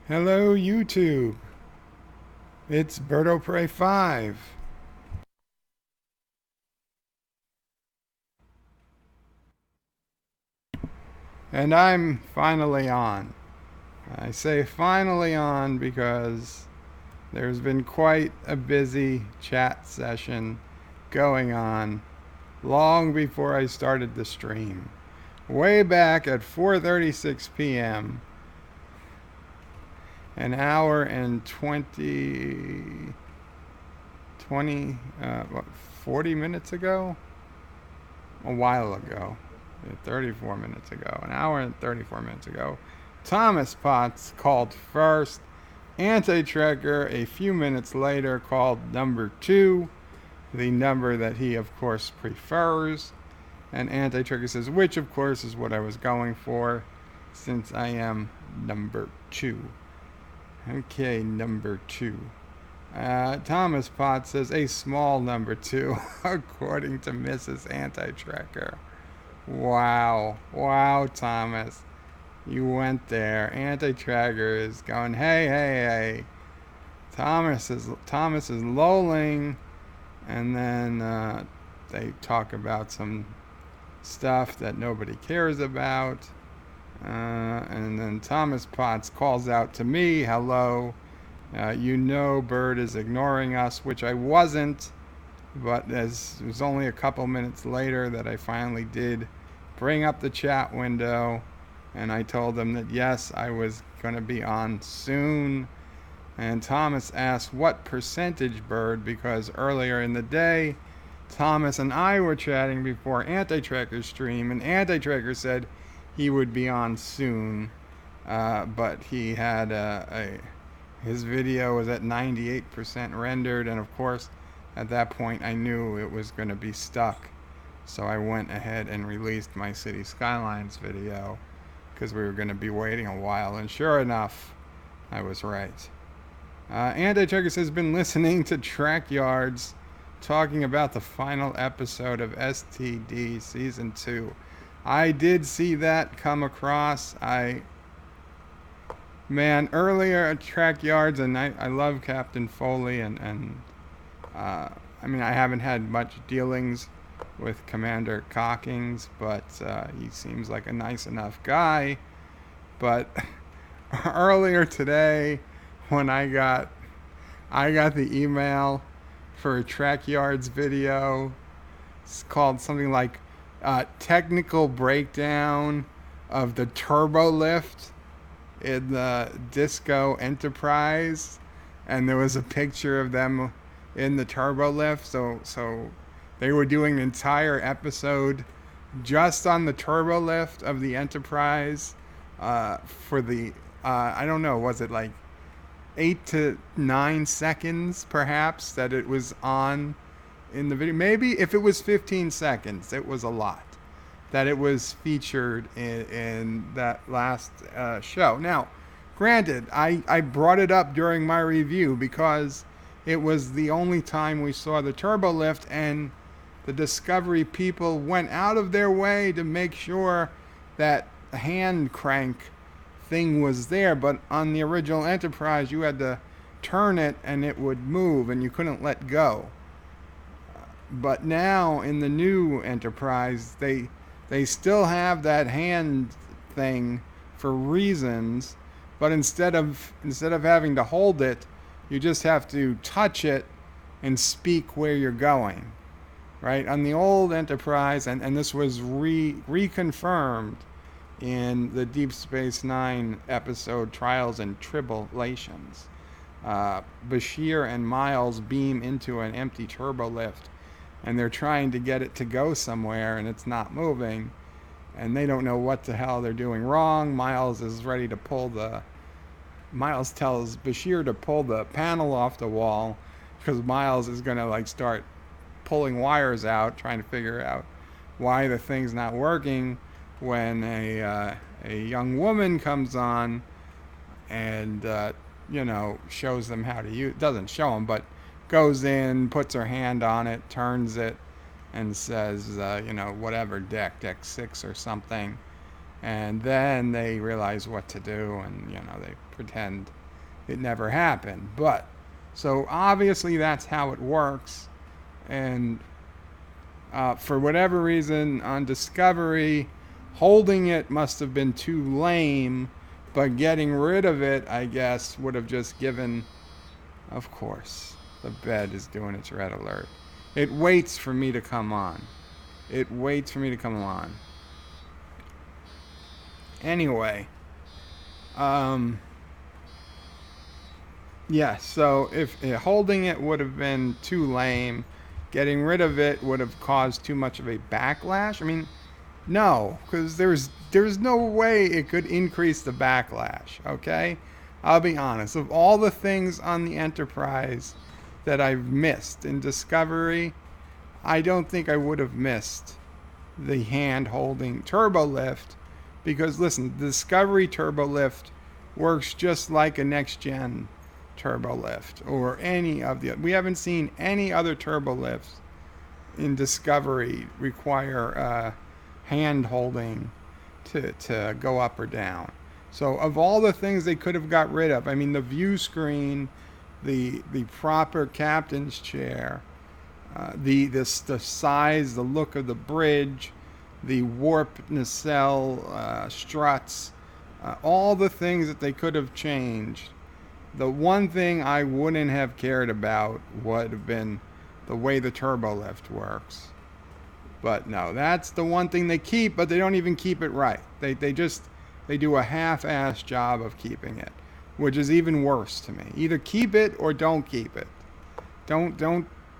Hello, YouTube. It's Berto Prey 5. And I'm finally on. I say finally on because there's been quite a busy chat session going on long before I started the stream. Way back at 4:36 p.m., an hour and 20 what, 40 minutes ago? A while ago. 34 minutes ago, an hour and 34 minutes ago, Thomas Potts called first. Anti-Tracker a few minutes later called number 2, the number that he of course prefers. And Anti-Tracker says, which of course is what I was going for, since I am number 2. Okay, number 2. Thomas Potts says a small number 2, according to Mrs. Anti-Tracker. Wow. Wow, Thomas. You went there. Anti-Tracker is going, hey. Thomas is lolling, and then they talk about some stuff that nobody cares about. And then Thomas Potts calls out to me, hello. Bird is ignoring us, which I wasn't. But as it was only a couple minutes later that I finally did bring up the chat window, and I told them that yes, I was going to be on soon. And Thomas asked what percentage, Bird, because earlier in the day, Thomas and I were chatting before Anti-Tracker's stream, and Anti-Tracker said he would be on soon, but he had his video was at 98% rendered, and of course, at that point, I knew it was going to be stuck, so I went ahead and released my City Skylines video because we were going to be waiting a while, and sure enough, I was right. Anti-Checkers has been listening to Track Yards talking about the final episode of STD Season 2. I did see that come across. Earlier at Track Yards, and I love Captain Foley, and I haven't had much dealings with Commander Cockings, but he seems like a nice enough guy. But earlier today, when I got the email for a Track Yards video, it's called something like technical breakdown of the turbo lift in the Disco Enterprise, and there was a picture of them in the turbo lift. So they were doing an entire episode just on the turbo lift of the Enterprise for the I don't know, was it like 8 to 9 seconds perhaps that it was on in the video? Maybe if it was 15 seconds, it was a lot that it was featured in that last show. Now, granted, I brought it up during my review because it was the only time we saw the turbo lift, and the Discovery people went out of their way to make sure that hand crank thing was there. But on the original Enterprise, you had to turn it and it would move and you couldn't let go. But now in the new Enterprise, they still have that hand thing for reasons, but instead of having to hold it, you just have to touch it and speak where you're going, right? On the old Enterprise, and this was reconfirmed in the Deep Space Nine episode Trials and Tribulations. Bashir and Miles beam into an empty turbo lift, and they're trying to get it to go somewhere, and it's not moving, and they don't know what the hell they're doing wrong. Miles tells Bashir to pull the panel off the wall because Miles is going to start pulling wires out, trying to figure out why the thing's not working, when a young woman comes on and shows them how to use. Doesn't show them, but goes in, puts her hand on it, turns it, and says, whatever, deck 6 or something. And then they realize what to do, and they pretend it never happened. But so obviously that's how it works. And for whatever reason on Discovery, holding it must have been too lame, but getting rid of it, I guess, would have just given. Of course, the bed is doing its red alert. It waits for me to come on. It waits for me to come on. Anyway, yeah, so if holding it would have been too lame, getting rid of it would have caused too much of a backlash. I mean, no, because there's no way it could increase the backlash, okay? I'll be honest. Of all the things on the Enterprise that I've missed in Discovery, I don't think I would have missed the hand-holding turbo lift, because listen, the Discovery turbo lift works just like a next-gen turbo lift or any of the. We haven't seen any other turbo lifts in Discovery require hand holding to go up or down. So of all the things they could have got rid of, I mean, the view screen, the proper captain's chair, the size, the look of the bridge, the warp nacelle struts, all the things that they could have changed. The one thing I wouldn't have cared about would have been the way the turbo lift works. But no, that's the one thing they keep, but they don't even keep it right. They do a half-assed job of keeping it, which is even worse to me. Either keep it or don't keep it. Don't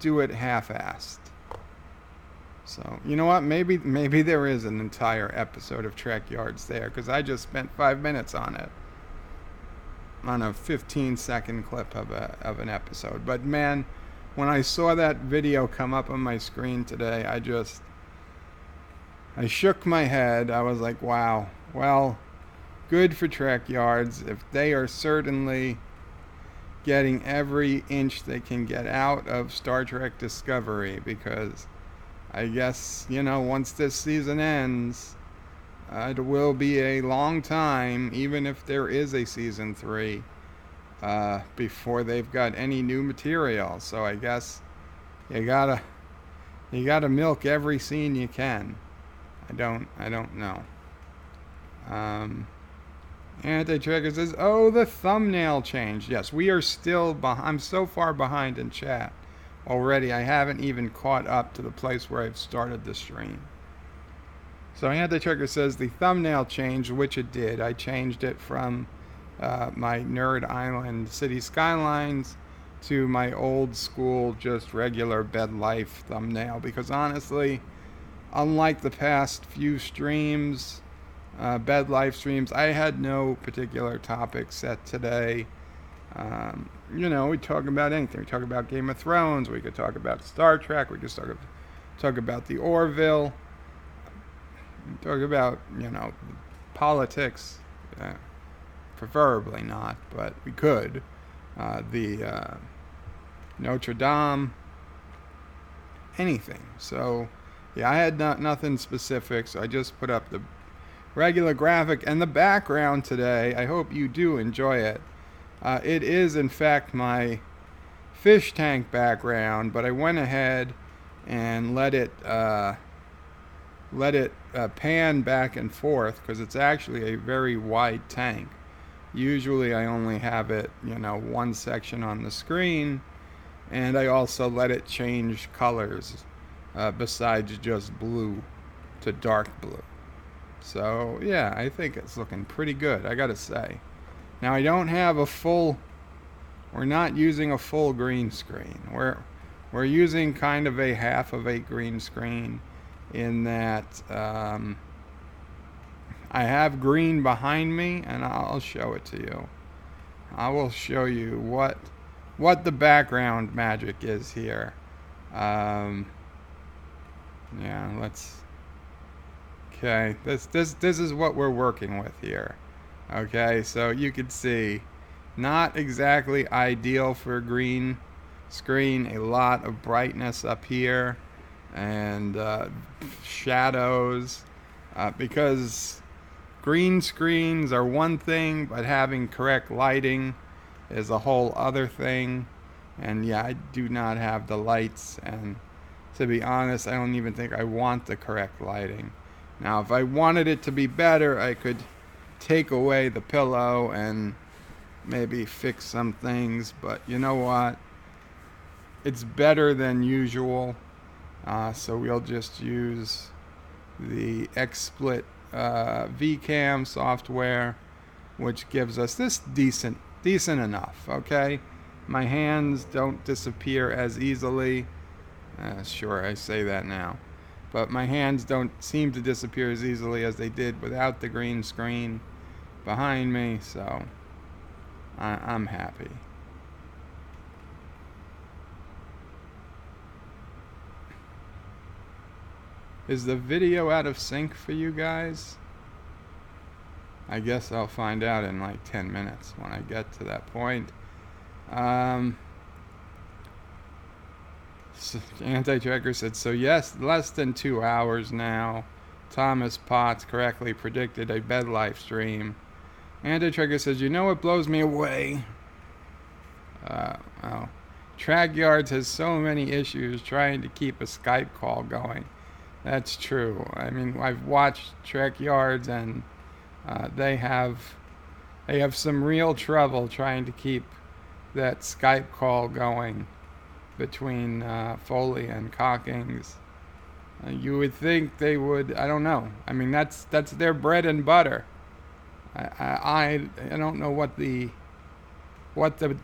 do it half-assed. So, you know what? Maybe there is an entire episode of Trek Yards there, because I just spent 5 minutes on it. On a 15-second clip of an episode. But man, when I saw that video come up on my screen today, I shook my head. I was like, wow. Well, good for Trek Yards. If they are certainly getting every inch they can get out of Star Trek Discovery, because I guess, once this season ends, it will be a long time, even if there is a season 3, before they've got any new material. So I guess you gotta milk every scene you can. I don't know. Anti-Tracker says, "Oh, the thumbnail changed." Yes, we are still behind. I'm so far behind in chat already. I haven't even caught up to the place where I've started the stream. So Anti-Tracker says the thumbnail changed, which it did. I changed it from my Nerd Island City Skylines to my old school, just regular bed life thumbnail. Because honestly, unlike the past few streams, bed life streams, I had no particular topic set today. We talk about anything. We talk about Game of Thrones. We could talk about Star Trek. We could talk about the Orville. Talk about, politics. Preferably not, but we could. The Notre Dame. Anything. So, yeah, I had nothing specific, so I just put up the regular graphic and the background today. I hope you do enjoy it. It is, in fact, my fish tank background, but I went ahead and let it pan back and forth, because it's actually a very wide tank. Usually I only have it, one section on the screen, and I also let it change colors besides just blue to dark blue. So yeah, I think it's looking pretty good, I gotta say. Now I don't have we're not using a full green screen. We're using kind of a half of a green screen, in that I have green behind me, and I'll show it to you. I will show you what the background magic is here. Yeah, okay, this is what we're working with here. Okay, so you can see, not exactly ideal for a green screen. A lot of brightness up here, and shadows, because green screens are one thing, but having correct lighting is a whole other thing. And yeah, I do not have the lights, and to be honest, I don't even think I want the correct lighting. Now, if I wanted it to be better, I could take away the pillow and maybe fix some things, but you know what? It's better than usual, so we'll just use the XSplit VCam software, which gives us this decent enough, okay? My hands don't disappear as easily. Sure, I say that now. But my hands don't seem to disappear as easily as they did without the green screen behind me, so I'm happy. Is the video out of sync for you guys? I guess I'll find out in like 10 minutes when I get to that point. Anti-Tracker said, so yes, less than 2 hours now. Thomas Potts correctly predicted a bed live stream. Anti-Tracker says, you know what blows me away? Track Yards has so many issues trying to keep a Skype call going. That's true. I mean, I've watched Track Yards, and they have some real trouble trying to keep that Skype call going between Foley and Cockings. You would think they would. I don't know. I mean, that's their bread and butter. I don't know what the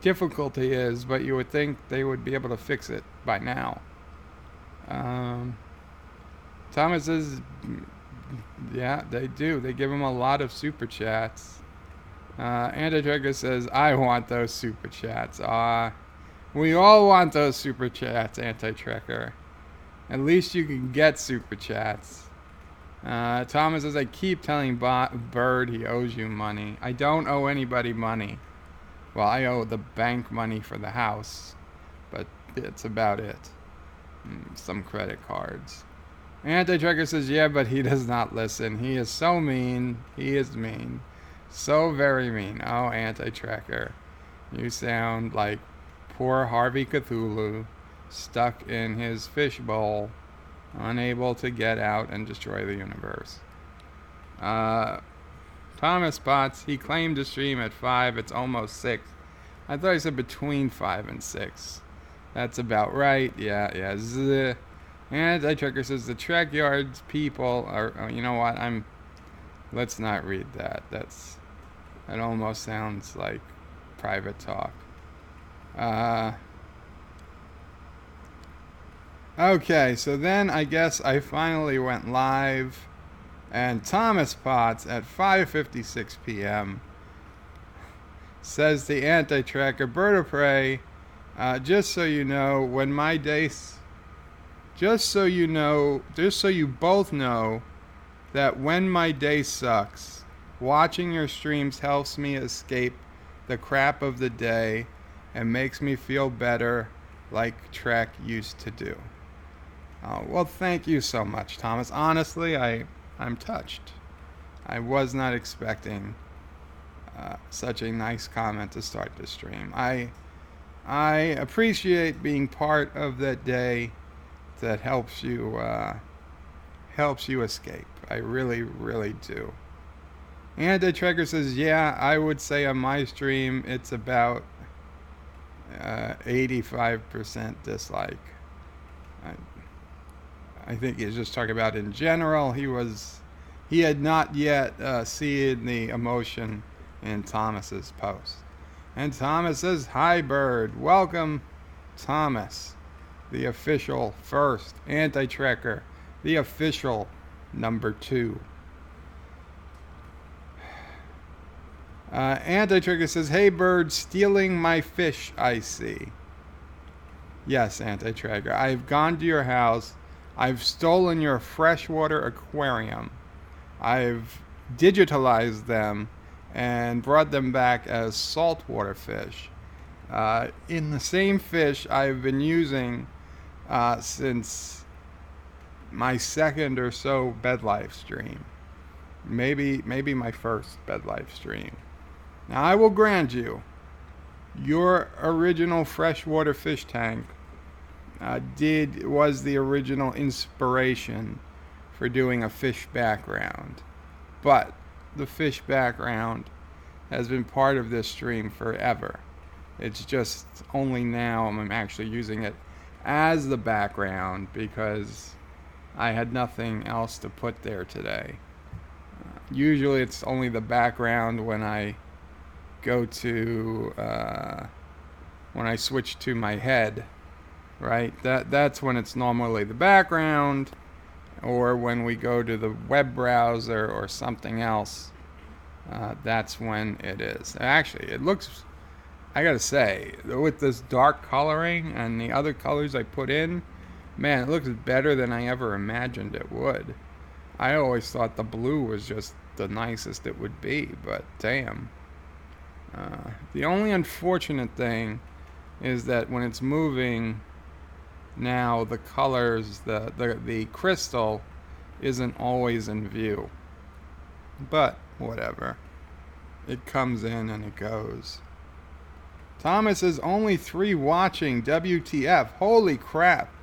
difficulty is, but you would think they would be able to fix it by now. Thomas says, yeah, they do. They give him a lot of super chats. Anti-Tracker says, I want those super chats. We all want those super chats, Anti-Tracker. At least you can get super chats. Thomas says, I keep telling Bird he owes you money. I don't owe anybody money. Well, I owe the bank money for the house, but it's about it. Some credit cards. Anti-Tracker says, yeah, but he does not listen. He is so mean. He is mean. So very mean. Oh, Anti-Tracker. You sound like poor Harvey Cthulhu stuck in his fishbowl, unable to get out and destroy the universe. Thomas Potts, he claimed to stream at 5. It's almost 6. I thought he said between 5 and 6. That's about right. Yeah. Anti-Tracker says the Track Yards people are. Oh, you know what? Let's not read that. That almost sounds like private talk. Okay, so then I guess I finally went live, and Thomas Potts at 5:56 p.m. says the Anti-Tracker, Bird of Prey, just so you know, when my days. Just so you both know that when my day sucks, watching your streams helps me escape the crap of the day and makes me feel better like Trek used to do. Well, thank you so much, Thomas. Honestly, I'm touched. I was not expecting such a nice comment to start the stream. I appreciate being part of that day that helps you escape. I really, really do. Anti-Tracker says, yeah, I would say on my stream it's about 85% dislike. I think he's just talking about in general. He had not yet seen the emotion in Thomas's post. And Thomas says, hi, Bird. Welcome, Thomas, the official first. Anti-Tracker, the official number 2. Anti-Tracker says, hey, Bird, stealing my fish, I see. Yes, Anti-Tracker, I've gone to your house. I've stolen your freshwater aquarium. I've digitalized them and brought them back as saltwater fish. In the same fish I've been using since my second or so bed life stream. maybe my first bed life stream. Now I will grant you, your original freshwater fish tank was the original inspiration for doing a fish background, but the fish background has been part of this stream forever. It's just only now I'm actually using it as the background because I had nothing else to put there today. Usually it's only the background when I go to when I switch to my head, right? That's when it's normally the background, or when we go to the web browser or something else. That's when it is. Actually, it looks. I gotta say, with this dark coloring and the other colors I put in, man, it looks better than I ever imagined it would. I always thought the blue was just the nicest it would be, but damn. The only unfortunate thing is that when it's moving now, the colors, the crystal isn't always in view. But whatever. It comes in and it goes. Thomas is only 3 watching. WTF. Holy crap.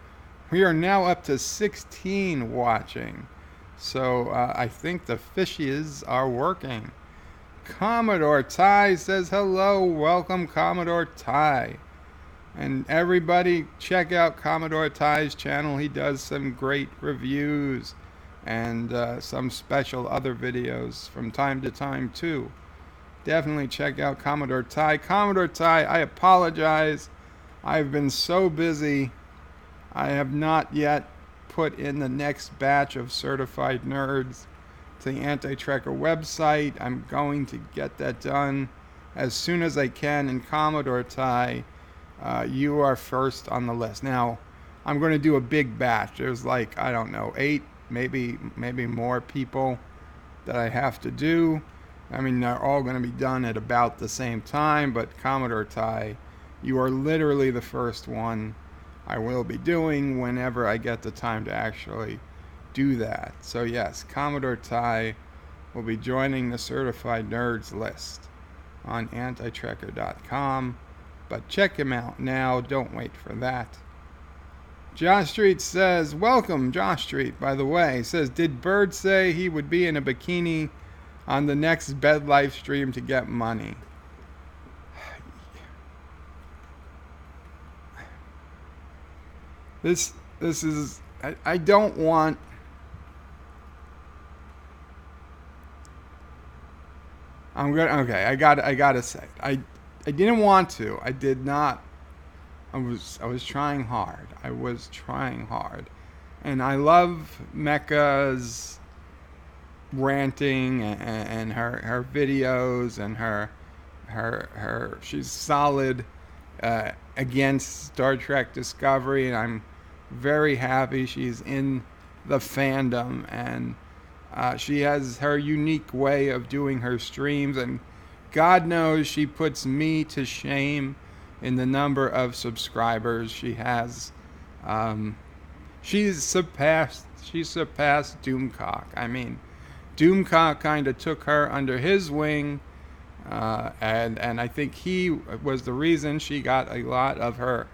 We are now up to 16 watching. So I think the fishes are working. Commodore Ty says hello. Welcome, Commodore Ty. And everybody check out Commodore Ty's channel. He does some great reviews and some special other videos from time to time too. Definitely check out Commodore Ty. Commodore Ty, I apologize. I've been so busy. I have not yet put in the next batch of certified nerds to the Anti-Trekker website. I'm going to get that done as soon as I can. And Commodore Ty, you are first on the list. Now, I'm going to do a big batch. There's like, I don't know, 8, maybe more people that I have to do. I mean, they're all going to be done at about the same time, but Commodore Ty, you are literally the first one I will be doing whenever I get the time to actually do that. So yes, Commodore Ty will be joining the Certified Nerds list on antitrekker.com, but check him out now. Don't wait for that. Josh Street says, welcome, Josh Street, by the way. He says, did Bird say he would be in a bikini on the next bed life stream to get money? This is, I don't want, okay, I gotta say, I didn't want to. I did not. I was trying hard. I was trying hard. And I love Mecca's ranting and her videos and her she's solid against Star Trek Discovery, and I'm very happy she's in the fandom, and she has her unique way of doing her streams, and God knows she puts me to shame in the number of subscribers she has. She's surpassed Doomcock. I mean, Doomcock kind of took her under his wing, and I think he was the reason she got a lot of her.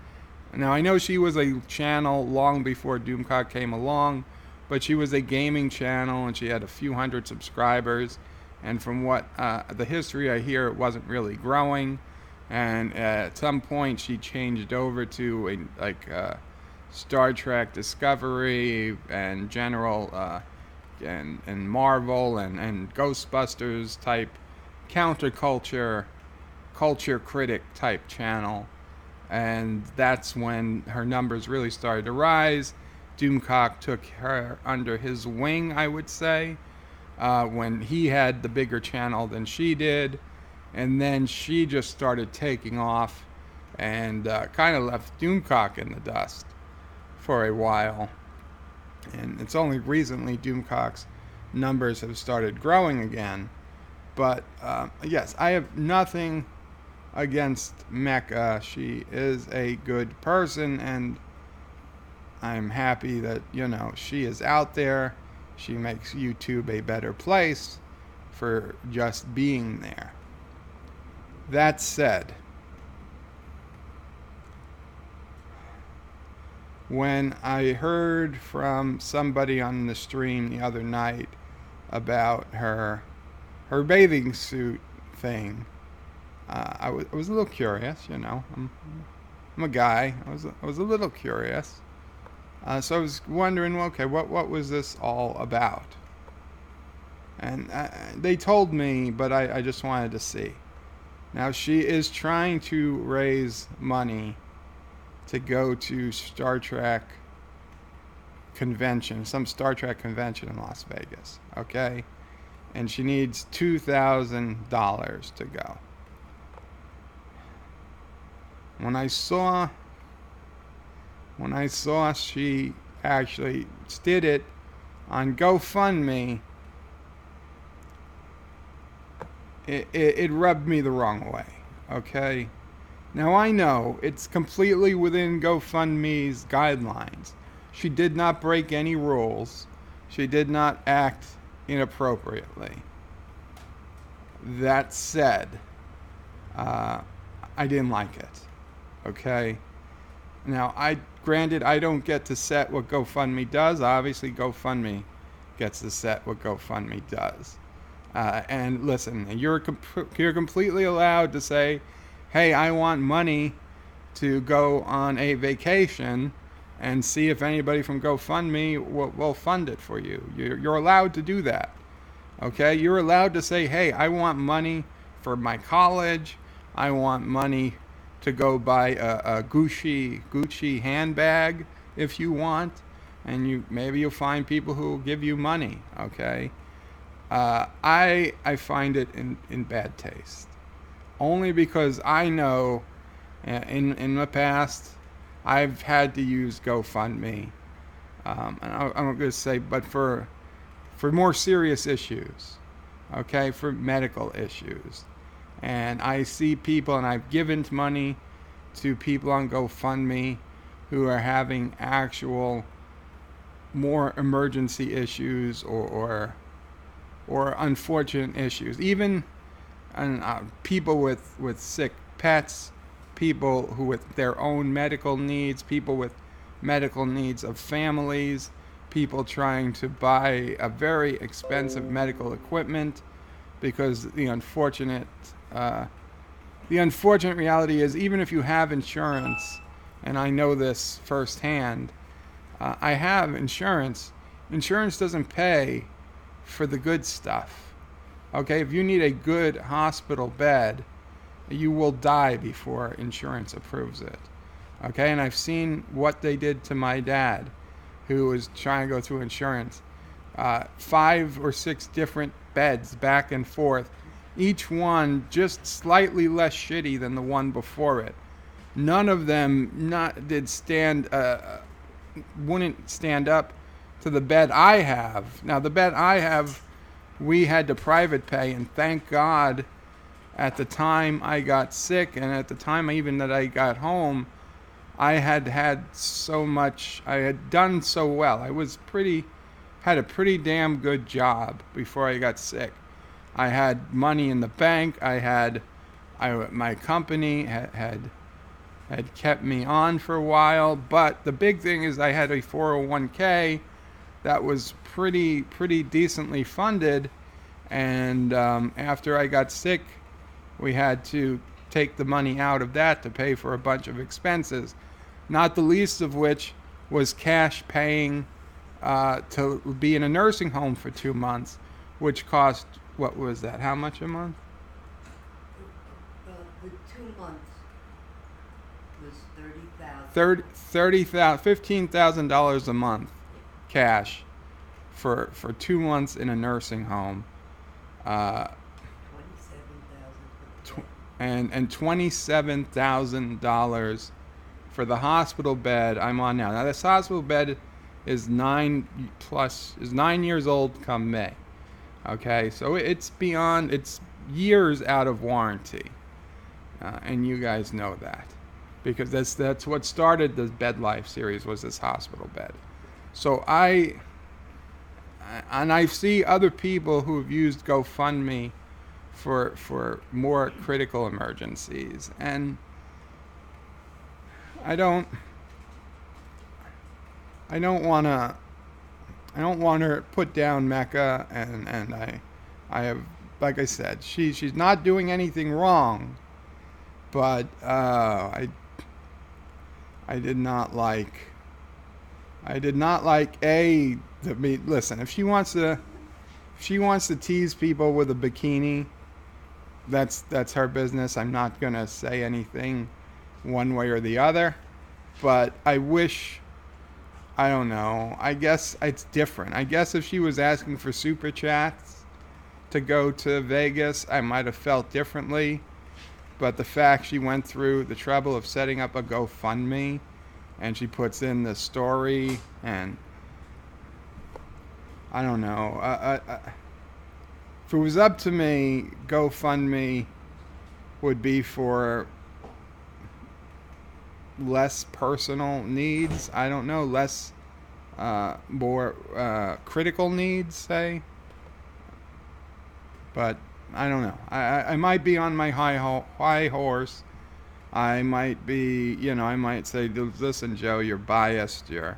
Now, I know she was a channel long before Doomcock came along, but she was a gaming channel, and she had a few hundred subscribers, and from what the history I hear, it wasn't really growing, and at some point she changed over to Star Trek Discovery and general and Marvel and Ghostbusters type counterculture, culture critic type channel, and that's when her numbers really started to rise. Doomcock took her under his wing, I would say, when he had the bigger channel than she did, and then she just started taking off and kind of left Doomcock in the dust for a while. And it's only recently Doomcock's numbers have started growing again. But yes, I have nothing against Mecca. She is a good person, and I'm happy that, she is out there She makes YouTube a better place for just being there. That said, when I heard from somebody on the stream the other night about her bathing suit thing, I was a little curious. I'm a guy. I was a little curious. So I was wondering, well, okay, what was this all about? And they told me, but I just wanted to see. Now she is trying to raise money to go to Star Trek convention, some Star Trek convention in Las Vegas. Okay, and she needs $2,000 to go. When I saw she actually did it on GoFundMe, it rubbed me the wrong way. Okay, now I know it's completely within GoFundMe's guidelines. She did not break any rules. She did not act inappropriately. That said, I didn't like it. Okay. Now, granted, I don't get to set what GoFundMe does. Obviously, GoFundMe gets to set what GoFundMe does. And listen, you're completely allowed to say, "Hey, I want money to go on a vacation," and see if anybody from GoFundMe will fund it for you. You're allowed to do that. Okay, you're allowed to say, "Hey, I want money for my college. I want money to go buy a Gucci handbag if you want," and maybe you'll find people who will give you money. Okay, I find it in bad taste, only because I know in the past I've had to use GoFundMe, and I'm going to say, but for more serious issues, okay, for medical issues. And I see people, and I've given money to people on GoFundMe who are having actual more emergency issues or unfortunate issues. Even people with sick pets, people who with their own medical needs, people with medical needs of families, people trying to buy a very expensive medical equipment, because the unfortunate reality is, even if you have insurance, and I know this firsthand, I have insurance. Insurance doesn't pay for the good stuff. Okay, if you need a good hospital bed, you will die before insurance approves it. Okay, and I've seen what they did to my dad, who was trying to go through insurance. 5 or 6 different beds back and forth, each one just slightly less shitty than the one before it. None of them wouldn't stand up to the bed I have. Now, the bed I have, we had to private pay, and thank God at the time I got sick, and at the time even that I got home, I had done so well. Had a pretty damn good job before I got sick. I had money in the bank. My company had kept me on for a while, but the big thing is I had a 401k that was pretty decently funded, and after I got sick, we had to take the money out of that to pay for a bunch of expenses, not the least of which was cash paying to be in a nursing home for 2 months, which cost, what was that? How much a month? The 2 months was $30,000. $15,000 a month cash for 2 months in a nursing home. And $27,000 for the hospital bed I'm on now. Now this hospital bed is 9 years old come May. Okay, so it's years out of warranty, and you guys know that, because that's what started the Bed Life series, was this hospital bed. So and I see other people who have used GoFundMe for more critical emergencies, and I don't I don't want to I don't want her to put down Mecca, and I have, like I said, she's not doing anything wrong, but I did not like a the me. Listen, if she wants to tease people with a bikini, that's her business. I'm not gonna say anything one way or the other, but I don't know. I guess it's different. I guess if she was asking for super chats to go to Vegas, I might have felt differently. But the fact she went through the trouble of setting up a GoFundMe, and she puts in the story, and I don't know. If it was up to me, GoFundMe would be for less personal needs. I don't know, less, more critical needs, say. But I don't know. I might be on my high horse. I might be, I might say, listen, Joe, you're biased. You're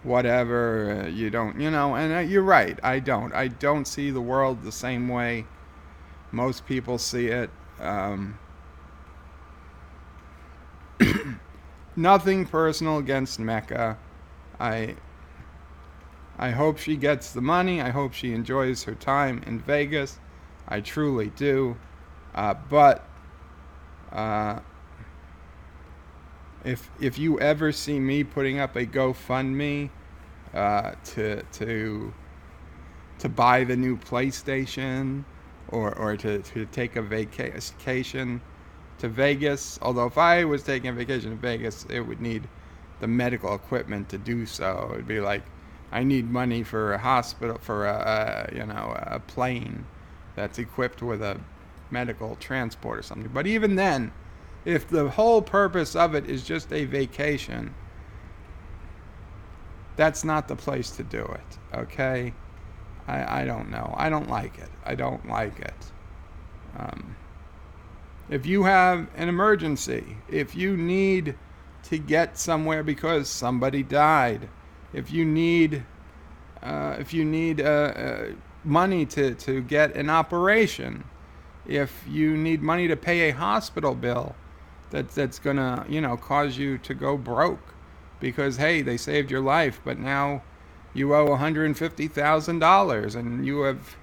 whatever. You don't, and you're right. I don't. I don't see the world the same way most people see it. Nothing personal against Mecca. I I hope she gets the money. I hope she enjoys her time in Vegas. I truly do. But if you ever see me putting up a GoFundMe to buy the new PlayStation, or to take a vacation to Vegas, although if I was taking a vacation to Vegas, it would need the medical equipment to do so. It'd be like, I need money for a hospital, for a plane that's equipped with a medical transport or something. But even then, if the whole purpose of it is just a vacation, that's not the place to do it. Okay? I don't know. I don't like it. I don't like it. If you have an emergency, if you need to get somewhere because somebody died, if you need money to get an operation, if you need money to pay a hospital bill that's gonna cause you to go broke because, hey, they saved your life, but now you owe $150,000, and you have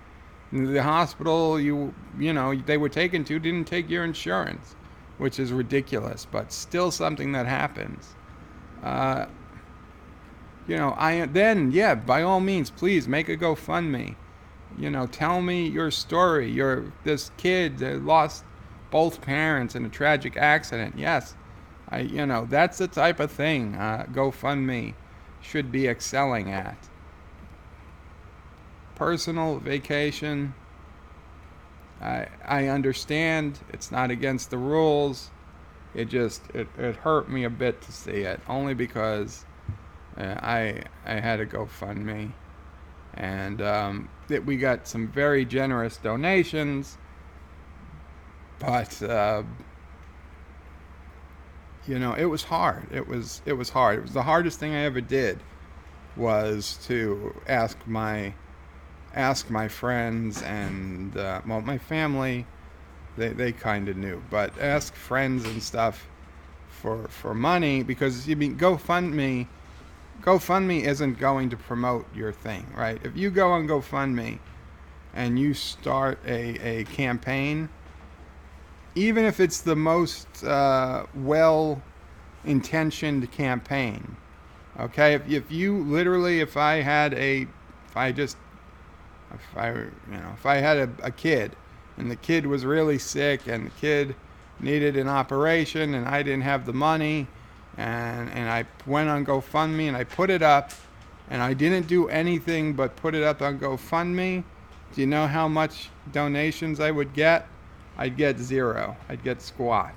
the hospital they were taken to didn't take your insurance, which is ridiculous, but still something that happens. By all means, please make a GoFundMe. Tell me your story. You're this kid that lost both parents in a tragic accident. Yes, that's the type of thing GoFundMe should be excelling at. Personal vacation, I understand it's not against the rules. It hurt me a bit to see it, only because I had a GoFundMe, and that we got some very generous donations, but it was hard. It was hard. It was the hardest thing I ever did, was to ask my friends and my family. They kind of knew, but ask friends and stuff for money, because GoFundMe isn't going to promote your thing, right? If you go on GoFundMe and you start a campaign, even if it's the most well-intentioned campaign, okay? If I had a kid, and the kid was really sick, and the kid needed an operation, and I didn't have the money, and I went on GoFundMe and I put it up, and I didn't do anything but put it up on GoFundMe, do you know how much donations I would get? I'd get zero. I'd get squat.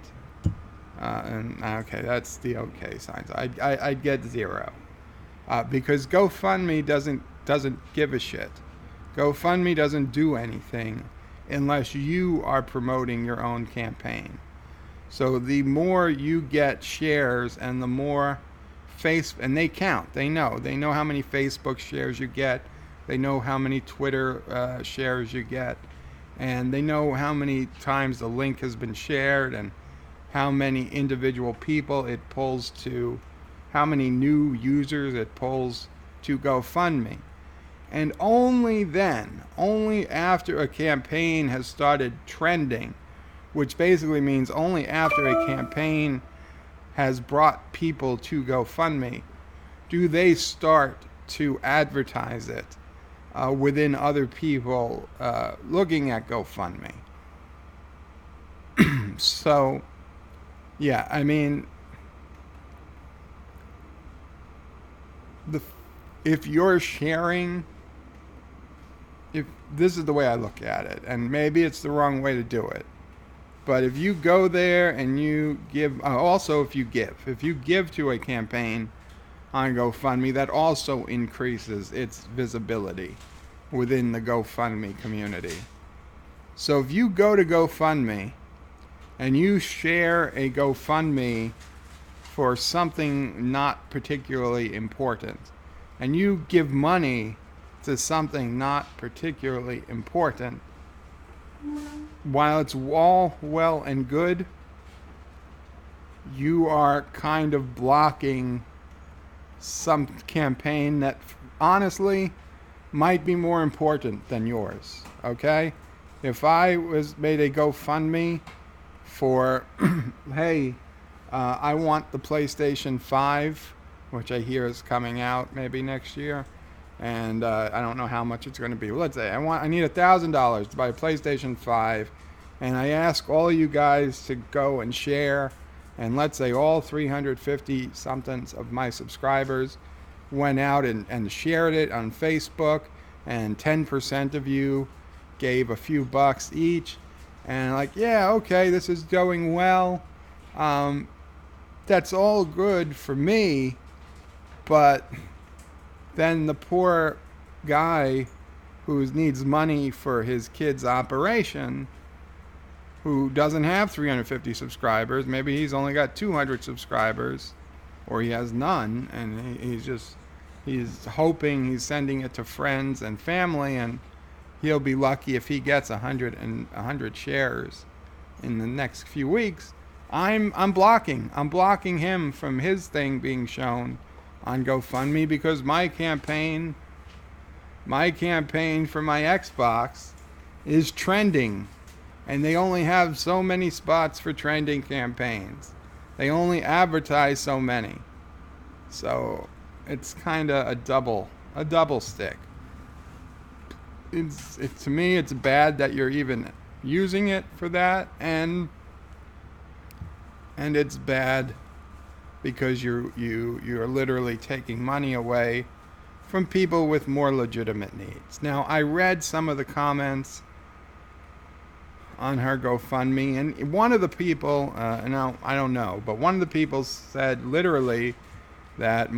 And okay, that's the okay signs. I'd get zero, because GoFundMe doesn't give a shit. GoFundMe doesn't do anything unless you are promoting your own campaign. So the more you get shares and the more and they count. They know how many Facebook shares you get. They know how many Twitter shares you get. And they know how many times the link has been shared and how many individual people it pulls to, how many new users it pulls to GoFundMe. And only then, only after a campaign has started trending, which basically means only after a campaign has brought people to GoFundMe, do they start to advertise it within other people looking at GoFundMe. So, yeah, I mean, if you're sharing, if this is the way I look at it, and maybe it's the wrong way to do it, but if you go there and you give, also if you give to a campaign on GoFundMe, that also increases its visibility within the GoFundMe community. So if you go to GoFundMe and you share a GoFundMe for something not particularly important, and you give money to something not particularly important, while it's all well and good, you are kind of blocking some campaign that honestly might be more important than yours. Okay? If I made a GoFundMe for, hey, I want the PlayStation 5, which I hear is coming out maybe next year, and I don't know how much it's going to be. Well, let's say I need $1,000 to buy a PlayStation 5, and I ask all you guys to go and share, and let's say all 350 somethings of my subscribers went out and shared it on Facebook, and 10% of you gave a few bucks each, and like, yeah, okay, this is going well. That's all good for me, but then the poor guy who needs money for his kid's operation, who doesn't have 350 subscribers, maybe he's only got 200 subscribers, or he has none, and he's hoping, he's sending it to friends and family, and he'll be lucky if he gets 100 shares in the next few weeks. I'm blocking him from his thing being shown on GoFundMe because my campaign for my Xbox is trending, and they only have so many spots for trending campaigns. They only advertise so many. So it's kind of a double stick. To me, it's bad that you're even using it for that, and it's bad because you're literally taking money away from people with more legitimate needs. Now, I read some of the comments on her GoFundMe, and one of the people, now I don't know, but one of the people said literally that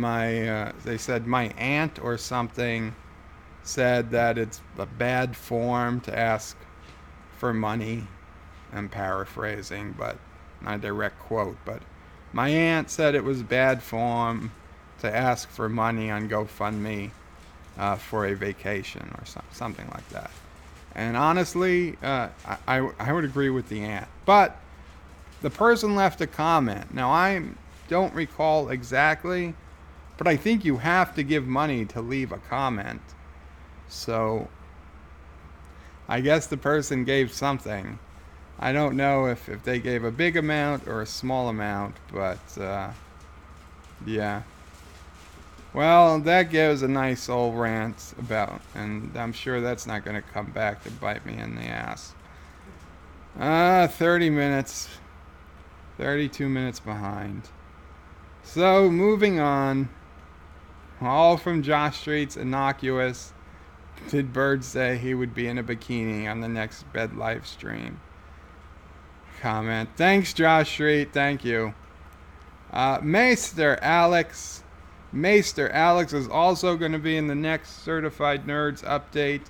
they said my aunt or something said that it's a bad form to ask for money. I'm paraphrasing, but not a direct quote, but my aunt said it was bad form to ask for money on GoFundMe for a vacation or something like that. And honestly, I would agree with the aunt. But the person left a comment. Now, I don't recall exactly, but I think you have to give money to leave a comment. So I guess the person gave something. I don't know if they gave a big amount or a small amount, but yeah. Well, that gives a nice old rant about, and I'm sure that's not going to come back to bite me in the ass. 30 minutes. 32 minutes behind. So, moving on. All from Josh Street's innocuous, did Bird say he would be in a bikini on the next bed live stream? Comment. Thanks, Josh Street. Thank you. Maester Alex Maester Alex is also going to be in the next Certified Nerds update.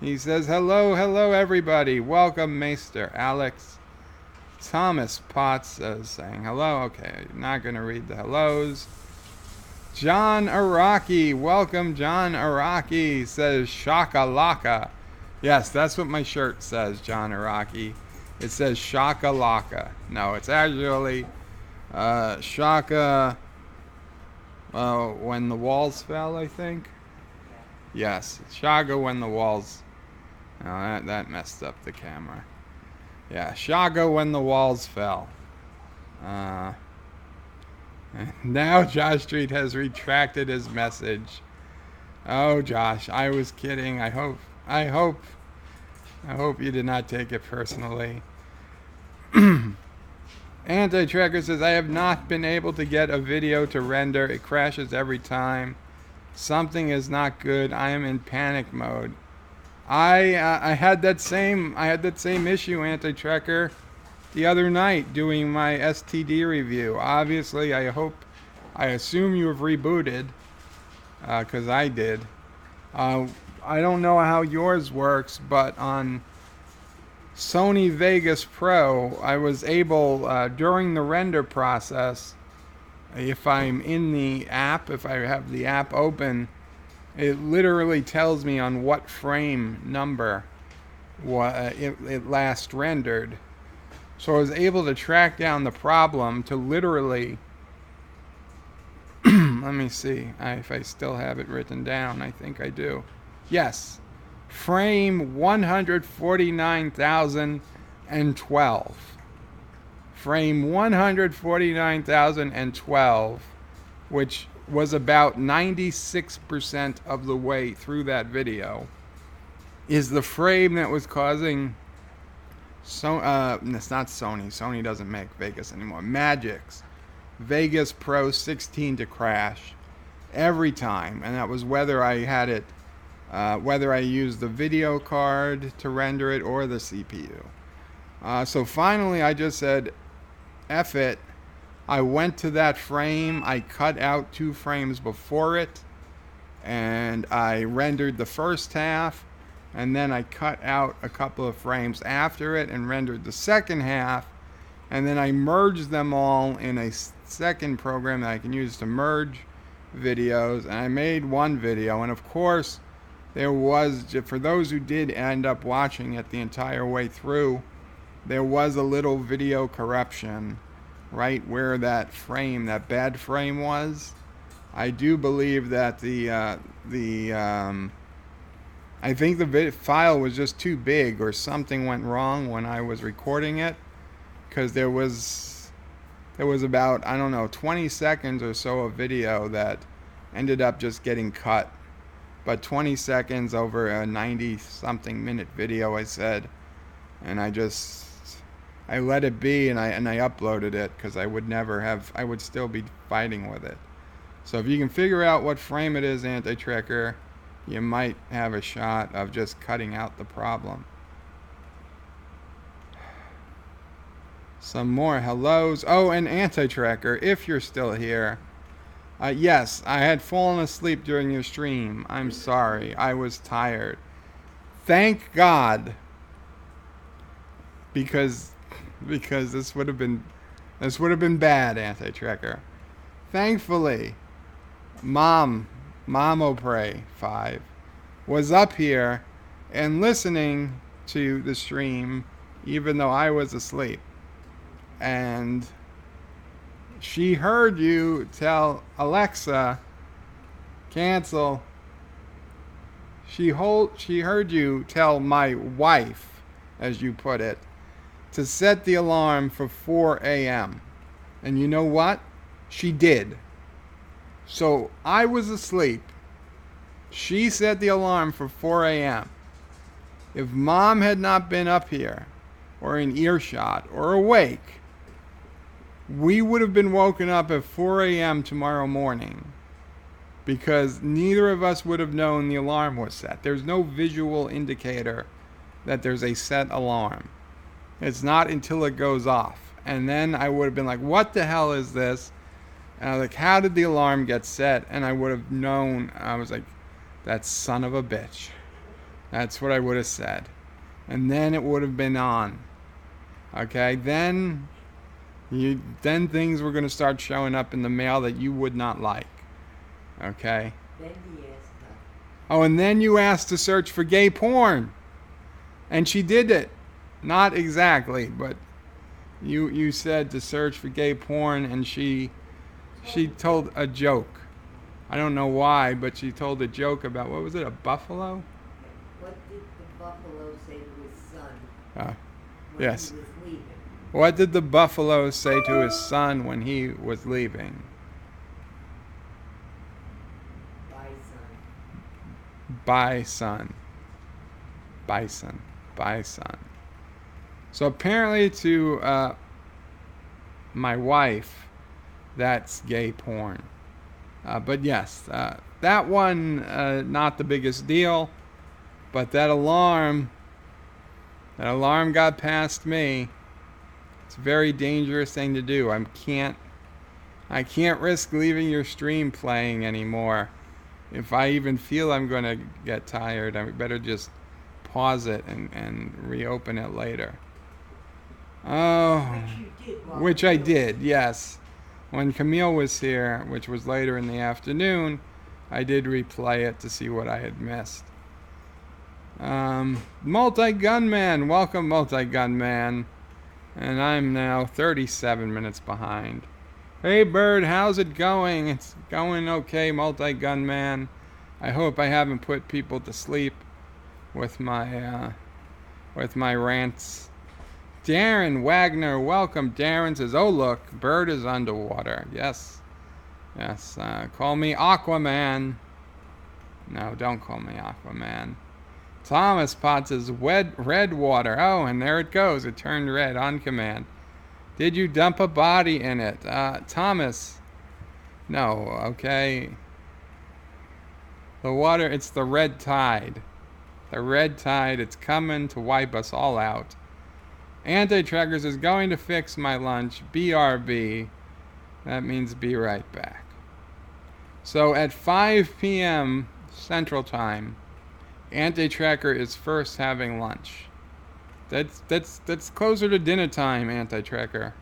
He says, hello, hello, everybody. Welcome, Maester Alex. Thomas Potts is saying hello. Okay, not going to read the hellos. John Araki, welcome, John Araki, says Shakalaka. Yes, that's what my shirt says, John Araki. It says Shakalaka. No, it's actually Shaka when the walls fell, I think. Yes, Shaka when the walls. No, that messed up the camera. Yeah, Shaka when the walls fell. Now Josh Street has retracted his message. Oh, Josh, I was kidding. I hope you did not take it personally. Anti-Tracker says, I have not been able to get a video to render. It crashes every time. Something is not good. I am in panic mode. I had that same issue, Anti-Tracker, the other night doing my STD review. Obviously, I assume you have rebooted, because I did. I don't know how yours works, but on Sony Vegas Pro, I was able, during the render process, if I'm in the app, if I have the app open, it literally tells me on what frame number it last rendered. So I was able to track down the problem to literally, let me see if I still have it written down. I think I do. Yes, frame 149,012. Frame 149,012, which was about 96% of the way through that video, is the frame that was causing it's not Sony. Sony doesn't make Vegas anymore. Magic's Vegas Pro 16 to crash every time, and that was whether I had it, whether I used the video card to render it or the CPU. So finally, I just said, F it. I went to that frame. I cut out 2 frames before it, and I rendered the first half. And then I cut out a couple of frames after it and rendered the second half. And then I merged them all in a second program that I can use to merge videos. And I made one video. And of course, there was, for those who did end up watching it the entire way through, there was a little video corruption right where that frame, that bad frame was. I do believe that I think the file was just too big, or something went wrong when I was recording it, because there was about, I don't know, 20 seconds or so of video that ended up just getting cut. But 20 seconds over a 90-something minute video, I said, and I let it be, and I uploaded it, because I would still be fighting with it. So if you can figure out what frame it is, Anti-Tracker, you might have a shot of just cutting out the problem. Some more hellos. Oh, and Anti-Tracker, if you're still here. Yes, I had fallen asleep during your stream. I'm sorry. I was tired. Thank God. Because this would have been bad, Anti-Tracker. Thankfully, Mom Opray 5 was up here and listening to the stream even though I was asleep. And she heard you tell Alexa, cancel. She heard you tell my wife, as you put it, to set the alarm for 4 a.m. And you know what? She did. So I was asleep. She set the alarm for 4 a.m. If Mom had not been up here, or in earshot, or awake, we would have been woken up at 4 a.m. tomorrow morning, because neither of us would have known the alarm was set. There's no visual indicator that there's a set alarm. It's not until it goes off. And then I would have been like, what the hell is this? And I was like, how did the alarm get set? And I would have known. I was like, that son of a bitch. That's what I would have said. And then it would have been on. Okay, then things were gonna start showing up in the mail that you would not like. Okay. Then he asked her. Oh, and then you asked to search for gay porn. And she did it. Not exactly, but you said to search for gay porn, and she told a joke. I don't know why, but she told a joke about, what was it, a buffalo? What did the buffalo say to his son Uh, when yes. he was leaving? What did the buffalo say to his son when he was leaving? Bye, son. Bison. Bison. Bison. So apparently to my wife, that's gay porn. But yes, that one, not the biggest deal. But that alarm got past me. It's a very dangerous thing to do. I can't risk leaving your stream playing anymore. If I even feel I'm going to get tired, I better just pause it and reopen it later. Oh, Which you did. which I did, yes. When Camille was here, which was later in the afternoon, I did replay it to see what I had missed. Multi-Gunman, welcome Multi-Gunman. And I'm now 37 minutes behind. Hey Bird, how's it going? It's going okay, Multi-Gunman. I hope I haven't put people to sleep with my rants. Darren Wagner, welcome. Darren says, oh look, Bird is underwater. Yes. Yes, call me Aquaman. No, don't call me Aquaman. Thomas Potts says, red water. Oh, and there it goes. It turned red on command. Did you dump a body in it? Thomas. No, okay. The water, it's the red tide. The red tide, it's coming to wipe us all out. Anti-Trackers is going to fix my lunch. BRB. That means be right back. So at 5 p.m. Central Time, Anti-Tracker is first having lunch. That's closer to dinner time, Anti-Tracker.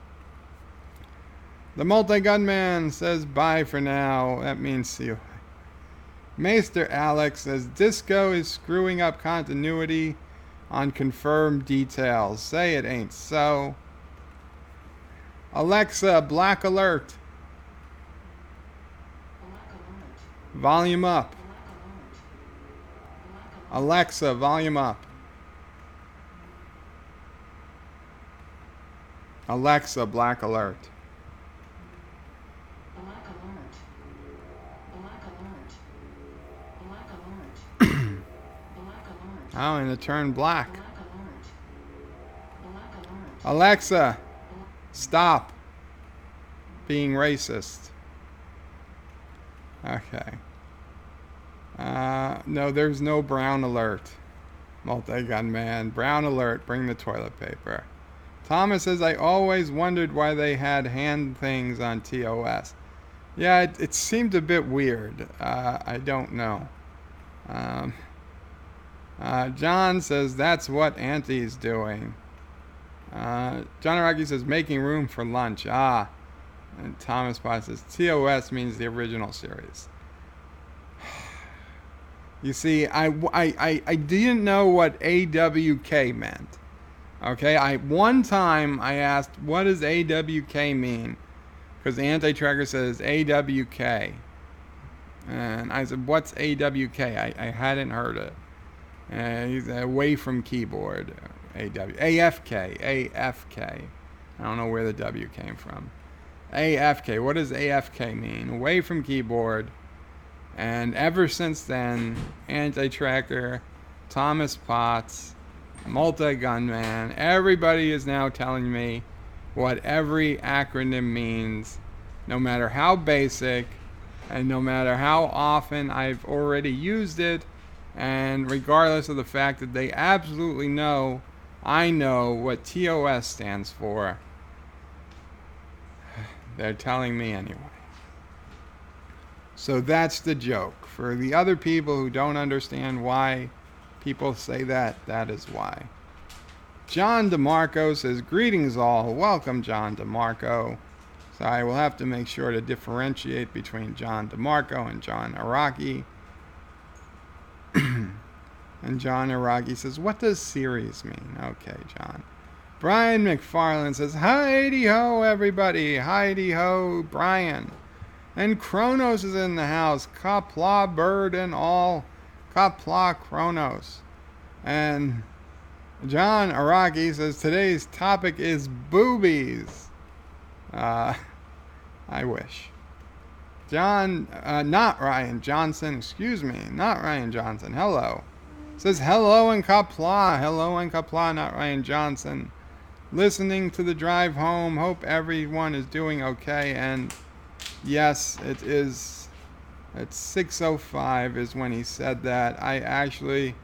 The Multi-Gunman says bye for now. That means see you. Maester Alex says Disco is screwing up continuity on confirmed details. Say it ain't so. Alexa, black alert. Volume up. Alexa, volume up. Alexa, black alert. Black alert. Black alert. Black alert. Black alert. Oh, and it turned black. Black alert. Black alert. Alexa, stop being racist. Okay. No, there's no brown alert. Multi-gun man. Brown alert, bring the toilet paper. Thomas says, I always wondered why they had hand things on TOS. Yeah, it seemed a bit weird. I don't know. John says, that's what Auntie's doing. John Araki says, making room for lunch. Ah. And Thomas Potts says, TOS means the original series. You see, I didn't know what AWK meant. Okay, one time I asked, what does AWK mean? Because the Anti-Tracker says AWK. And I said, what's AWK? I hadn't heard it. He's away from keyboard. AFK. I don't know where the W came from. AFK. What does AFK mean? Away from keyboard. And ever since then, Anti-Tracker, Thomas Potts, Multi-Gunman, everybody is now telling me what every acronym means, no matter how basic, and no matter how often I've already used it, and regardless of the fact that they absolutely know, I know what TOS stands for. They're telling me anyway. So that's the joke. For the other people who don't understand why people say that, that is why. John DeMarco says, greetings all. Welcome, John DeMarco. So I will have to make sure to differentiate between John DeMarco and John Araki. And John Araki says, what does series mean? Okay, John. Brian McFarland says, Heidi ho, everybody. Heidi ho, Brian. And Kronos is in the house. Qapla, bird and all. Qapla, Kronos. And John Araki says, today's topic is boobies. I wish. John, not Ryan Johnson, excuse me, not Ryan Johnson. Hello. Says hello in Qapla. Hello in Qapla, not Ryan Johnson. Listening to the drive home. Hope everyone is doing okay. And yes, it is. It's 6:05 is when he said that. I actually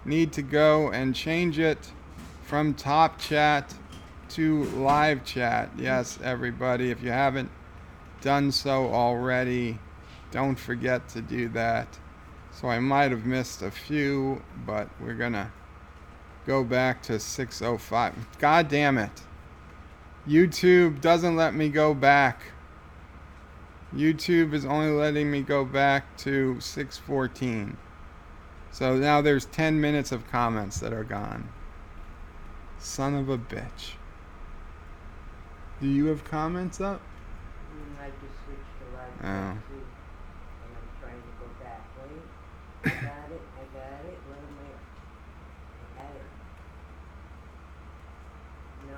need to go and change it from top chat to live chat. Yes, everybody, if you haven't done so already, don't forget to do that. So I might have missed a few, but we're gonna go back to 6:05. God damn it. YouTube doesn't let me go back. YouTube is only letting me go back to 6:14. So now there's 10 minutes of comments that are gone. Son of a bitch. Do you have comments up? I just switched to live Oh. chat too, and I'm trying to go back. Wait, I got it. What am I at it? No,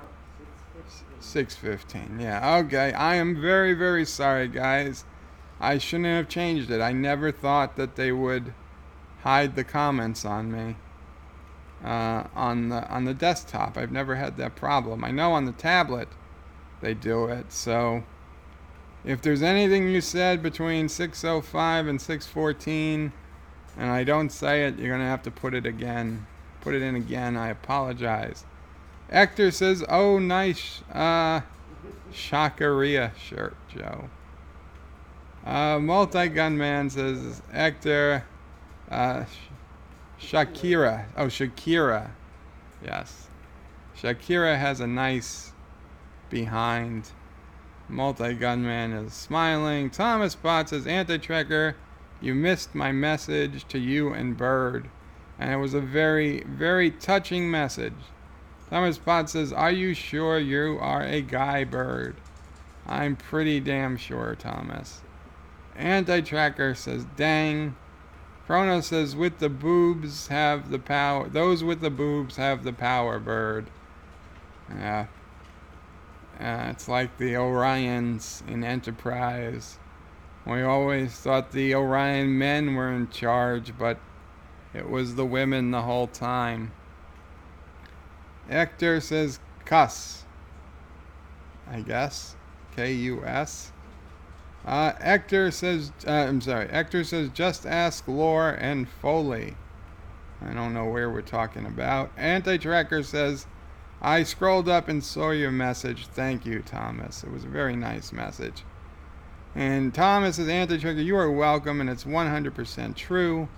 6:15. 6:15. Yeah, okay. I am very, very sorry, guys. I shouldn't have changed it. I never thought that they would hide the comments on me on the desktop. I've never had that problem. I know on the tablet they do it. So if there's anything you said between 6:05 and 6:14 and I don't say it, you're gonna have to put it again. Put it in again. I apologize. Hector says, oh, nice Shakaria shirt, Joe. Multi-Gunman says, Hector, Shakira. Oh, Shakira. Yes. Shakira has a nice behind. Multi-Gunman is smiling. Thomas Bot says, Anti-Trekker, you missed my message to you and Bird. And it was a very, very touching message. Thomas Bot says, are you sure you are a guy, Bird? I'm pretty damn sure, Thomas. Anti-Tracker says, dang. Chrono says, with the boobs have the power. Those with the boobs have the power, Bird. Yeah. It's like the Orions in Enterprise. We always thought the Orion men were in charge, but it was the women the whole time. Hector says, cuss. I guess. K-U-S. Hector says, Hector says, just ask Lore and Foley. I don't know where we're talking about. Anti-Tracker says, I scrolled up and saw your message. Thank you, Thomas. It was a very nice message. And Thomas says, Anti-Tracker, you are welcome, and it's 100% true.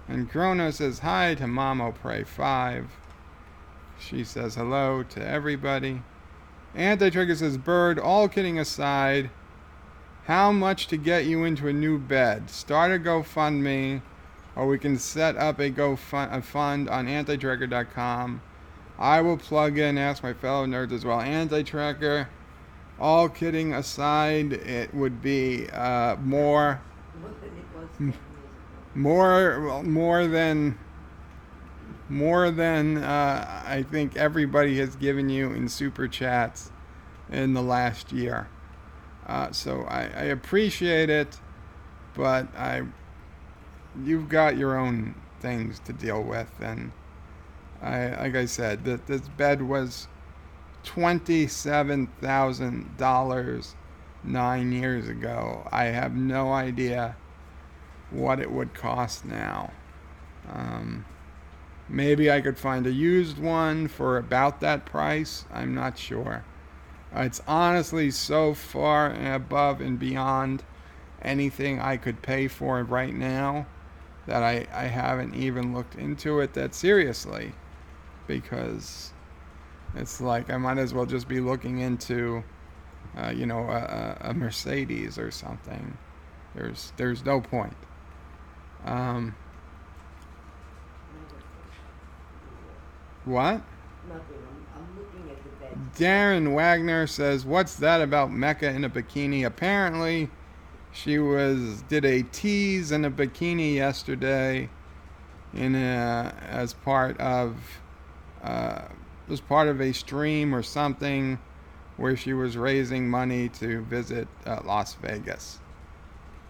And Chrono says, hi to Mamo Pray 5. She says hello to everybody. Anti-Trigger says, Bird, all kidding aside, how much to get you into a new bed? Start a GoFundMe, or we can set up a fund on antitracker.com. I will plug in, ask my fellow nerds as well. Anti-Tracker, all kidding aside, it would be more than I think everybody has given you in super chats in the last year. So I appreciate it, but you've got your own things to deal with, and like I said, this bed was $27,000 9 years ago. I have no idea what it would cost now. Maybe I could find a used one for about that price. I'm not sure. It's honestly so far and above and beyond anything I could pay for right now that I haven't even looked into it that seriously, because it's like I might as well just be looking into, a Mercedes or something. There's no point. Um, what? Nothing. I'm looking at the bed. Darren Wagner says, "What's that about Mecca in a bikini?" Apparently, she did a tease in a bikini yesterday, as part of a stream or something, where she was raising money to visit Las Vegas.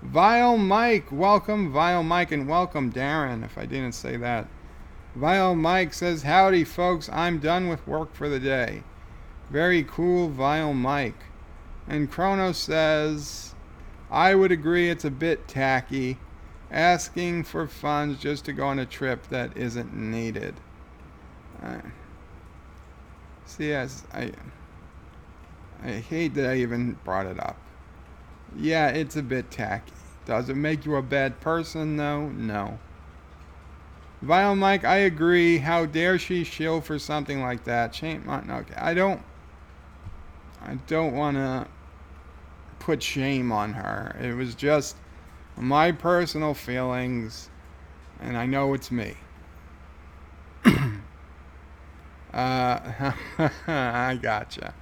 Vile Mike, welcome Vile Mike, and welcome Darren, if I didn't say that. Vile Mike says, "Howdy folks, I'm done with work for the day." Very cool, Vile Mike. And Chrono says, "I would agree it's a bit tacky, asking for funds just to go on a trip that isn't needed." Yes, I hate that I even brought it up. Yeah, it's a bit tacky. Does it make you a bad person, though? No. Vile Mike, I agree. How dare she shill for something like that? Shame on. Okay, I don't want to put shame on her. It was just my personal feelings, and I know it's me. I gotcha.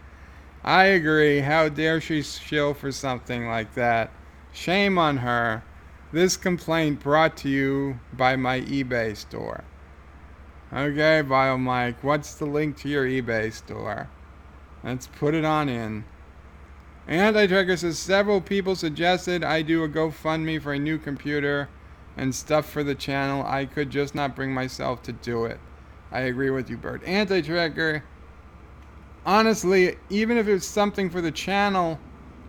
I agree. How dare she shill for something like that? Shame on her. This complaint brought to you by my eBay store. Okay, Bio Mike, what's the link to your eBay store? Let's put it on in. Anti-Tracker says, several people suggested I do a GoFundMe for a new computer and stuff for the channel. I could just not bring myself to do it. I agree with you, Bert. Anti-Tracker, honestly, even if it was something for the channel,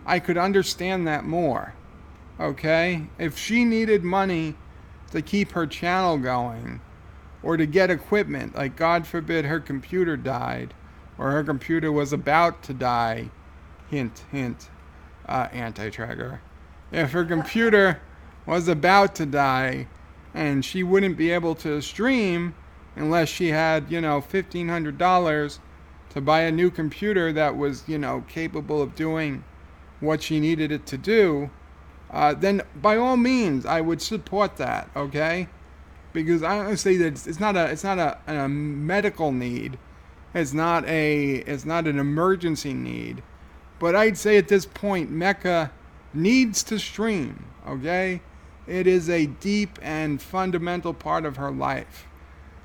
I could understand that more. Okay? If she needed money to keep her channel going, or to get equipment, like God forbid her computer died, or her computer was about to die, hint, hint, Anti-Tracker. If her computer was about to die, and she wouldn't be able to stream unless she had, $1,500 to buy a new computer that was, capable of doing what she needed it to do, then by all means, I would support that, okay? Because I don't say that it's not a medical need, it's not an emergency need, but I'd say at this point, Mecca needs to stream, okay? It is a deep and fundamental part of her life.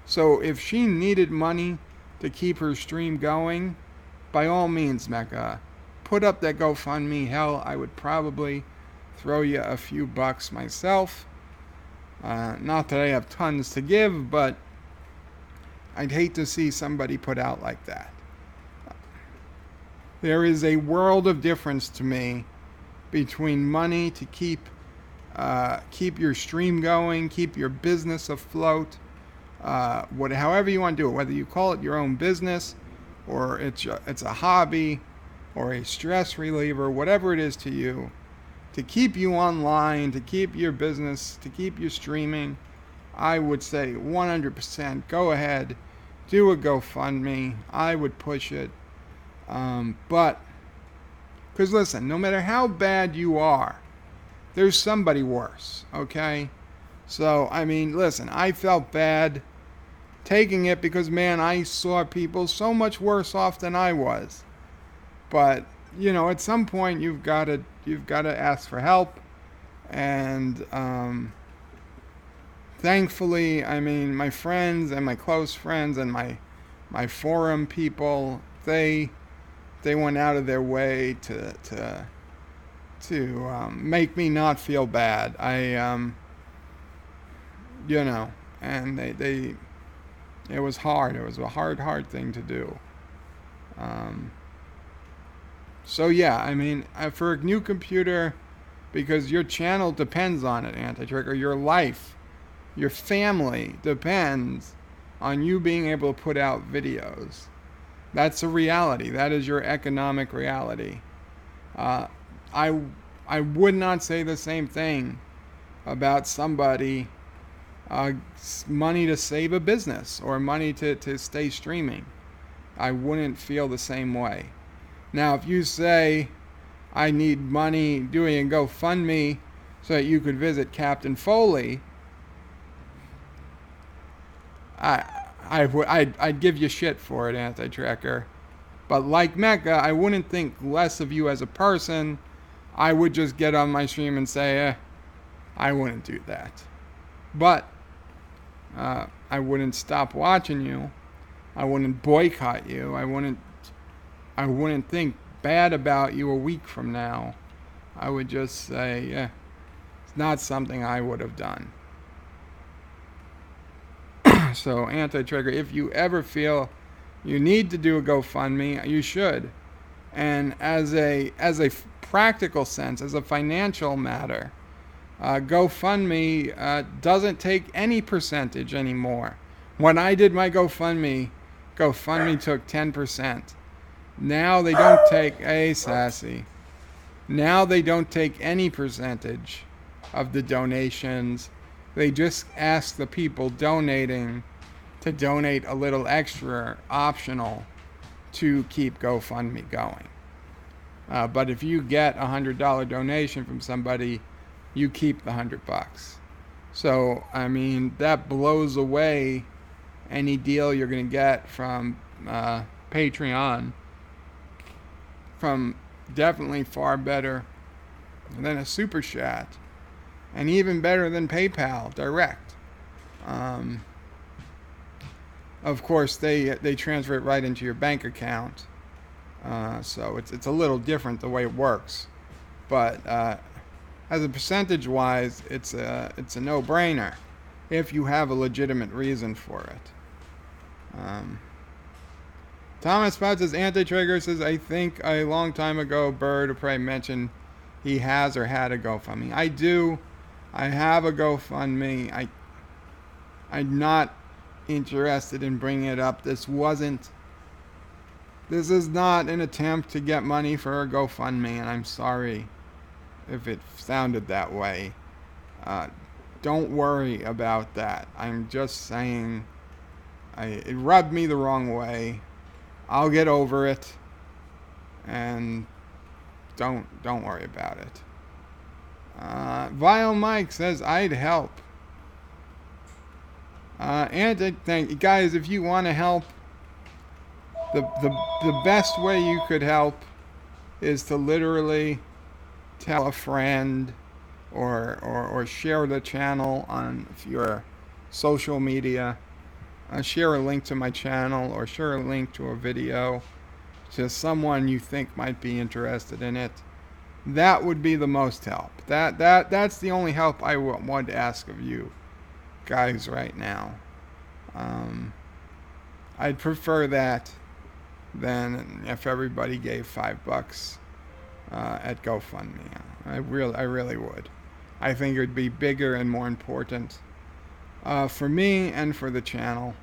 So if she needed money to keep her stream going, by all means, Mecca, put up that GoFundMe. Hell, I would probably throw you a few bucks myself. Not that I have tons to give, but I'd hate to see somebody put out like that. There is a world of difference to me between money to keep your stream going, keep your business afloat, however you want to do it, whether you call it your own business, or it's a hobby, or a stress reliever, whatever it is to you, to keep you online, to keep your business, to keep you streaming, I would say 100% go ahead, do a GoFundMe. I would push it. But, because listen, no matter how bad you are, there's somebody worse, okay? So, listen, I felt bad taking it because, man, I saw people so much worse off than I was. But, at some point you've got to ask for help. And thankfully, my friends and my close friends and my forum people, they went out of their way to make me not feel bad. And it was hard. It was a hard thing to do. So yeah, for a new computer, because your channel depends on it, Anti-Trigger, your life, your family depends on you being able to put out videos. That's a reality. That is your economic reality. I I would not say the same thing about somebody money to save a business or money to stay streaming. I wouldn't feel the same way. Now, if you say I need money doing a GoFundMe so that you could visit Captain Foley, I I'd give you shit for it, anti-tracker. But like Mecca, I wouldn't think less of you as a person. I would just get on my stream and say, I wouldn't do that. But I wouldn't stop watching you. I wouldn't boycott you. I wouldn't think bad about you a week from now. I would just say, yeah, it's not something I would have done. So, anti-trigger, if you ever feel you need to do a GoFundMe, you should. And as a practical sense, as a financial matter, GoFundMe doesn't take any percentage anymore. When I did my GoFundMe took 10%. Now they don't take sassy. Now they don't take any percentage of the donations. They just ask the people donating to donate a little extra optional to keep GoFundMe going. But if you get $100 donation from somebody, you keep the $100. So, I mean, that blows away any deal you're going to get from Patreon, from definitely far better than a super chat, and even better than PayPal direct. Of course, they transfer it right into your bank account, so it's a little different the way it works. But as a percentage wise, it's a no-brainer if you have a legitimate reason for it. Thomas Spot says, anti-trigger says, I think a long time ago Bird of Prey mentioned he has or had a GoFundMe. I do. I have a GoFundMe. I'm not interested in bringing it up. This is not an attempt to get money for a GoFundMe, and I'm sorry if it sounded that way. Don't worry about that. I'm just saying it rubbed me the wrong way. I'll get over it, and don't worry about it. Vile Mike says, I'd help. And thank you guys, if you want to help, the best way you could help is to literally tell a friend or share the channel on your social media. Share a link to my channel or share a link to a video to someone you think might be interested in it. That would be the most help. That's the only help I want to ask of you guys right now. I'd prefer that than if everybody gave $5 at GoFundMe. I really would. I think it would be bigger and more important for me and for the channel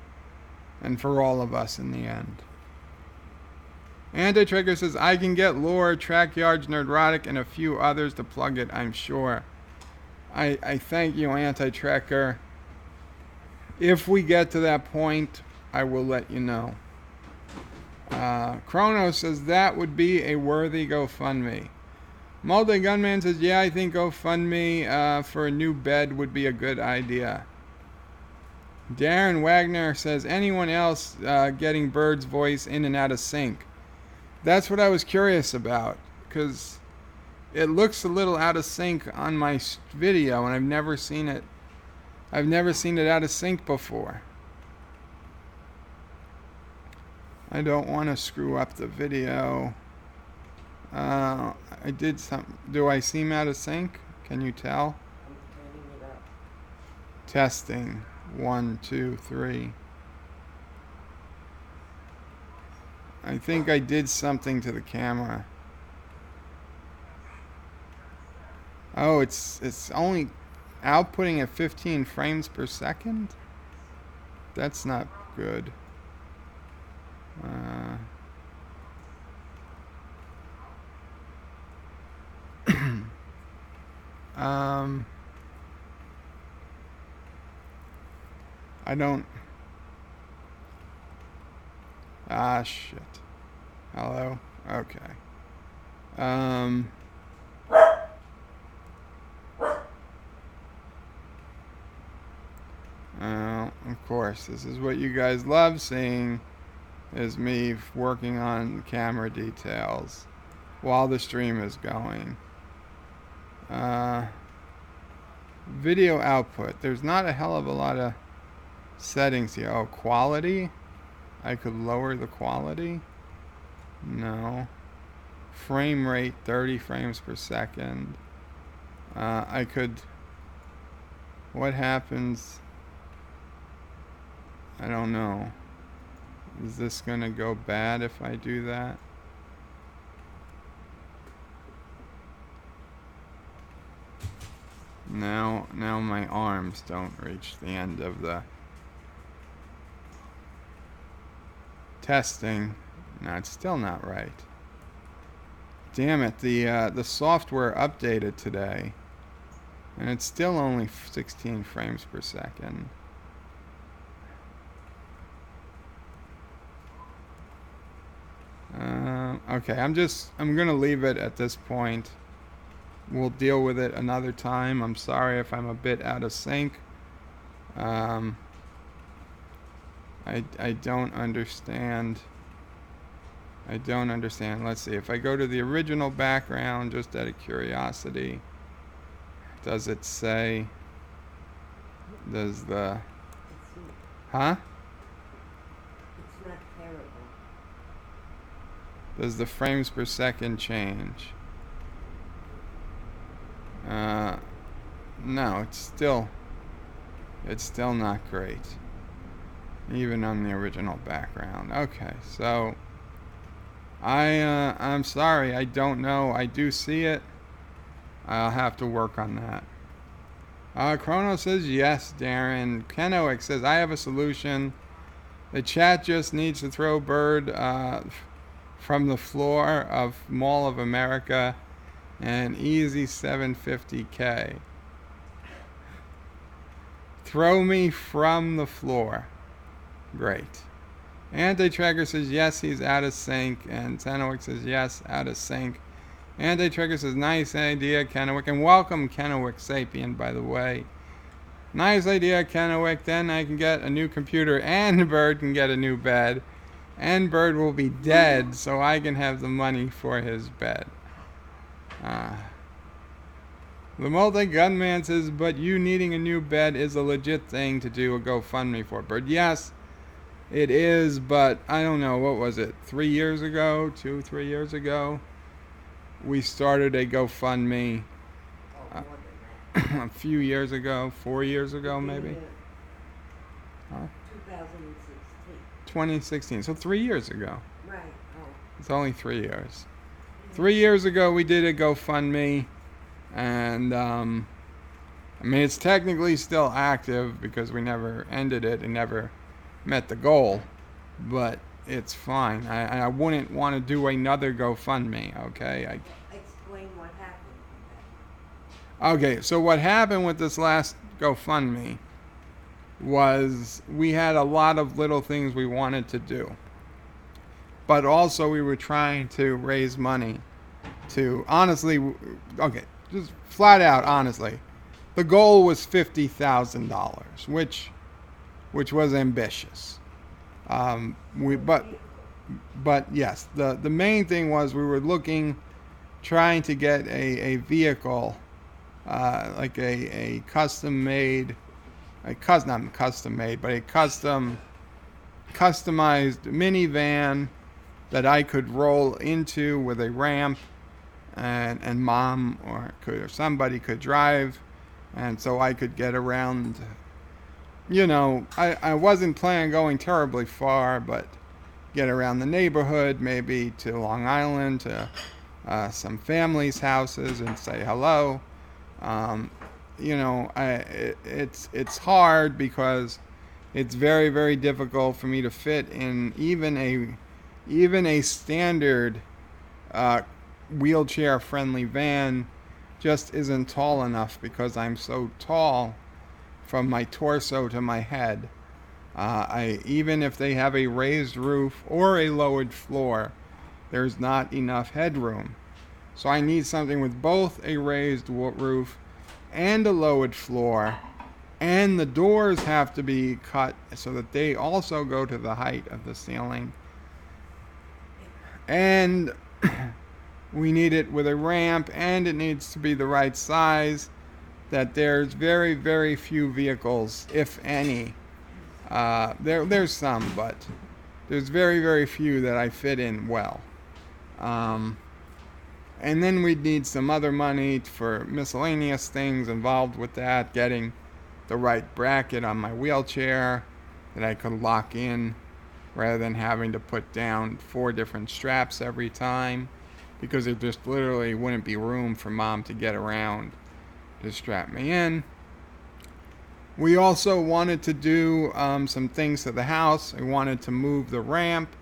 and for all of us in the end. Anti-Trigger says, I can get Lore, Trackyards, Nerdrotic, and a few others to plug it, I'm sure. I thank you, Anti-Tracker. If we get to that point, I will let you know. Chrono says, that would be a worthy GoFundMe. Multi-Gunman says, yeah, I think GoFundMe for a new bed would be a good idea. Darren Wagner says, anyone else getting Bird's voice in and out of sync? That's what I was curious about, because it looks a little out of sync on my video, and I've never seen it out of sync before. I don't want to screw up the video. I did something. Do I seem out of sync? Can you tell? I'm turning it up. Testing. 1, 2, 3. I think I did something to the camera. Oh, it's only outputting at 15 frames per second? That's not good. Um, I don't. Ah, shit. Hello? Okay. Um, of course, this is what you guys love seeing, is me working on camera details while the stream is going. Uh, video output. There's not a hell of a lot of settings here. Oh, quality? I could lower the quality? No. Frame rate, 30 frames per second. I could... What happens... I don't know. Is this gonna go bad if I do that? Now my arms don't reach the end of the testing. No, it's still not right. Damn it, the software updated today, and it's still only 16 frames per second. Okay, I'm gonna leave it at this point. We'll deal with it another time. I'm sorry if I'm a bit out of sync. I don't understand. I don't understand. Let's see. If I go to the original background, just out of curiosity, does it say? Does the? Huh? It's not terrible. Does the frames per second change? No, it's still not great, even on the original background. Okay, so I'm sorry, I don't know. I do see it. I'll have to work on that. Chrono says yes, Darren. Kenowick says I have a solution. The chat just needs to throw Bird from the floor of Mall of America and easy 750K. Throw me from the floor. Great. Anti-Tracker says yes, he's out of sync. And Kenowick says yes, out of sync. Anti-Tracker says nice idea, Kenowick. And welcome, Kenowick Sapien, by the way. Nice idea, Kenowick. Then I can get a new computer and Bird can get a new bed. And Bird will be dead, so I can have the money for his bed. The multi-gunman says, but you needing a new bed is a legit thing to do a GoFundMe for, Bird. Yes, it is, but I don't know, what was it, 3 years ago, 3 years ago? We started a GoFundMe Oh, more than that. a few years ago, 4 years ago maybe? Huh? 2016. 2016, so 3 years ago. Right. Oh. It's only 3 years. 3 years ago we did a GoFundMe, and I mean it's technically still active because we never ended it and never met the goal, but it's fine. I wouldn't want to do another GoFundMe, okay? Explain what happened with that. Okay, so what happened with this last GoFundMe was we had a lot of little things we wanted to do. But also we were trying to raise money to, honestly, okay, just flat out, honestly, the goal was $50,000, which was ambitious. But yes, the main thing was we were trying to get a vehicle, like a custom made, not custom made, but a customized minivan that I could roll into with a ramp, and Mom or somebody could drive, and so I could get around. You know, I wasn't planning on going terribly far, but get around the neighborhood, maybe to Long Island, to some families' houses, and say hello. You know, it's hard because it's very, very difficult for me to fit in even a standard wheelchair-friendly van just isn't tall enough because I'm so tall from my torso to my head. Even if they have a raised roof or a lowered floor, there's not enough headroom. So I need something with both a raised roof and a lowered floor, and the doors have to be cut so that they also go to the height of the ceiling. And we need it with a ramp, and it needs to be the right size, that there's very, very few vehicles, if any. There's some, but there's very, very few that I fit in well. Um, and then we'd need some other money for miscellaneous things involved with that, getting the right bracket on my wheelchair that I could lock in rather than having to put down 4 different straps every time, because there just literally wouldn't be room for Mom to get around to strap me in. We also wanted to do some things to the house. We wanted to move the ramp.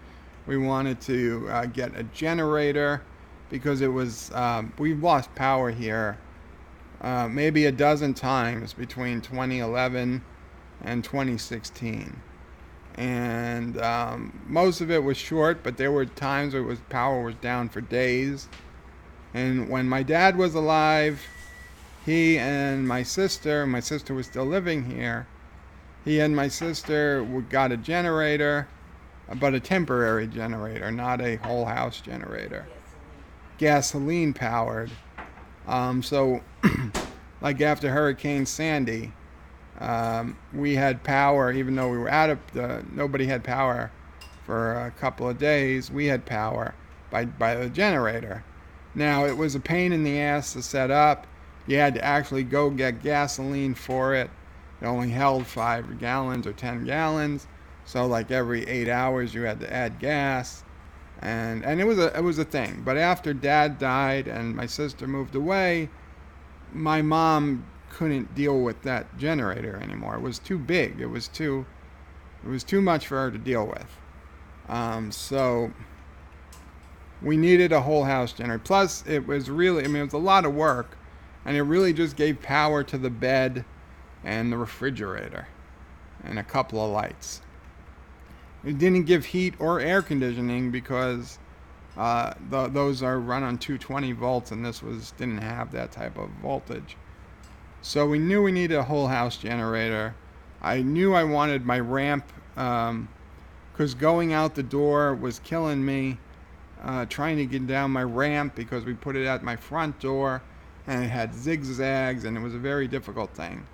We wanted to get a generator because it was we've lost power here maybe a dozen times between 2011 and 2016, and most of it was short, but there were times where power was down for days. And when my dad was alive, he and my sister was still living here, he and my sister got a generator, but a temporary generator, not a whole house generator. Gasoline powered. So, like after Hurricane Sandy, we had power, even though we were nobody had power for a couple of days. We had power by the generator. Now, it was a pain in the ass to set up. You had to actually go get gasoline for it. It only held 5 gallons or 10 gallons. So like every 8 hours you had to add gas. And it was a thing. But after Dad died and my sister moved away, my mom couldn't deal with that generator anymore. It was too big. It was too much for her to deal with. So we needed a whole house generator. Plus, it was really, it was a lot of work, and it really just gave power to the bed and the refrigerator and a couple of lights. It didn't give heat or air conditioning because those are run on 220 volts, and this didn't have that type of voltage. So we knew we needed a whole house generator. I knew I wanted my ramp because going out the door was killing me. Trying to get down my ramp because we put it at my front door and it had zigzags and it was a very difficult thing.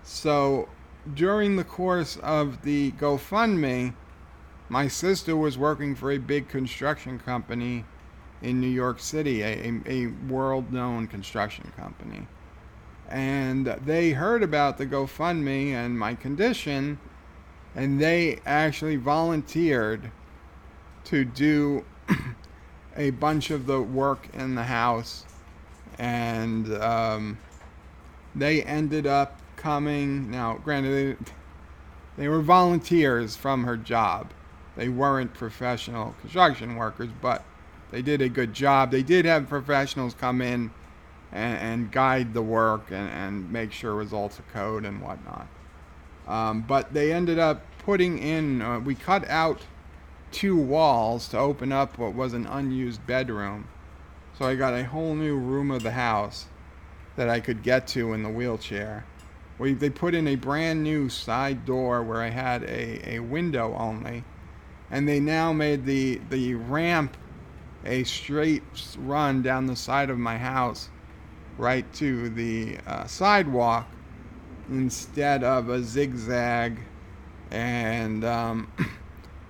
So during the course of the GoFundMe, my sister was working for a big construction company in New York City, a world-known construction company. And they heard about the GoFundMe and my condition, and they actually volunteered to do a bunch of the work in the house. And they ended up coming. Now, granted, they were volunteers from her job. They weren't professional construction workers, but they did a good job. They did have professionals come in and guide the work and make sure it was all to code and whatnot. But they ended up putting in, we cut out 2 walls to open up what was an unused bedroom. So I got a whole new room of the house that I could get to in the wheelchair. They put in a brand new side door where I had a window only. And they now made the ramp a straight run down the side of my house right to the sidewalk instead of a zigzag. And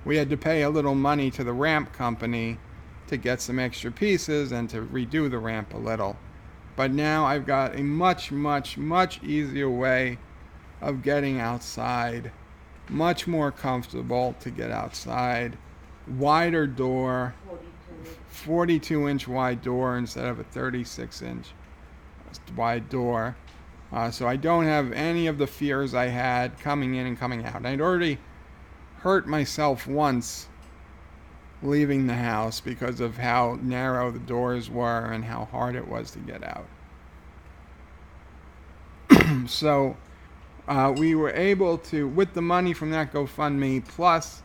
we had to pay a little money to the ramp company to get some extra pieces and to redo the ramp a little. But now I've got a much, much, much easier way of getting outside. Much more comfortable to get outside. Wider door. 42-inch wide door instead of a 36-inch wide door. So I don't have any of the fears I had coming in and coming out. I'd already hurt myself once leaving the house because of how narrow the doors were and how hard it was to get out. So we were able to, with the money from that GoFundMe, plus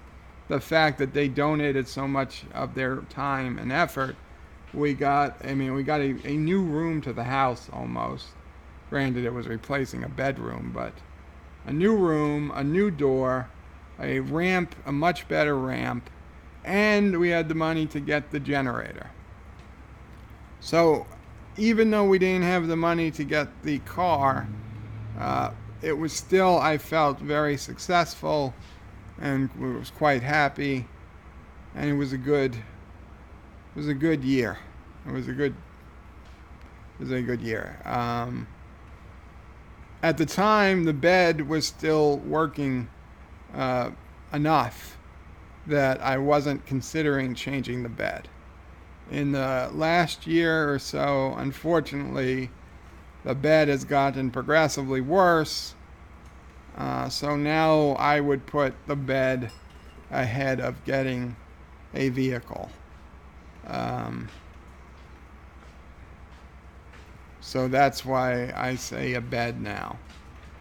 the fact that they donated so much of their time and effort, we got a new room to the house almost. Granted, it was replacing a bedroom, but a new room, a new door, a ramp, a much better ramp, and we had the money to get the generator. So even though we didn't have the money to get the car, it was still, I felt, very successful and was quite happy, and it was a good year. It was a good year. At the time, the bed was still working enough that I wasn't considering changing the bed. In the last year or so, unfortunately, the bed has gotten progressively worse. So now I would put the bed ahead of getting a vehicle. So that's why I say a bed now.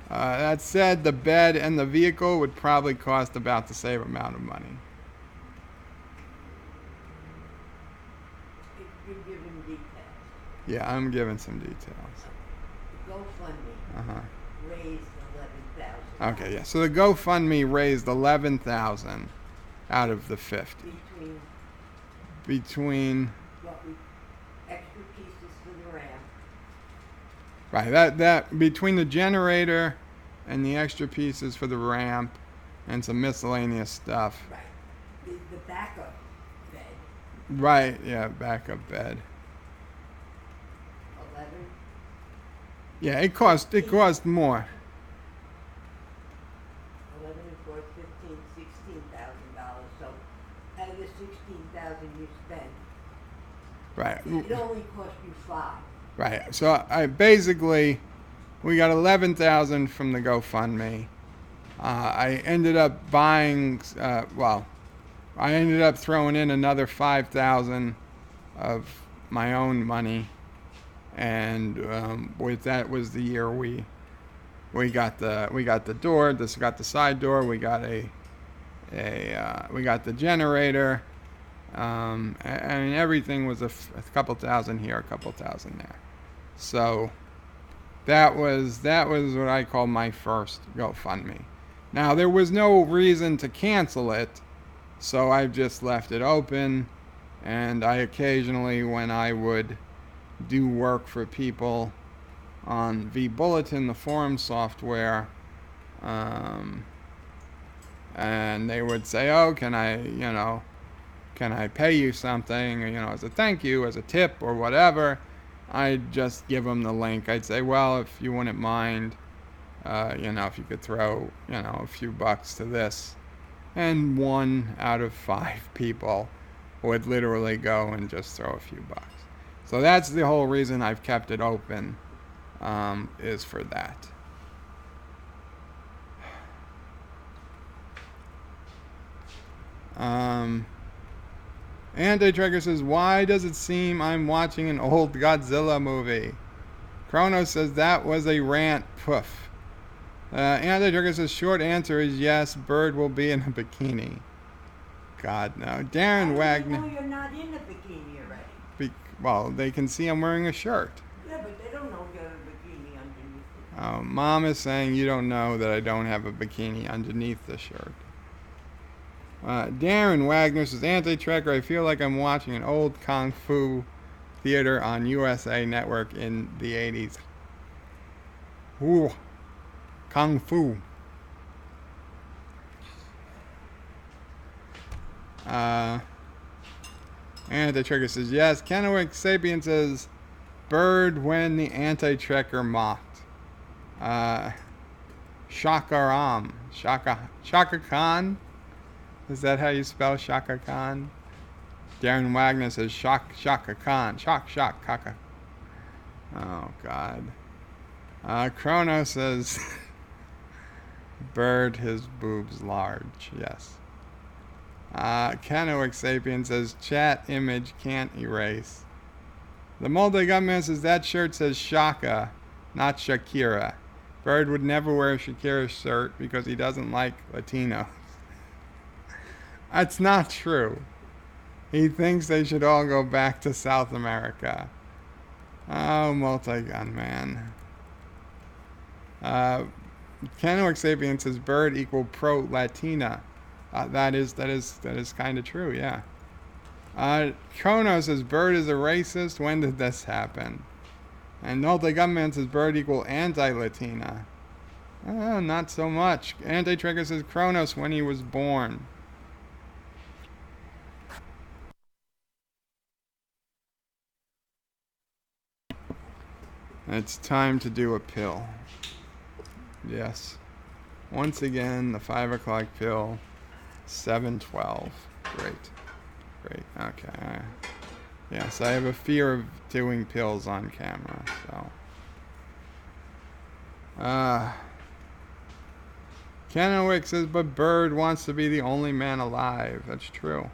That said, the bed and the vehicle would probably cost about the same amount of money. You're giving details. Yeah, I'm giving some details. The GoFundMe Uh-huh. raised $11,000. Okay, yeah. So the GoFundMe raised 11,000 out of the 50. Between What we extra pieces for the ramp. right, that between the generator and the extra pieces for the ramp and some miscellaneous stuff. Right. The backup bed. Right, yeah, backup bed. 11. Yeah, it cost more. 11 and 4, 15, $16,000. So out of the 16,000 you spent, Right. it only cost you 5. Right. So I basically we got 11,000 from the GoFundMe. I ended up buying. I ended up throwing in another 5,000 of my own money, and with that was the year we got the door. This got the side door. We got we got the generator. And everything was a couple thousand here, a couple thousand there. So that was what I call my first GoFundMe. Now there was no reason to cancel it, so I just left it open, and I occasionally, when I would do work for people on vBulletin, the forum software, and they would say, "Oh, can I pay you something, as a thank you, as a tip or whatever?" I'd just give them the link. I'd say, "Well, if you wouldn't mind, if you could throw, a few bucks to this." And 1 out of 5 people would literally go and just throw a few bucks. So that's the whole reason I've kept it open, is for that. Anti-Tracker says, "Why does it seem I'm watching an old Godzilla movie?" Chronos says, "That was a rant, poof." Anti-Tracker says, "Short answer is yes, Bird will be in a bikini." God, no. Darren Wagner. No, you're not in a bikini already. Well, they can see I'm wearing a shirt. Yeah, but they don't know you're in a bikini underneath it. Mom is saying you don't know that I don't have a bikini underneath the shirt. Darren Wagner says, "Anti-Tracker, I feel like I'm watching an old Kung Fu theater on USA Network in the 80s. Ooh, Kung Fu. Anti-Tracker says, "Yes." Kennewick Sapien says, "Bird when the Anti-Tracker mocked." Shaka Khan? Is that how you spell Shaka Khan? Darren Wagner says Shaka Khan. Kaka. Oh, God. Chrono says Bird, his boobs large. Yes. Kennewick Sapien says chat image can't erase. The Multi-Gunman says that shirt says Shaka, not Shakira. Bird would never wear Shakira's shirt because he doesn't like Latinos. That's not true. He thinks they should all go back to South America. Oh, multi-gun man. Kennewick Sapien says Bird equal pro-Latina. That is kind of true, yeah. Chrono says Bird is a racist. When did this happen? And multi-gunman says Bird equal anti-Latina. Not so much. Anti-Trigger says Kronos when he was born. It's time to do a pill. Yes. Once again, the 5 o'clock pill. 7:12. Great. Okay. Yes, I have a fear of doing pills on camera, so. Kennewick says, but Bird wants to be the only man alive. That's true.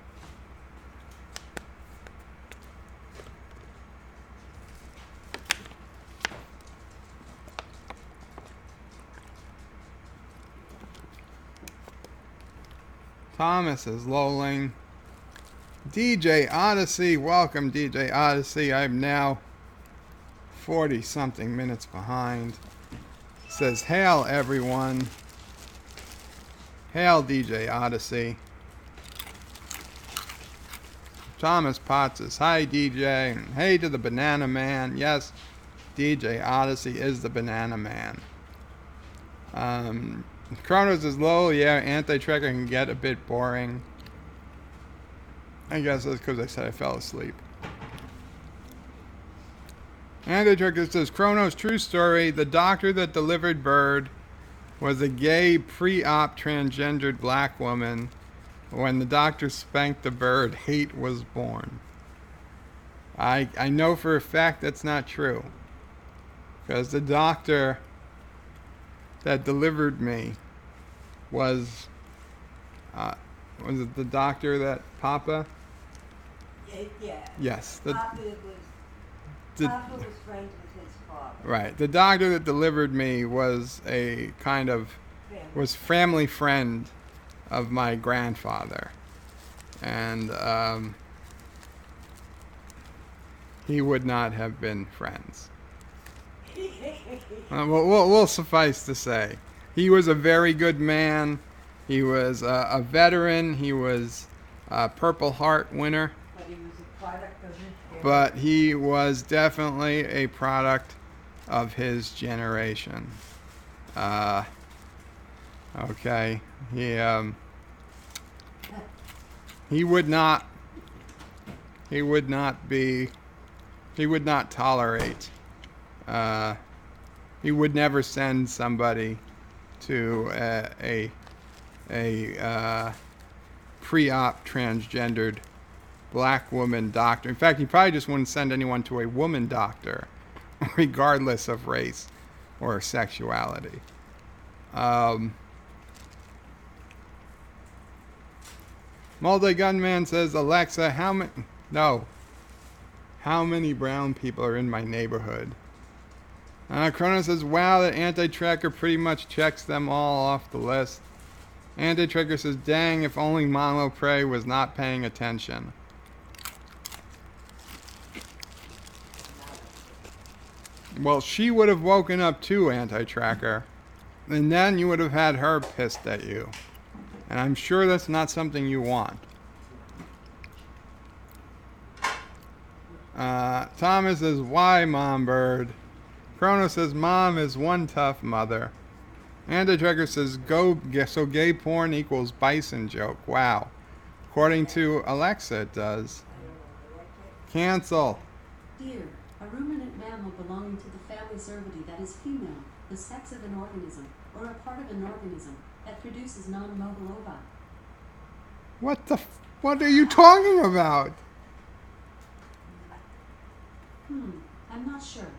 Thomas is lolling. DJ Odyssey, welcome DJ Odyssey. I'm now 40 something minutes behind. Says, hail everyone. Hail DJ Odyssey. Thomas Potts says, hi DJ. And hey to the Banana Man. Yes, DJ Odyssey is the Banana Man. Kronos is low. Yeah, Anti-Tracker can get a bit boring. I guess that's because I said I fell asleep. Anti-Tracker says, Kronos, true story. The doctor that delivered Bird was a gay, pre-op, transgendered black woman. When the doctor spanked the bird, hate was born. I know for a fact that's not true. Because the doctor that delivered me was it the doctor that Papa? Yeah. Yes. Papa was friends with his father. Right. The doctor that delivered me was a kind of family friend of my grandfather, and he would not have been friends. We'll suffice to say, he was a very good man. He was a veteran. He was a Purple Heart winner. But he was a product of his generation. But he was definitely a product of his generation. Okay. He would not tolerate. He would never send somebody to a pre-op transgendered black woman doctor. In fact, he probably just wouldn't send anyone to a woman doctor, regardless of race or sexuality. Multi-Gunman says, Alexa, how many brown people are in my neighborhood? Chrono says, wow, that Anti-Tracker pretty much checks them all off the list. Anti-Tracker says, dang, if only Mono Prey was not paying attention. Well, she would have woken up too, Anti-Tracker. And then you would have had her pissed at you. And I'm sure that's not something you want. Thomas says, why, Mom Bird? Chrono says, Mom is one tough mother. Anti-Tracker says, so gay porn equals bison joke. Wow. According to Alexa, it does. Cancel. Dear, a ruminant mammal belonging to the family Cervidae that is female, the sex of an organism, or a part of an organism, that produces non-mobile ova. What are you talking about? I'm not sure.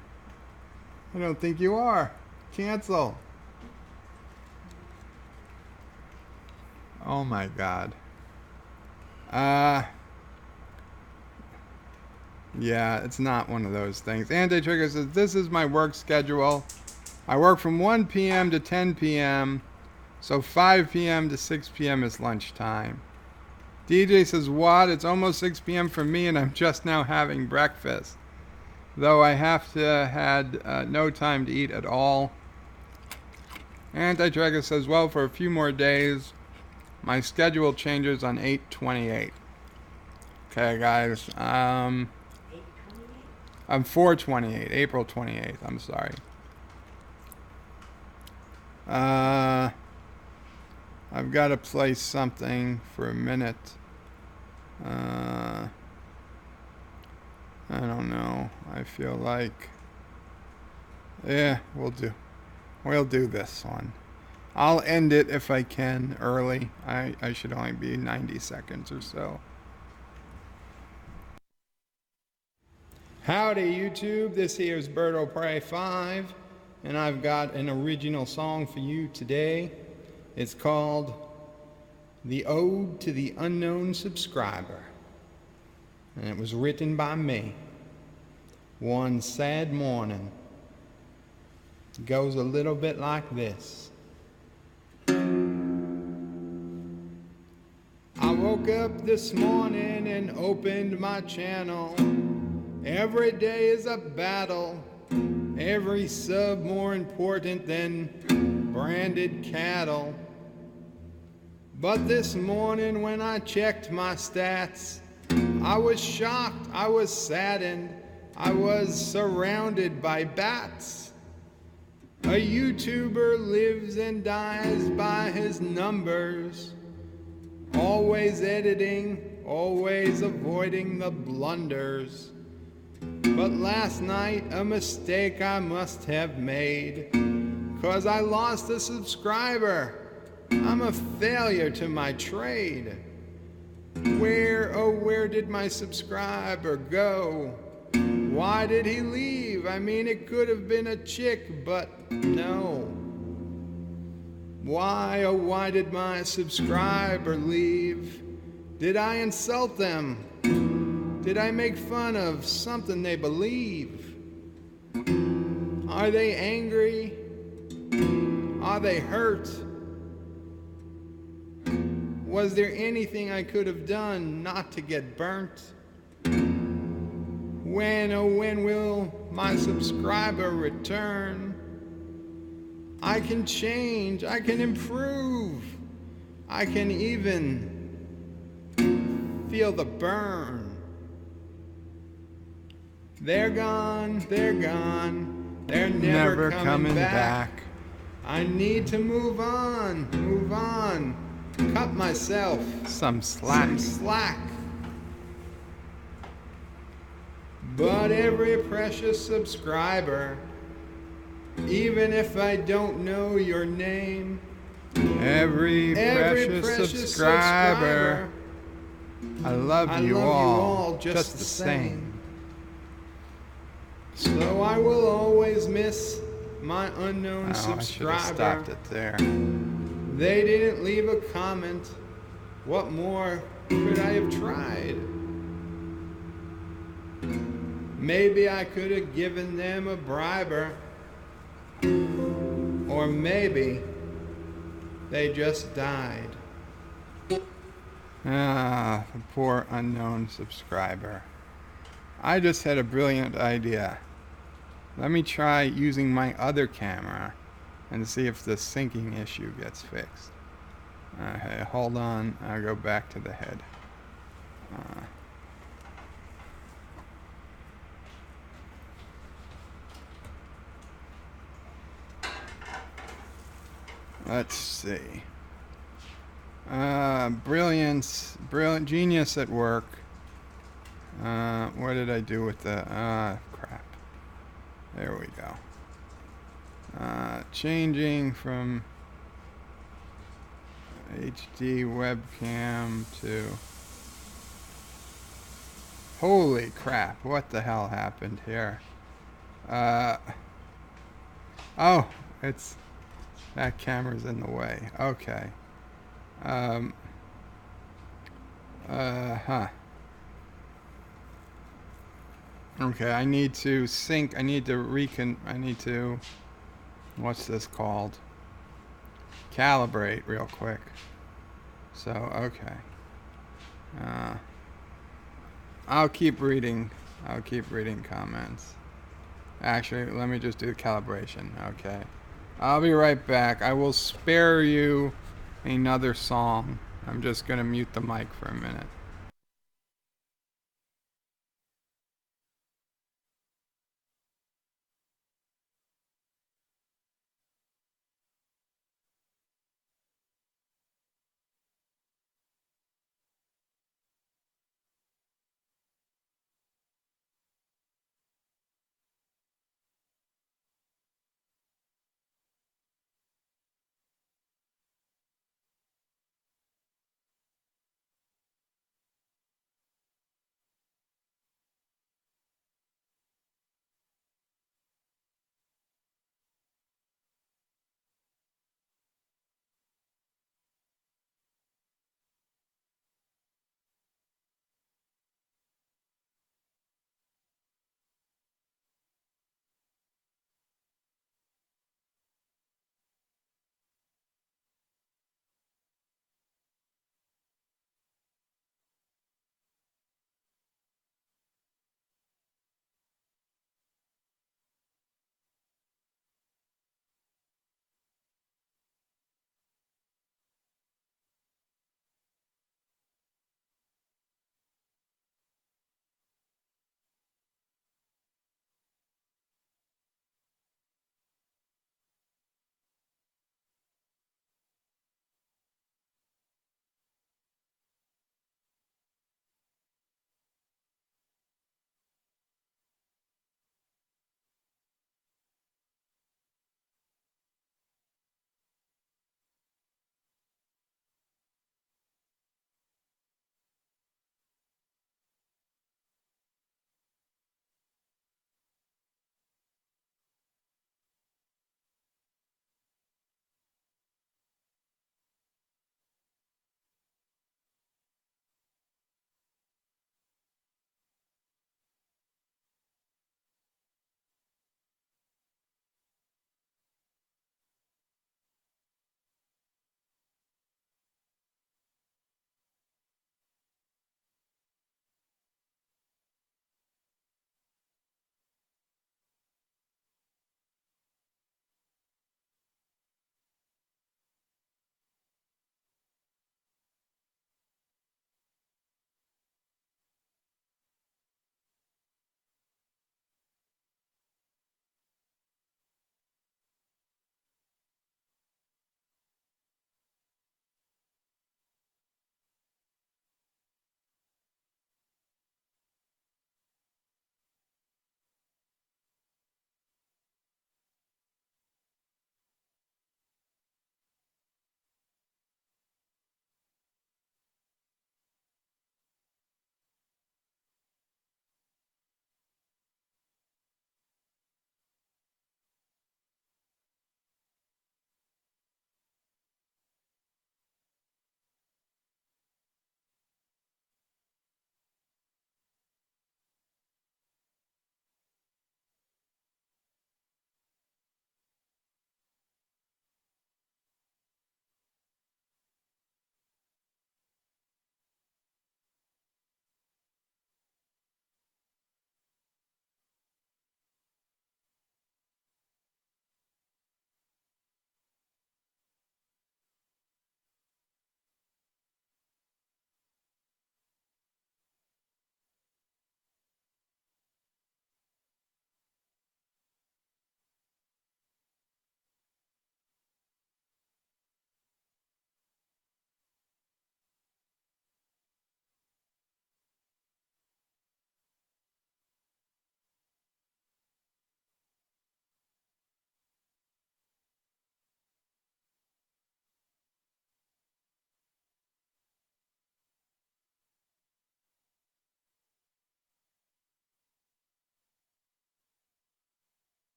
I don't think you are. Cancel. Oh my God. Yeah, it's not one of those things. Anti-Trigger says, this is my work schedule. I work from 1 p.m. to 10 p.m., so 5 p.m. to 6 p.m. is lunchtime. DJ says, what? It's almost 6 p.m. for me and I'm just now having breakfast. Though I have to had no time to eat at all. Anti-Tracker says, well, for a few more days, my schedule changes on 8/28. Okay, guys. 8:28? I'm 4/28, April 28th. I'm sorry. I've got to play something for a minute. I don't know. I feel like, yeah, we'll do this one. I'll end it if I can early. I should only be 90 seconds or so. Howdy YouTube, this here is Birdo Prey 5, and I've got an original song for you today. It's called The Ode to the Unknown Subscriber, and it was written by me. One sad morning. It goes a little bit like this. I woke up this morning and opened my channel. Every day is a battle, every sub more important than branded cattle. But this morning when I checked my stats, I was shocked, I was saddened, I was surrounded by bats. A YouTuber lives and dies by his numbers, always editing, always avoiding the blunders. But last night, a mistake I must have made, 'cause I lost a subscriber. I'm a failure to my trade. Where, oh where did my subscriber go? Why did he leave? I mean, it could have been a chick, but no. Why, oh why did my subscriber leave? Did I insult them? Did I make fun of something they believe? Are they angry? Are they hurt? Was there anything I could have done not to get burnt? When, oh when will my subscriber return? I can change, I can improve, I can even feel the burn. They're gone, they're never coming back. I need to move on, cut myself some slack. But every precious subscriber, even if I don't know your name, every precious subscriber, I love you all just the same. So I will always miss my unknown subscriber. I should have stopped it there. They didn't leave a comment. What more could I have tried? Maybe I could have given them a briber. Or maybe they just died. Ah, the poor unknown subscriber. I just had a brilliant idea. Let me try using my other camera and see if the syncing issue gets fixed. Okay, hold on. I'll go back to the head. Let's see. Brilliant genius at work. What did I do with the, crap. There we go. Changing from HD webcam to, holy crap, what the hell happened here? Oh, it's, that camera's in the way. Okay. Okay, I need to sync, I need to what's this called? Calibrate real quick. So, okay. Uh, I'll keep reading. I'll keep reading comments. Actually, let me just do calibration. Okay. I'll be right back. I will spare you another song. I'm just going to mute the mic for a minute.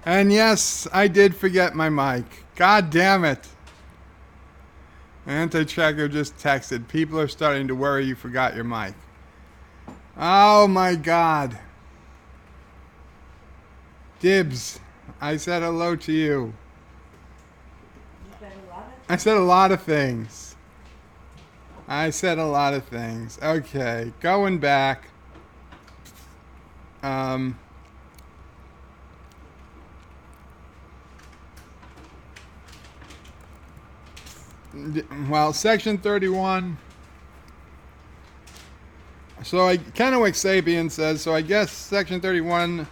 And yes, I did forget my mic. God damn it. Anti-tracker just texted. People are starting to worry you forgot your mic. Oh my god. Dibs, I said hello to you. You said a lot of I said a lot of things. I said a lot of things. Okay, going back. Um, well, Section 31. So Kennewick Sapien says, so I guess Section 31,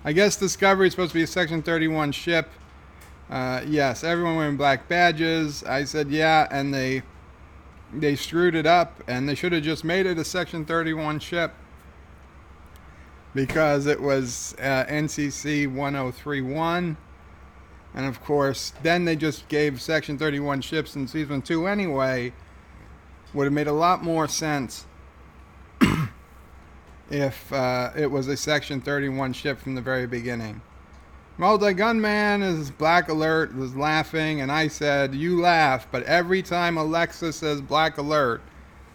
I guess Discovery is supposed to be a Section 31 ship. Yes, everyone wearing black badges. I said, yeah, and they screwed it up, and they should have just made it a Section 31 ship because it was NCC 1031. And of course, then they just gave Section 31 ships in Season 2 anyway. Would have made a lot more sense if it was a Section 31 ship from the very beginning. Multi-Gunman is Black Alert was laughing, and I said, you laugh, but every time Alexa says Black Alert,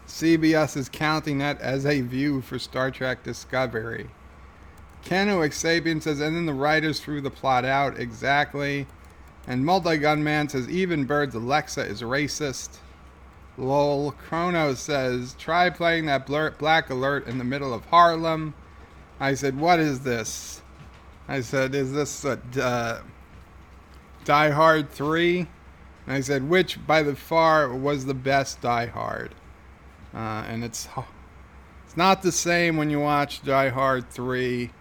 CBS is counting that as a view for Star Trek Discovery. Kennewick Sapien says, and then the writers threw the plot out, exactly. And Multi-Gunman says, even Bird's Alexa is racist. Lol. Chronos says, try playing that Black Alert in the middle of Harlem. I said, what is this? I said, is this a Die Hard 3? And I said, which by the far was the best Die Hard? And it's not the same when you watch Die Hard 3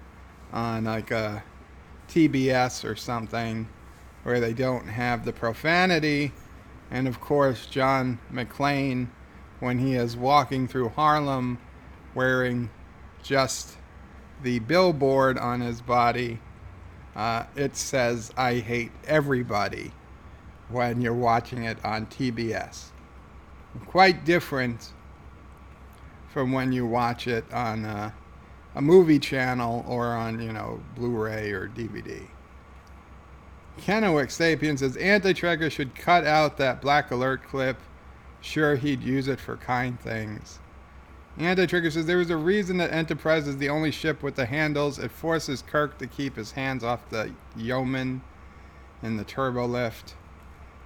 on like a TBS or something where they don't have the profanity. And of course, John McClane, when he is walking through Harlem wearing just the billboard on his body, it says, I hate everybody, when you're watching it on TBS. Quite different from when you watch it on a movie channel or on, Blu-ray or DVD. Kennewick Sapien says, Anti-Tracker should cut out that Black Alert clip. Sure, he'd use it for kind things. Anti-Trigger says, there is a reason that Enterprise is the only ship with the handles. It forces Kirk to keep his hands off the yeoman in the turbo lift.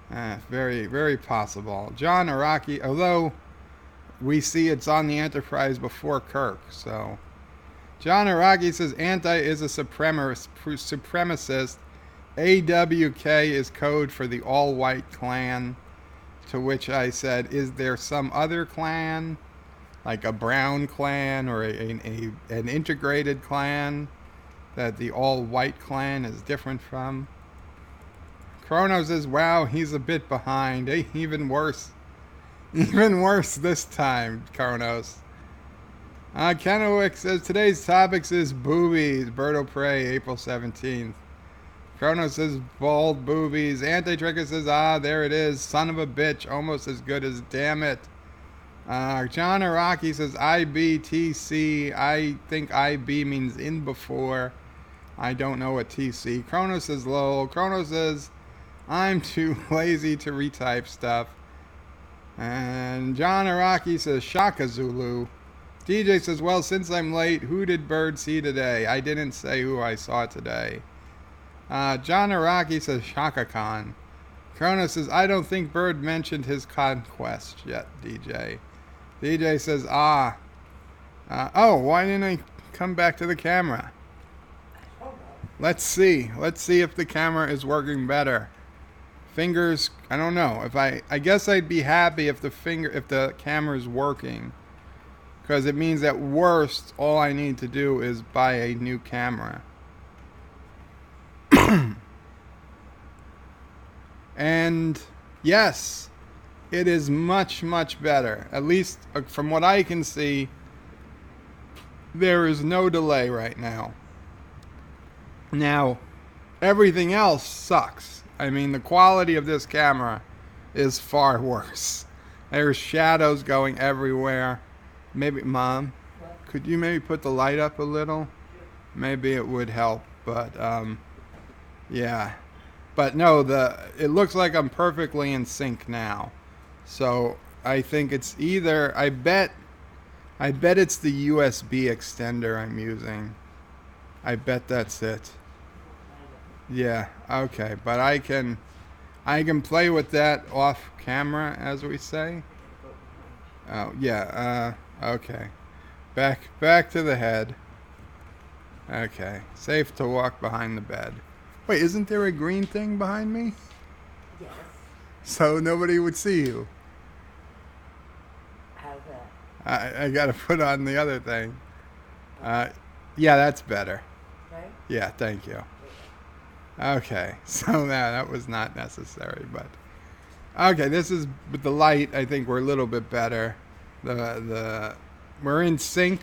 Very, very possible. John Araki, although we see it's on the Enterprise before Kirk, so. John Araki says, Anti is a supremacist. AWK is code for the all-white clan. To which I said, is there some other clan? Like a brown clan or an integrated clan that the all-white clan is different from? Chronos says, wow, he's a bit behind. Hey, even worse. Even worse this time, Chronos. Kennewick says, today's topics is boobies. Bird of Prey, April 17th. Chronos says, bald boobies. Anti-Tracker says, there it is. Son of a bitch. Almost as good as damn it. John Araki says, IBTC. I think IB means in before. I don't know what TC. Chronos says, lol. Chronos says, I'm too lazy to retype stuff. And John Araki says, Shaka Zulu. DJ says, well, since I'm late, who did Bird see today? I didn't say who I saw today. John Araki says, Shaka Khan. Kronos says, I don't think Bird mentioned his conquest yet, DJ. DJ says, why didn't I come back to the camera? Let's see. Let's see if the camera is working better. Fingers, I don't know. I guess I'd be happy if the camera is working. Because it means at worst, all I need to do is buy a new camera. And yes, it is much, much better. At least from what I can see, there is no delay right now. Now, everything else sucks. I mean, the quality of this camera is far worse. There's shadows going everywhere. Maybe, Mom, could you maybe put the light up a little? Maybe it would help, but Yeah. But no, it looks like I'm perfectly in sync now. So I think it's either I bet it's the USB extender I'm using. I bet that's it. Yeah, okay, but I can play with that off camera, as we say. Oh yeah, okay. Back to the head. Okay, safe to walk behind the bed. Wait, isn't there a green thing behind me? Yes. So nobody would see you. How's that? I gotta put on the other thing. Uh, yeah, that's better. Right? Yeah, thank you. Okay, so that was not necessary, but okay, this is with the light. I think we're a little bit better. The we're in sync.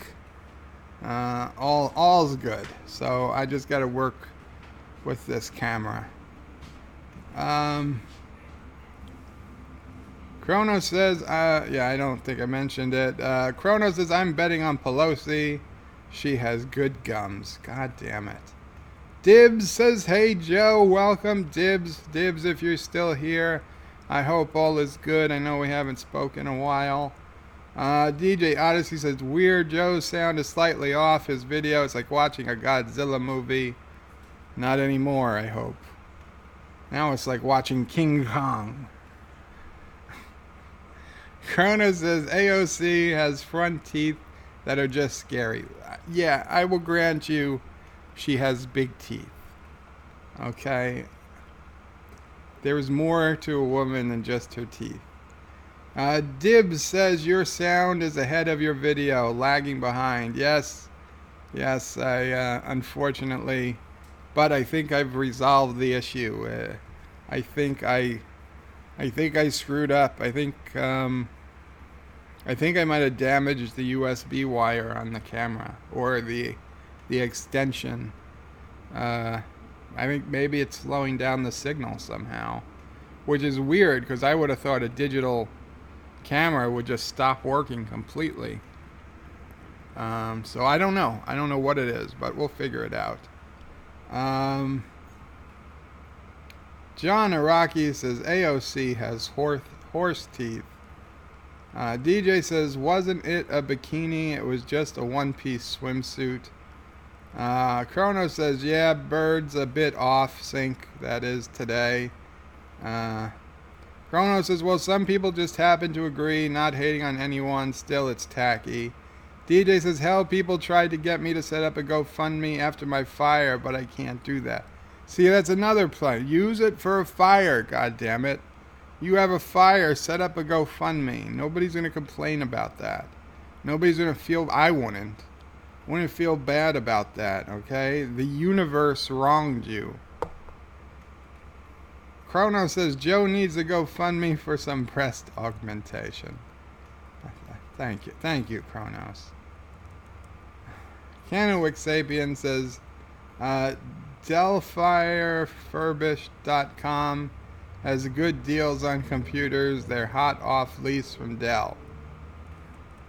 All's good. So I just got to work with this camera. Um, Chrono says, yeah, I don't think I mentioned it. Chrono says I'm betting on Pelosi. She has good gums. God damn it. Dibs says, hey Joe, welcome. Dibs, if you're still here, I hope all is good. I know we haven't spoken in a while. DJ Odyssey says, weird, Joe's sound is slightly off. His video is like watching a Godzilla movie. Not anymore, I hope. Now it's like watching King Kong. Krona says, AOC has front teeth that are just scary. Yeah, I will grant you she has big teeth. Okay? There's more to a woman than just her teeth. Dibs says your sound is ahead of your video, lagging behind. Yes, I unfortunately, but I think I've resolved the issue. I think I screwed up. I think I might have damaged the USB wire on the camera or the extension. I think maybe it's slowing down the signal somehow, which is weird because I would have thought a digital camera would just stop working completely. So I don't know. I don't know what it is, but we'll figure it out. John Araki says AOC has horse teeth. DJ says, wasn't it a bikini? It was just a one-piece swimsuit. Chrono says, yeah, bird's a bit off sync. That is today. Chrono says, well, some people just happen to agree, not hating on anyone. Still, it's tacky. DJ says, hell, people tried to get me to set up a GoFundMe after my fire, but I can't do that. See, that's another plan. Use it for a fire, goddammit. You have a fire, set up a GoFundMe. Nobody's going to complain about that. Nobody's going to feel, I wouldn't feel bad about that, okay? The universe wronged you. Chrono says, Joe needs a GoFundMe for some breast augmentation. Thank you, Chronos. Canoic Sapien says, DellFireFurbish.com has good deals on computers. They're hot off lease from Dell.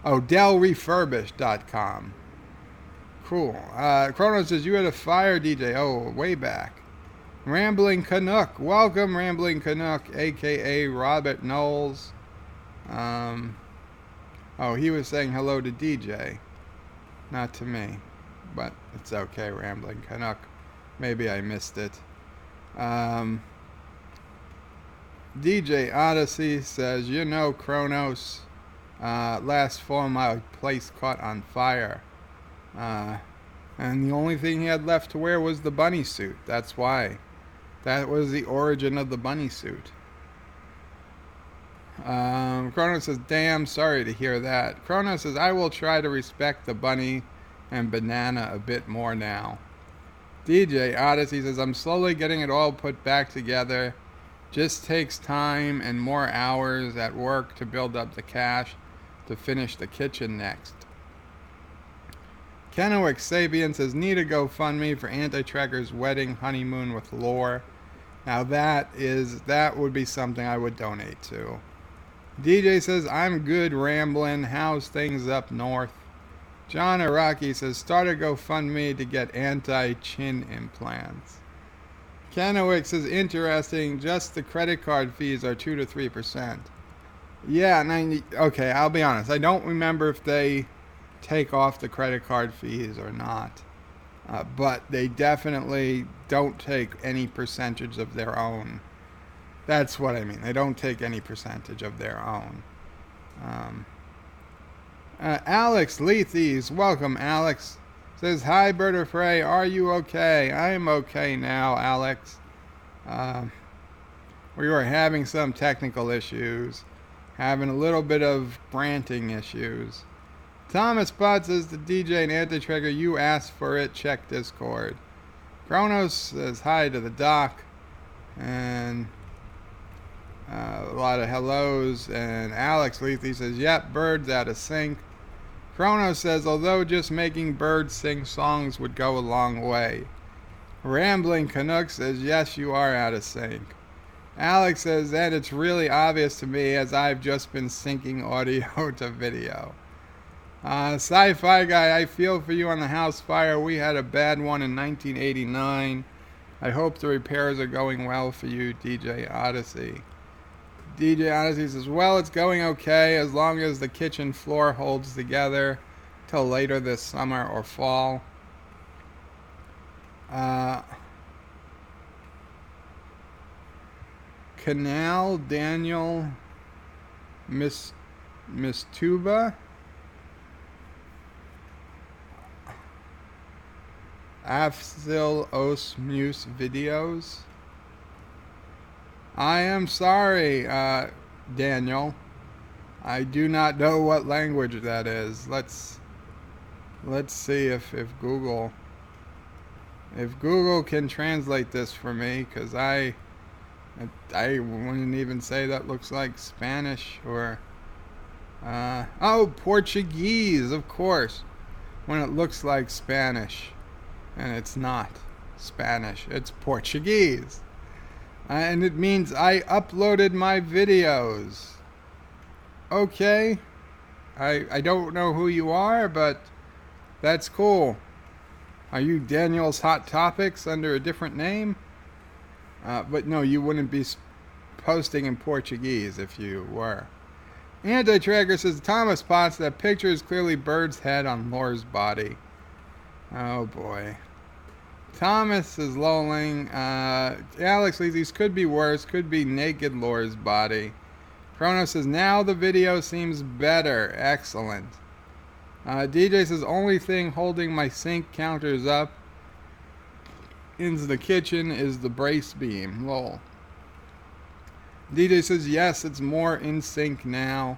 Oh, DellRefurbished.com. Cool. Chrono says, you had a fire, DJ. Oh, way back. Rambling Canuck. Welcome, Rambling Canuck, a.k.a. Robert Knowles. Oh, he was saying hello to DJ. Not to me. But it's okay, Rambling Canuck. Maybe I missed it. DJ Odyssey says, you know, Kronos, last fall my place caught on fire. And the only thing he had left to wear was the bunny suit. That's why. That was the origin of the bunny suit. Chrono says, damn, sorry to hear that. Chrono says, I will try to respect the bunny and banana a bit more now. DJ Odyssey says, I'm slowly getting it all put back together. Just takes time and more hours at work to build up the cash to finish the kitchen next. Kenowick Sabian says, need a GoFundMe for Anti-Tracker's wedding honeymoon with Lore. Now that would be something I would donate to. DJ says, I'm good rambling. How's things up north? John Araki says, start a GoFundMe to get anti-chin implants. Kennewick says, interesting, just the credit card fees are 2 to 3%. Yeah, and okay, I'll be honest. I don't remember if they take off the credit card fees or not. But they definitely don't take any percentage of their own. That's what I mean. They don't take any percentage of their own. Alex Lethes, welcome, Alex. Says, hi, Bird of Prey. Are you okay? I am okay now, Alex. We were having some technical issues, having a little bit of ranting issues. Thomas Potts says, the DJ and Anti-Trigger, you asked for it. Check Discord. Kronos says, hi to the doc. And a lot of hellos. And Alex Lethe says, yep, Bird's out of sync. Kronos says, although just making Bird sing songs would go a long way. Rambling Canuck says, yes, you are out of sync. Alex says, and it's really obvious to me as I've just been syncing audio to video. Sci-Fi Guy, I feel for you on the house fire. We had a bad one in 1989. I hope the repairs are going well for you, DJ Odyssey. DJ Odyssey says, well, it's going okay as long as the kitchen floor holds together till later this summer or fall. Canal Daniel Miss Tuba. Afzil Os Muse videos. I am sorry, Daniel. I do not know what language that is. Let's see if Google can translate this for me, because I wouldn't even say that looks like Spanish or oh, Portuguese, of course. When it looks like Spanish. And it's not Spanish, it's Portuguese. And it means I uploaded my videos. Okay. I don't know who you are, but that's cool. Are you Daniel's Hot Topics under a different name? But no, you wouldn't be posting in Portuguese if you were. Anti-Tracker says, Thomas Potts, that picture is clearly Bird's head on Laura's body. Oh boy. Thomas is lolling. Alex Lees could be worse. Could be naked Laura's body. Kronos says, now the video seems better. Excellent. DJ says, only thing holding my sync counters up into the kitchen is the brace beam. Lol. DJ says, yes, it's more in sync now.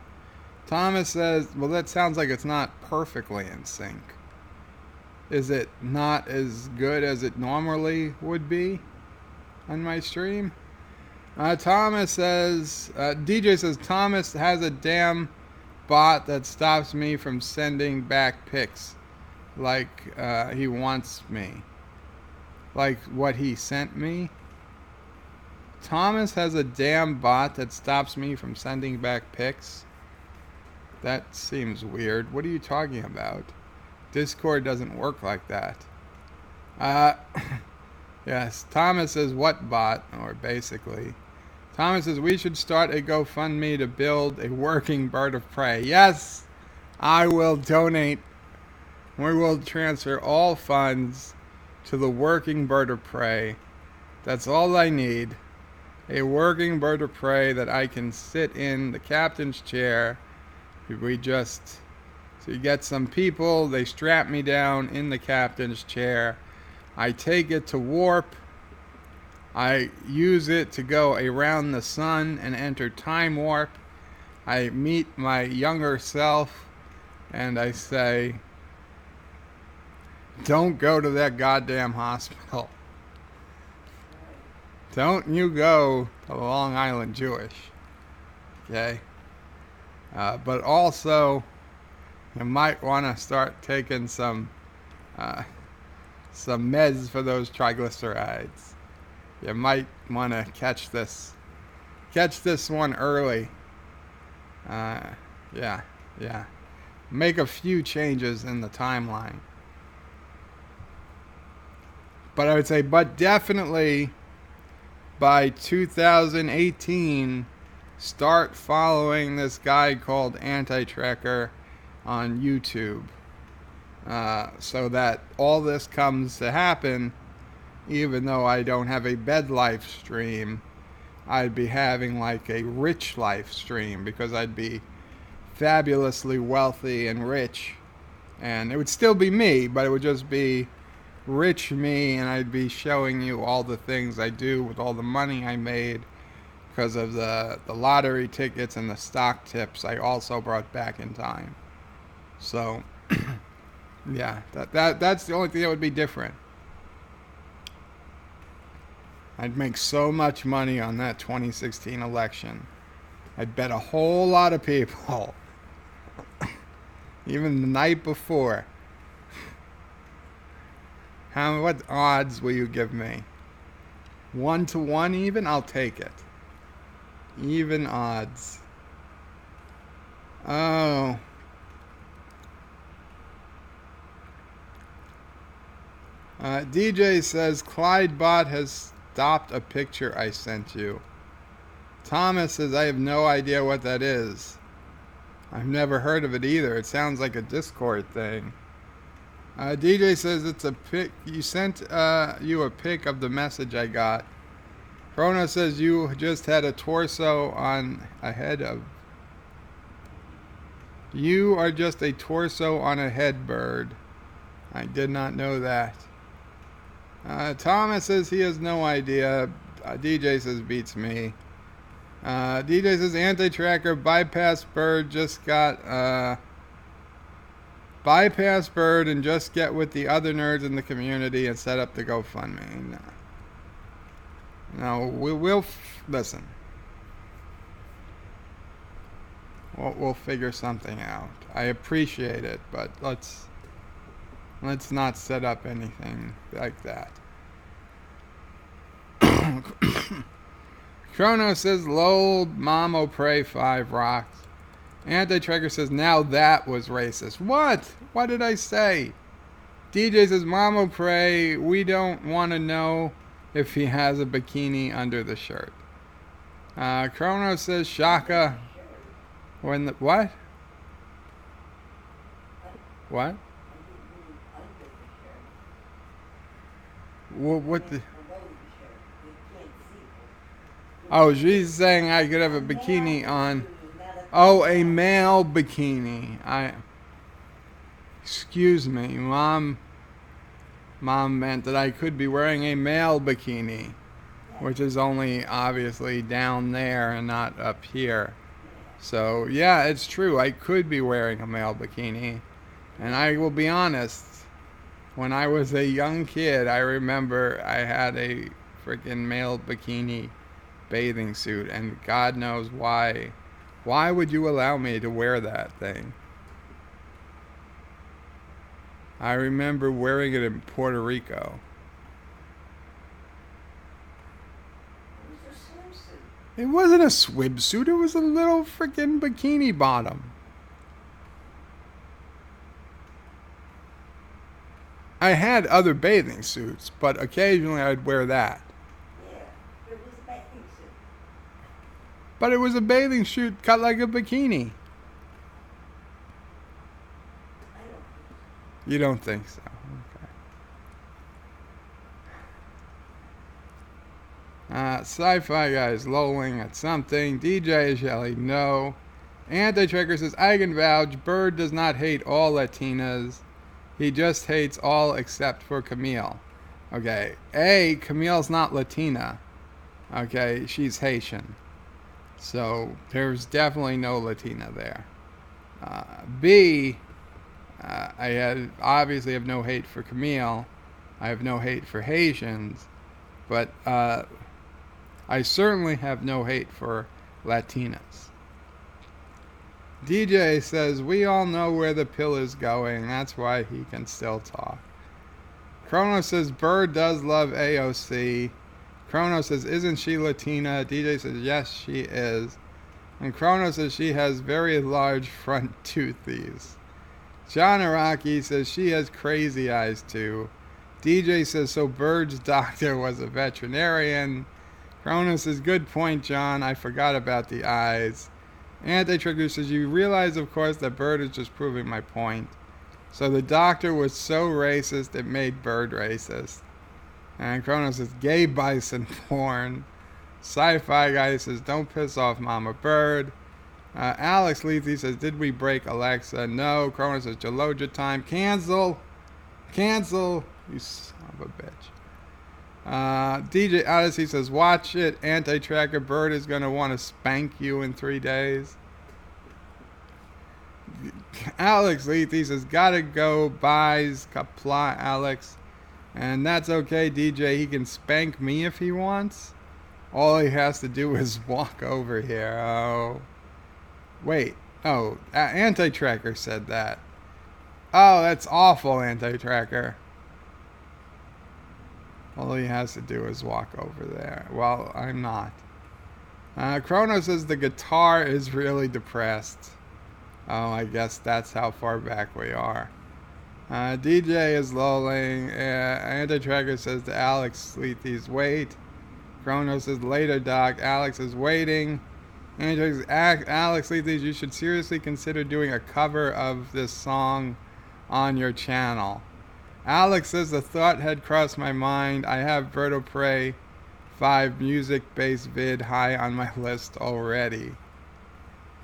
Thomas says, well, that sounds like it's not perfectly in sync. Is it not as good as it normally would be on my stream? Thomas says, DJ says, Thomas has a damn bot that stops me from sending back pics like he wants me. Like what he sent me. Thomas has a damn bot that stops me from sending back pics. That seems weird. What are you talking about? Discord doesn't work like that. Yes, Thomas says, what bot? Or basically. Thomas says, we should start a GoFundMe to build a working Bird of Prey. Yes, I will donate. We will transfer all funds to the working Bird of Prey. That's all I need. A working Bird of Prey that I can sit in the captain's chair. So you get some people, they strap me down in the captain's chair. I take it to warp. I use it to go around the sun and enter time warp. I meet my younger self and I say, don't go to that goddamn hospital. Don't you go to Long Island Jewish. Okay? But also, you might want to start taking some meds for those triglycerides. You might want to catch this one early. Yeah. Make a few changes in the timeline. But I would say, but definitely by 2018, start following this guy called Anti-Tracker on YouTube. So that all this comes to happen, even though I don't have a bed life stream, I'd be having like a rich life stream because I'd be fabulously wealthy and rich. And it would still be me, but it would just be rich me, and I'd be showing you all the things I do with all the money I made because of the lottery tickets and the stock tips I also brought back in time. So, yeah, that's the only thing that would be different. I'd make so much money on that 2016 election. I'd bet a whole lot of people, even the night before. What odds will you give me? 1-to-1 even? I'll take it. Even odds. Oh. DJ says Clyde Bot has stopped a picture I sent you. Thomas says I have no idea what that is. I've never heard of it either. It sounds like a Discord thing. DJ says it's a pic. You sent you a pic of the message I got. Chrono says you just had a torso on a head of. You are just a torso on a head bird. I did not know that. Thomas says he has no idea. DJ says beats me. DJ says Anti-Tracker bypass bird just got bypass bird and just get with the other nerds in the community and set up the GoFundMe. No, we'll listen. We'll figure something out. I appreciate it, but let's not set up anything like that. Chrono says, lol, Mamo Pray 5 rocks. Anti-Tracker says, now that was racist. What? What did I say? DJ says, Mamo Pray, we don't want to know if he has a bikini under the shirt. Chrono says, Shaka, when the, what? What? What the... Oh, she's saying I could have a bikini on. Oh, a male bikini. Excuse me, Mom. Mom meant that I could be wearing a male bikini, which is only obviously down there and not up here. So, yeah, it's true. I could be wearing a male bikini. And I will be honest, when I was a young kid, I remember I had a freaking male bikini bathing suit, and God knows why. Why would you allow me to wear that thing? I remember wearing it in Puerto Rico. It wasn't a swimsuit, it was a little freaking bikini bottom. I had other bathing suits, but occasionally I'd wear that. But it was a bathing suit cut like a bikini. You don't think so? Okay. Sci-Fi guy's lolling at something. DJ is yelling no. Anti-Tracker says, I can vouch, Bird does not hate all Latinas. He just hates all except for Camille. Okay. A, Camille's not Latina. Okay, she's Haitian. So there's definitely no Latina there. B, I obviously have no hate for Camille. I have no hate for Haitians. But I certainly have no hate for Latinas. DJ says, we all know where the pill is going. That's why he can still talk. Chrono says, Bird does love AOC. Chrono says, isn't she Latina? DJ says, yes, she is. And Chrono says she has very large front toothies. John Araki says she has crazy eyes too. DJ says, so Bird's doctor was a veterinarian. Cronus says, good point, John. I forgot about the eyes. Anti-Trigger says, you realize, of course, that Bird is just proving my point. So the doctor was so racist, it made Bird racist. And Cronus says, gay bison porn. Sci-Fi guy says, don't piss off Mama Bird. Alex Lethe says, did we break Alexa? No. Cronus says, Gelogia time. Cancel. Cancel. You son of a bitch. DJ Odyssey says, watch it. Anti-Tracker Bird is going to want to spank you in 3 days. Alex Lethe says, gotta go. Buys Qapla, Alex. And that's okay, DJ. He can spank me if he wants. All he has to do is walk over here. Oh. Wait. Oh, Anti-Tracker said that. Oh, that's awful, Anti-Tracker. All he has to do is walk over there. Well, I'm not. Chrono says the guitar is really depressed. Oh, I guess that's how far back we are. DJ is lolling. Anti-Tracker says to Alex Lethe's wait. Chrono says later, Doc. Alex is waiting. Anti-Tracker says, Alex Lethe's, you should seriously consider doing a cover of this song on your channel. Alex says the thought had crossed my mind. I have Birdo Prey 5 music-based vid high on my list already.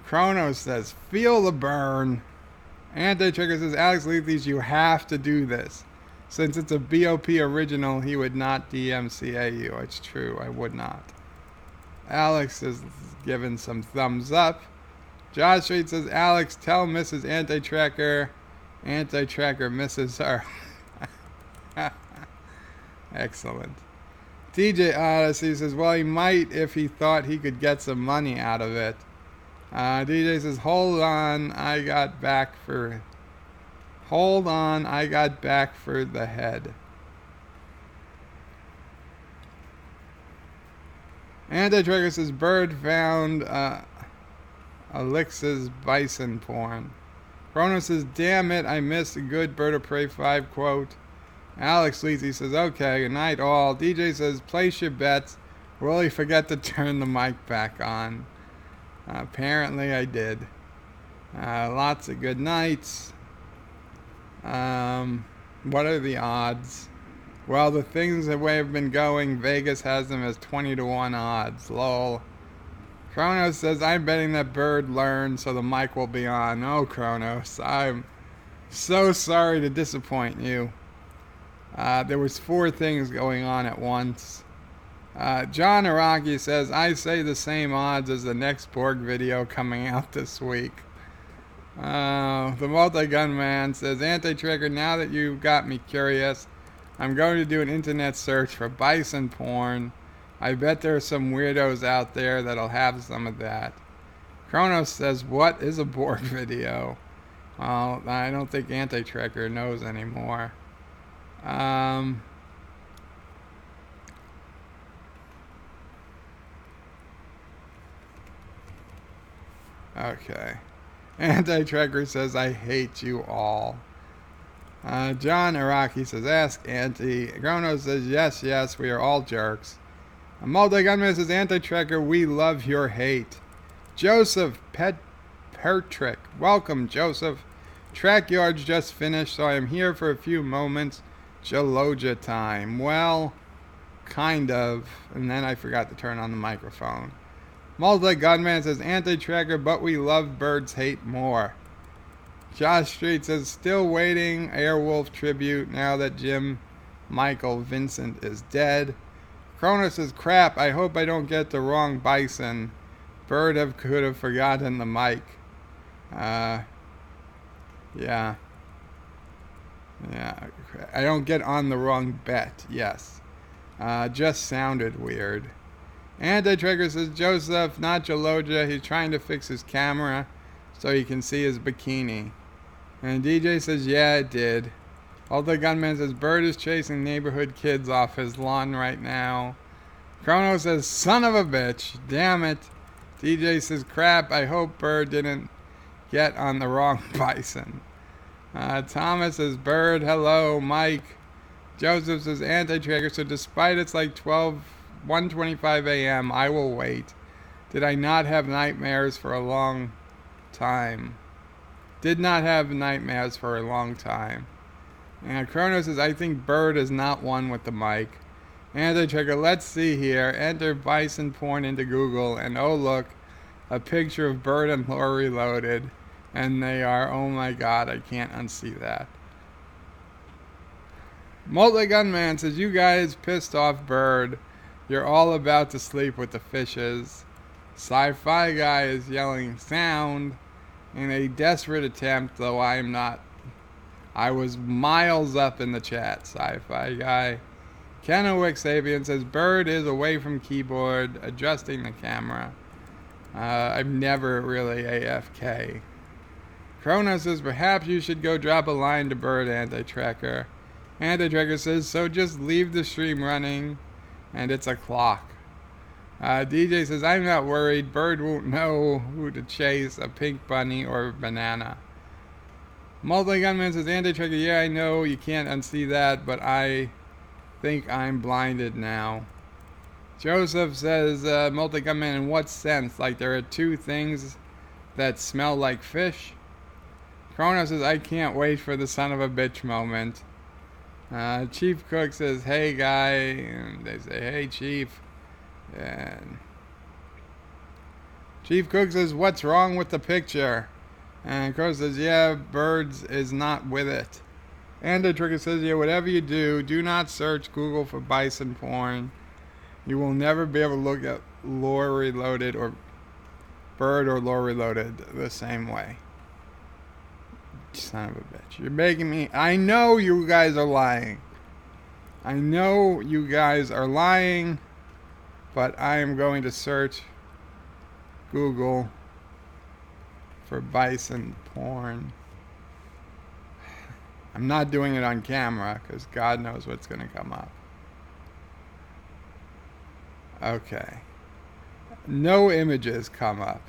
Chrono says, feel the burn. Anti-Trigger says, Alex Lethe's, you have to do this. Since it's a BOP original, he would not DMCA you. It's true, I would not. Alex is giving some thumbs up. Josh Street says, Alex, tell Mrs. Anti-Tracker misses her. Excellent. DJ Odyssey says, well, he might if he thought he could get some money out of it. DJ says, hold on, I got back for the head. Anti-Tracker says, Bird found Alixa's bison porn. Chrono says, damn it, I missed a good Bird of Prey 5 quote. Alex Lethe says, okay, good night all. DJ says, place your bets. Really forget to turn the mic back on. Apparently I did. Lots of good nights. What are the odds? Well, the things the way have been going, Vegas has them as 20-1 odds. Lol. Kronos says, I'm betting that Bird learned so the mic will be on. Oh, Kronos, I'm so sorry to disappoint you. There was 4 things going on at once. John Araki says, I say the same odds as the next Borg video coming out this week. The Multi-Gun Man says, Anti-Trigger, now that you've got me curious, I'm going to do an internet search for bison porn. I bet there are some weirdos out there that'll have some of that. Kronos says, what is a Borg video? Well, I don't think Anti-Trigger knows anymore. Okay. Anti-Tracker says, I hate you all. John Araki says, ask Anti. Grono says, yes, we are all jerks. Multi-Gunman says, Anti-Tracker, we love your hate. Joseph Pertrick, welcome, Joseph. Track yards just finished, so I am here for a few moments. Gelogia time. Well, kind of. And then I forgot to turn on the microphone. Multi-Gunman says, Anti-Tracker, but we love Birds hate more. Josh Street says, still waiting. Airwolf tribute now that Jim Michael Vincent is dead. Kronos says, crap, I hope I don't get the wrong bison. Bird could have forgotten the mic. Yeah. I don't get on the wrong bet. Yes. Just sounded weird. Anti-Trigger says, Joseph, not Gelogia. He's trying to fix his camera so he can see his bikini. And DJ says, yeah, it did. Although Gunman says, Bird is chasing neighborhood kids off his lawn right now. Chrono says, son of a bitch. Damn it. DJ says, crap, I hope Bird didn't get on the wrong bison. Thomas says, Bird, hello, Mike. Joseph says, Anti-Trigger, so despite it's like 12 1:25 a.m. I will wait. Did I not have nightmares for a long time? Did not have nightmares for a long time. And Chrono says, I think Bird is not one with the mic. And I trigger, let's see here. Enter bison porn into Google, and oh look, a picture of Bird and Lori loaded. And they are, oh my god, I can't unsee that. Multi-Gunman says, you guys pissed off Bird. You're all about to sleep with the fishes. Sci-Fi Guy is yelling sound in a desperate attempt, though I am not. I was miles up in the chat, Sci-Fi Guy. Kennewick Sabian says, Bird is away from keyboard, adjusting the camera. I'm never really AFK. Chrono says, perhaps you should go drop a line to Bird, Anti-Tracker. Anti-Tracker says, so just leave the stream running, and it's a clock. DJ says, I'm not worried. Bird won't know who to chase, a pink bunny or a banana. Multi-Gunman says, Anti-Tracker, yeah, I know you can't unsee that, but I think I'm blinded now. Joseph says, Multi-Gunman, in what sense? Like there are two things that smell like fish? Chrono says, I can't wait for the son of a bitch moment. Chief Cook says, hey guy, and they say, hey Chief. And Chief Cook says, what's wrong with the picture? And Crow says, yeah, Birds is not with it. And the Trigger says, yeah, whatever you do, do not search Google for bison porn. You will never be able to look at Lore Reloaded or Bird or Lore Reloaded the same way. Son of a bitch. You're making me... I know you guys are lying. I know you guys are lying. But I am going to search Google for bison porn. I'm not doing it on camera because God knows what's going to come up. Okay. No images come up.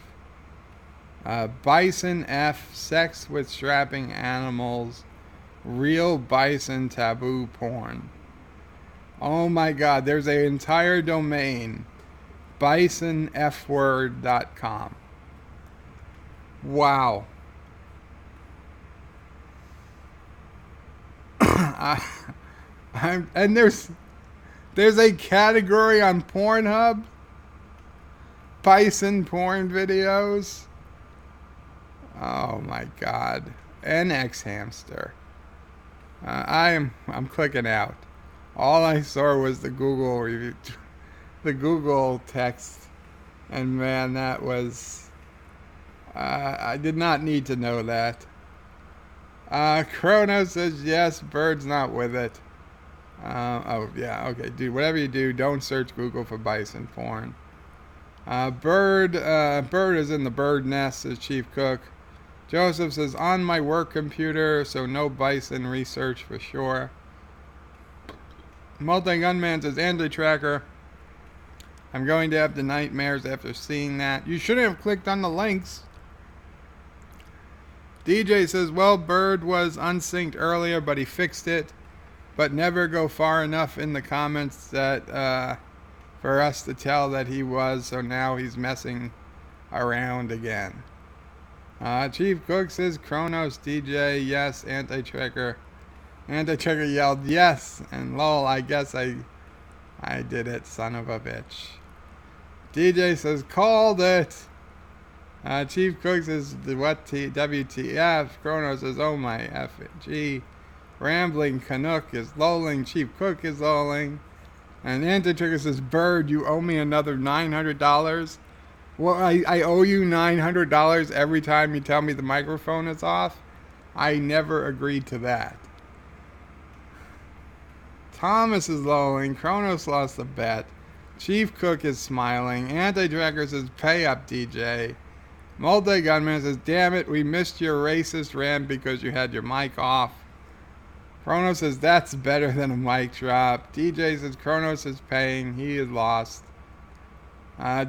Bison F, sex with strapping animals, real bison taboo porn. Oh my god, there's an entire domain, bisonfword.com. Wow. And there's a category on Pornhub, bison porn videos. Oh my god. NX hamster. I'm clicking out. All I saw was the Google review, the Google text, and man, that was. I did not need to know that. Chrono says yes, Bird's not with it. Oh yeah, okay, dude. Whatever you do, don't search Google for bison porn. Bird is in the bird nest, says Chief Cook. Joseph says, on my work computer, so no bison research for sure. Multi-Gunman says, Anti-Tracker, I'm going to have the nightmares after seeing that. You shouldn't have clicked on the links. DJ says, well, Bird was unsynced earlier, but he fixed it. But never go far enough in the comments that for us to tell that he was, so now he's messing around again. Chief Cook says, Kronos, DJ, yes, Anti-Tracker. Anti-Tracker yelled, yes, and lol, I guess I did it, son of a bitch. DJ says, called it. Chief Cook says, WTF? Kronos says, oh my FG. Rambling Canuck is lolling. Chief Cook is lolling. And Anti-Tracker says, Bird, you owe me another $900. Well, I owe you $900 every time you tell me the microphone is off? I never agreed to that. Thomas is lolling. Kronos lost the bet. Chief Cook is smiling. Anti-Tracker says, pay up, DJ. Multi-Gunman says, damn it, we missed your racist rant because you had your mic off. Kronos says, that's better than a mic drop. DJ says, Kronos is paying. He is lost.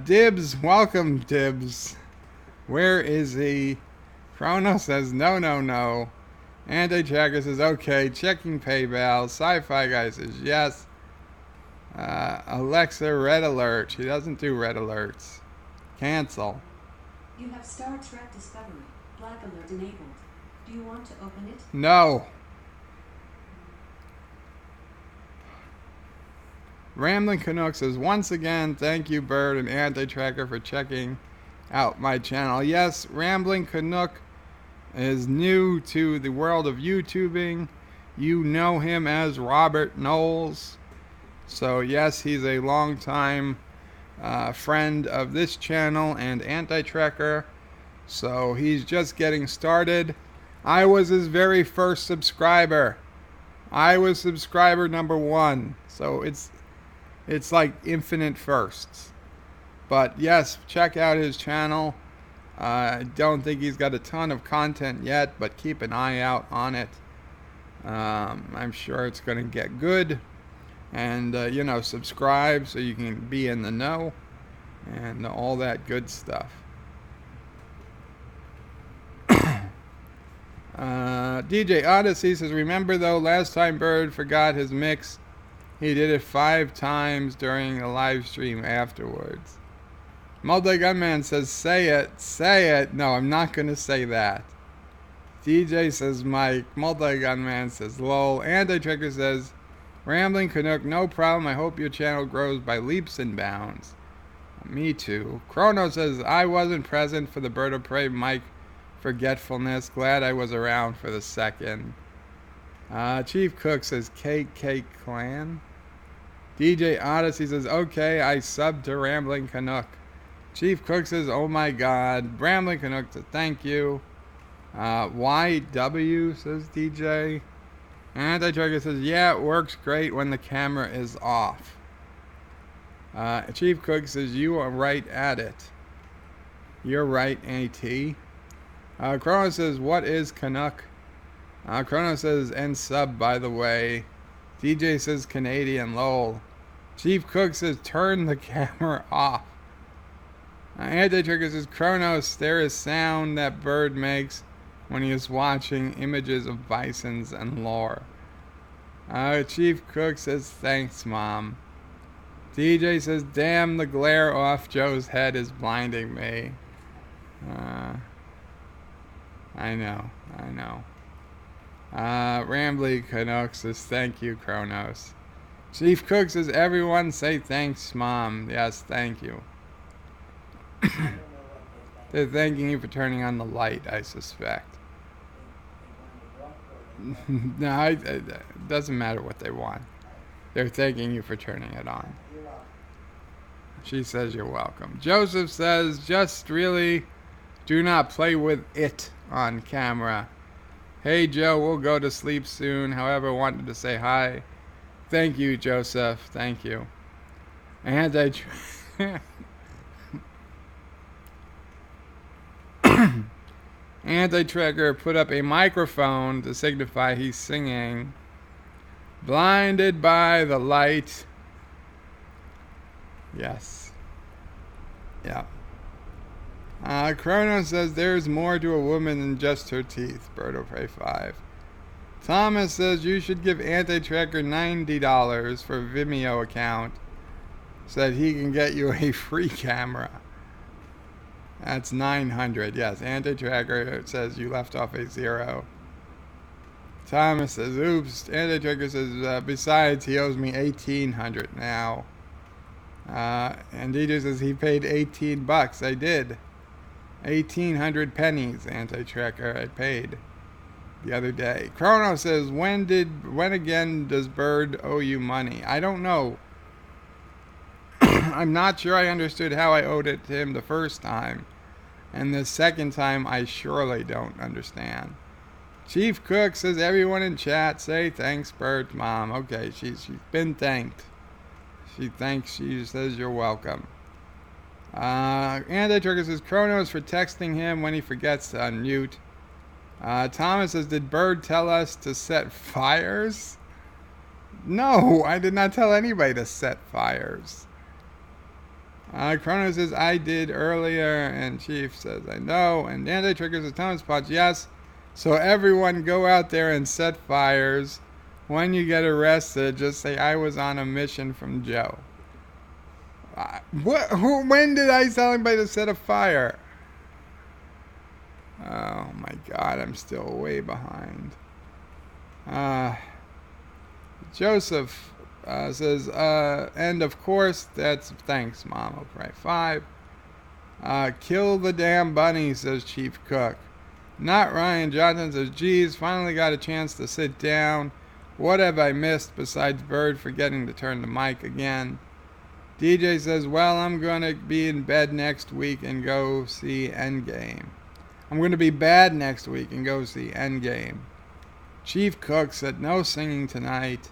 Dibs, welcome, Dibs. Where is he? Kronos says, no. Anti-Tracker says, okay, checking PayPal. Sci-Fi Guy says, yes. Alexa, red alert. She doesn't do red alerts. Cancel. You have Star Trek Discovery. Black alert enabled. Do you want to open it? No. Rambling Canuck says, once again, thank you, Bird and Anti-Tracker, for checking out my channel. Yes, Rambling Canuck is new to the world of YouTubing. You know him as Robert Knowles. So, yes, he's a long-time friend of this channel and Anti-Tracker. So, he's just getting started. I was his very first subscriber. I was subscriber number 1. So, it's like infinite firsts. But yes, check out his channel. I don't think he's got a ton of content yet, but keep an eye out on it. I'm sure it's going to get good. And, subscribe so you can be in the know and all that good stuff. DJ Odyssey says, remember though, last time Bird forgot his mix. He did it 5 times during the live stream afterwards. Multi-Gunman says, say it. No, I'm not going to say that. DJ says, Mike. Multi-Gunman says, lol. Anti-Tracker says, Rambling Canuck, no problem. I hope your channel grows by leaps and bounds. Me too. Chrono says, I wasn't present for the Bird of Prey Mike forgetfulness. Glad I was around for the second. Chief Cook says, KK Clan. DJ Odyssey says, okay, I subbed to Rambling Canuck. Chief Cook says, oh my god. Rambling Canuck says, thank you. YW says DJ. Anti-Tracker says, yeah, it works great when the camera is off. Chief Cook says, you are right at it. You're right, AT. Chrono says, what is Canuck? Chrono says, and sub, by the way. DJ says, Canadian, lol. Chief Cook says, turn the camera off. Anti-Tracker says, Chronos, there is sound that Bird makes when he is watching images of bisons and lore. Chief Cook says, thanks, Mom. DJ says, damn, the glare off Joe's head is blinding me. I know. Rambly Canuck says, thank you, Kronos. Chief Cook says, everyone say thanks, Mom. Yes, thank you. They're thanking you for turning on the light, I suspect. No, it doesn't matter what they want. They're thanking you for turning it on. She says you're welcome. Joseph says, just really do not play with it on camera. Hey Joe, we'll go to sleep soon. However, wanted to say hi. Thank you, Joseph. Thank you. Anti-Tracker put up a microphone to signify he's singing. Blinded by the light. Yes. Yeah. Chrono says there's more to a woman than just her teeth. Bird of Prey 5. Thomas says you should give Anti-Tracker $90 for a Vimeo account so that he can get you a free camera. That's $900. Yes, Anti-Tracker says you left off a 0. Thomas says, oops. Anti-Tracker says, besides, he owes me $1,800 now. And DJ says he paid $18. I did. 1,800 pennies, Anti-Tracker, I paid the other day. Chrono says, when again does Bird owe you money? I don't know. I'm not sure I understood how I owed it to him the first time. And the second time, I surely don't understand. Chief Cook says, everyone in chat say thanks, Bird's mom. Okay, she's been thanked. She says you're welcome. Anti-Tracker says, Chronos for texting him when he forgets to unmute. Thomas says, did Bird tell us to set fires? No, I did not tell anybody to set fires. Chrono says, I did earlier, and Chief says, I know. And Anti-Tracker says, Thomas Potts, yes. So everyone go out there and set fires when you get arrested, just say I was on a mission from Joe. When did I tell anybody to set a fire? Oh my God, I'm still way behind. Joseph says, and of course, that's thanks, Mom. Right, 5. Kill the damn bunny, says Chief Cook. Not Ryan Johnson says, geez, finally got a chance to sit down. What have I missed besides Bird forgetting to turn the mic again? DJ says, well, I'm going to be in bed next week and go see Endgame. I'm going to be bad next week and go see Endgame. Chief Cook said, no singing tonight.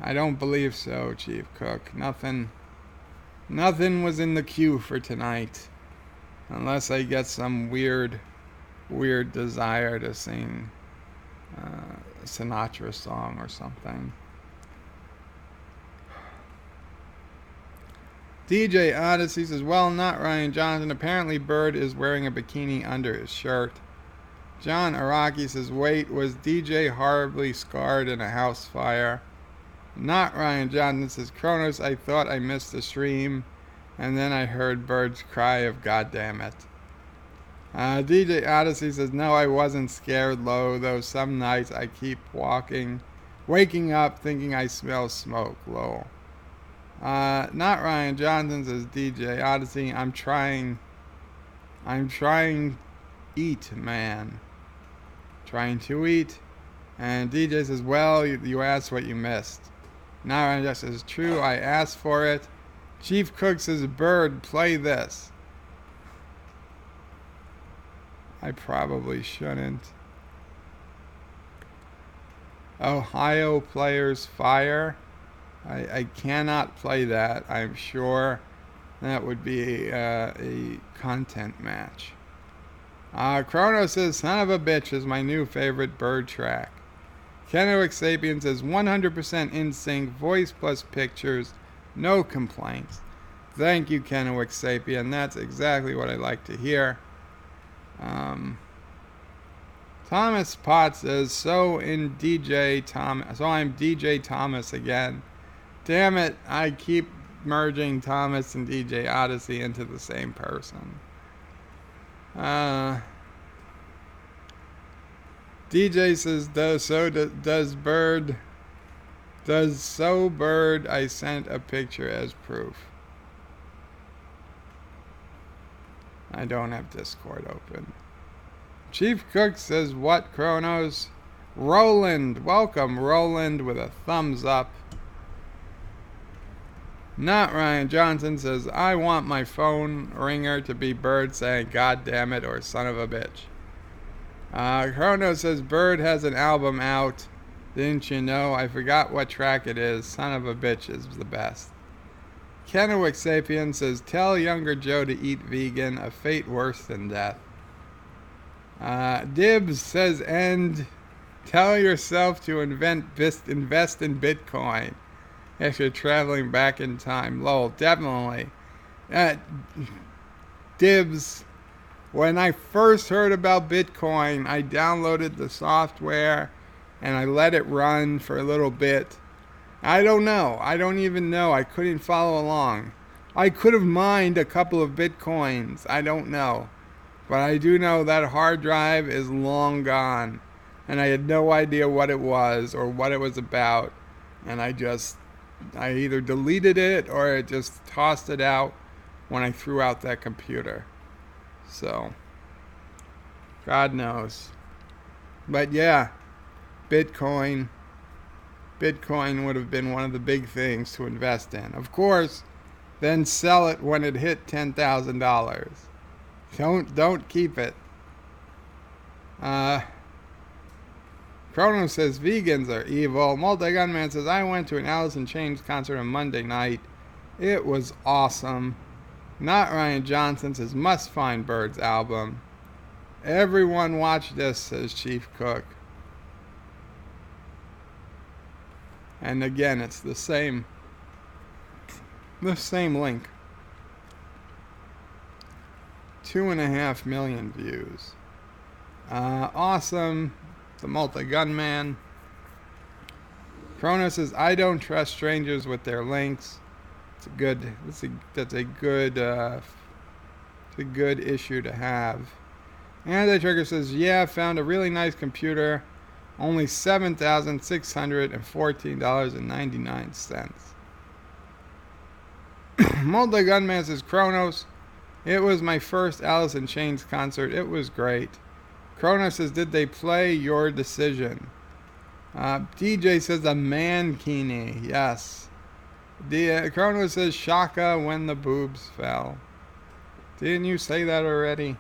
I don't believe so, Chief Cook. Nothing was in the queue for tonight. Unless I get some weird desire to sing a Sinatra song or something. DJ Odyssey says, well, not Ryan Johnson. Apparently Bird is wearing a bikini under his shirt. John Araki says, wait, was DJ horribly scarred in a house fire? Not Ryan Johnson says, Kronos, I thought I missed the stream, and then I heard Bird's cry of God damn it. DJ Odyssey says, no, I wasn't scared low, though some nights I keep waking up thinking I smell smoke low. Not Ryan Johnson says, DJ Odyssey, I'm trying eat, man. Trying to eat. And DJ says, well, you asked what you missed. Not Ryan Johnson says, true, I asked for it. Chief Cook says, Bird, play this. I probably shouldn't. Ohio Players Fire. I cannot play that. I'm sure that would be a content match. Chrono says, son of a bitch is my new favorite Bird track. Kennewick Sapien says, 100% in sync, voice plus pictures, no complaints. Thank you, Kennewick Sapien. That's exactly what I like to hear. Thomas Potts says, so I'm DJ Thomas again. Damn it, I keep merging Thomas and DJ Odyssey into the same person. DJ says, Bird, I sent a picture as proof. I don't have Discord open. Chief Cook says, what, Kronos? Roland, welcome, Roland, with a thumbs up. Not Ryan Johnson says, I want my phone ringer to be Bird saying, God damn it, or son of a bitch. Kronos says, Bird has an album out. Didn't you know? I forgot what track it is. Son of a bitch is the best. Kennewick Sapien says, tell younger Joe to eat vegan, a fate worse than death. Dibs says, and tell yourself to invest in Bitcoin after traveling back in time. Lol, definitely. Dibs, when I first heard about Bitcoin, I downloaded the software and I let it run for a little bit. I don't know. I don't even know. I couldn't follow along. I could have mined a couple of Bitcoins. I don't know. But I do know that hard drive is long gone. And I had no idea what it was or what it was about. And I either deleted it or I just tossed it out when I threw out that computer. So, God knows. But yeah, Bitcoin would have been one of the big things to invest in. Of course, then sell it when it hit $10,000. Don't keep it. Chrono says vegans are evil. Multi-Gunman says, I went to an Alice in Chains concert on Monday night. It was awesome. Not Ryan Johnson says, must find Bird's album. Everyone watch this, says Chief Cook. And again, it's the same link. 2.5 million views. Awesome. The Multi-Gunman. Kronos says, I don't trust strangers with their links. That's a good issue to have. Anti-Trigger says, yeah, found a really nice computer. Only $7,614.99. Multi-Gunman says, Kronos, it was my first Alice in Chains concert. It was great. Kronos says, did they play Your Decision? DJ says, a mankini. Yes. Kronos says, Shaka when the boobs fell. Didn't you say that already?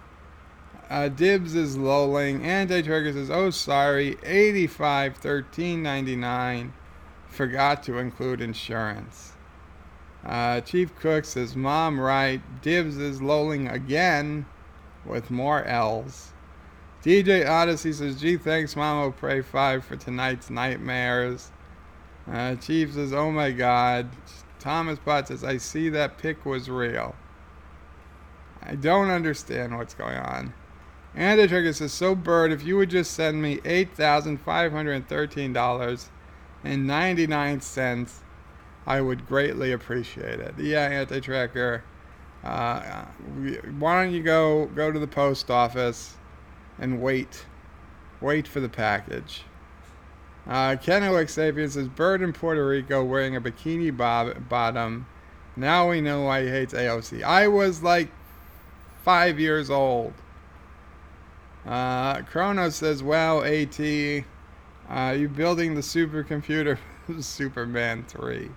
Dibs is lolling. Anti-Trigger says, oh sorry, $85.13.99. Forgot to include insurance. Chief Cook says, Mom right. Dibs is lolling again with more L's. DJ Odyssey says, gee thanks Mom, I'll pray 5 for tonight's nightmares. Chief says, oh my god. Thomas Potts says, I see that pic was real. I don't understand what's going on. Anti-Trigger says, so Bird, if you would just send me $8,513.99, I would greatly appreciate it. Yeah, Anti-Tracker. Why don't you go to the post office and wait for the package. Kennewick Sapien says, Bird in Puerto Rico wearing a bikini bottom. Now we know why he hates AOC. I was like 5 years old. Kronos says, well, AT, you building the supercomputer Superman 3.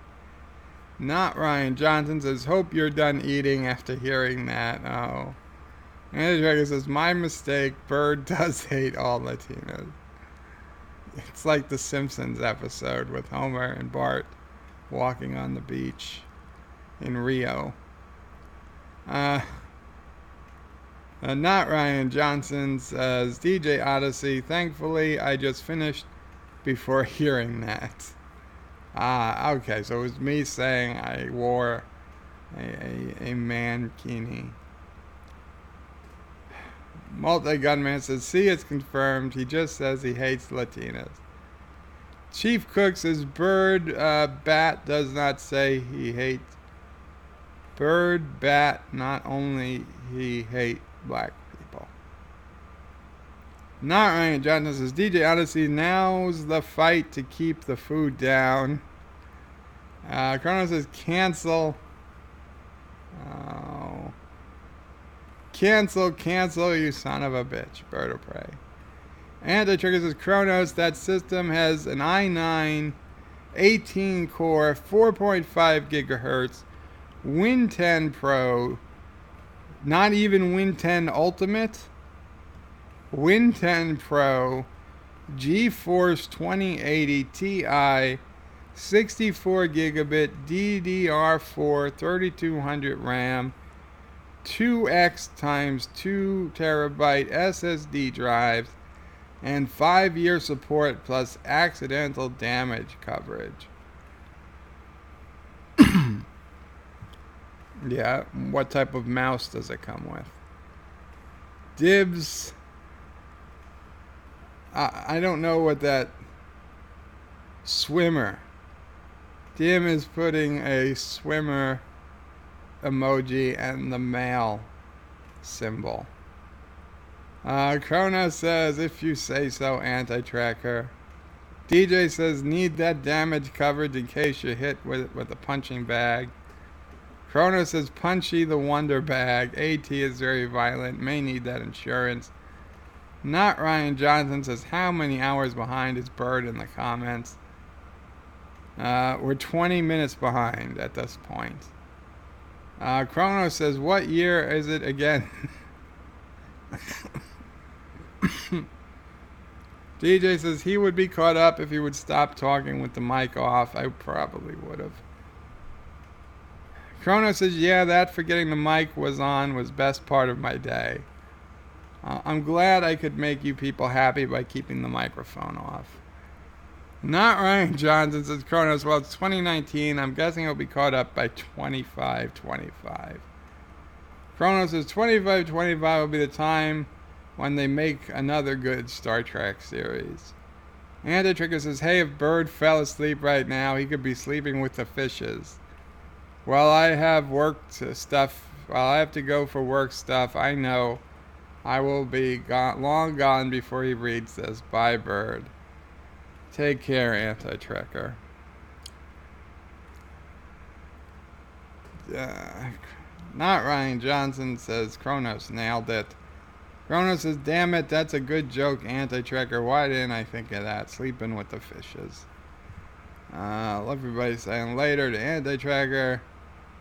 Not Ryan Johnson says, hope you're done eating after hearing that. Oh. And Dragon says, my mistake, Bird does hate all Latinos. It's like the Simpsons episode with Homer and Bart walking on the beach in Rio. Not Ryan Johnson says, DJ Odyssey, thankfully I just finished before hearing that. Okay, so it was me saying I wore a mankini. Multi-Gunman says, see, it's confirmed. He just says he hates Latinas. Chief Cook says, Bird Bat does not say he hates. Bird Bat not only he hate black people. Not Ryan Johnson says, DJ Odyssey, now's the fight to keep the food down. Chrono says, cancel. Oh. Cancel, you son of a bitch. Bird of Prey. Anti-Trigger says, Kronos, that system has an i9 18 core 4.5 gigahertz Win 10 Pro, not even Win 10 Ultimate, Win 10 Pro, GeForce 2080 Ti, 64 gigabit DDR4 3200 RAM, 2x times 2 terabyte SSD drives, and 5-year support plus accidental damage coverage. Yeah, what type of mouse does it come with? Dibs. I don't know what that swimmer. Dim is putting a swimmer emoji and the male symbol. Krona says, if you say so, anti-tracker. DJ says, need that damage coverage in case you're hit with a punching bag. Krona says, punchy the wonder bag. AT is very violent, may need that insurance. Not Ryan Johnson says, how many hours behind is Bird in the comments? We're 20 minutes behind at this point. Chrono says, what year is it again? DJ says, he would be caught up if he would stop talking with the mic off. I probably would have. Chrono says, yeah, that forgetting the mic was on was best part of my day. I'm glad I could make you people happy by keeping the microphone off. Not Ryan Johnson says, Kronos, well, it's 2019. I'm guessing it'll be caught up by 25-25. Kronos says 25-25 will be the time when they make another good Star Trek series. Anti-Tricker says, hey, if Bird fell asleep right now, he could be sleeping with the fishes. Well, I have stuff. Well, I have to go for work stuff. I know I will be long gone before he reads this. Bye, Bird. Take care, Anti-Trekker. Not Ryan Johnson says, Kronos nailed it. Kronos says, damn it, that's a good joke, Anti-Trekker. Why didn't I think of that? Sleeping with the fishes. Everybody saying later to Anti-Trekker.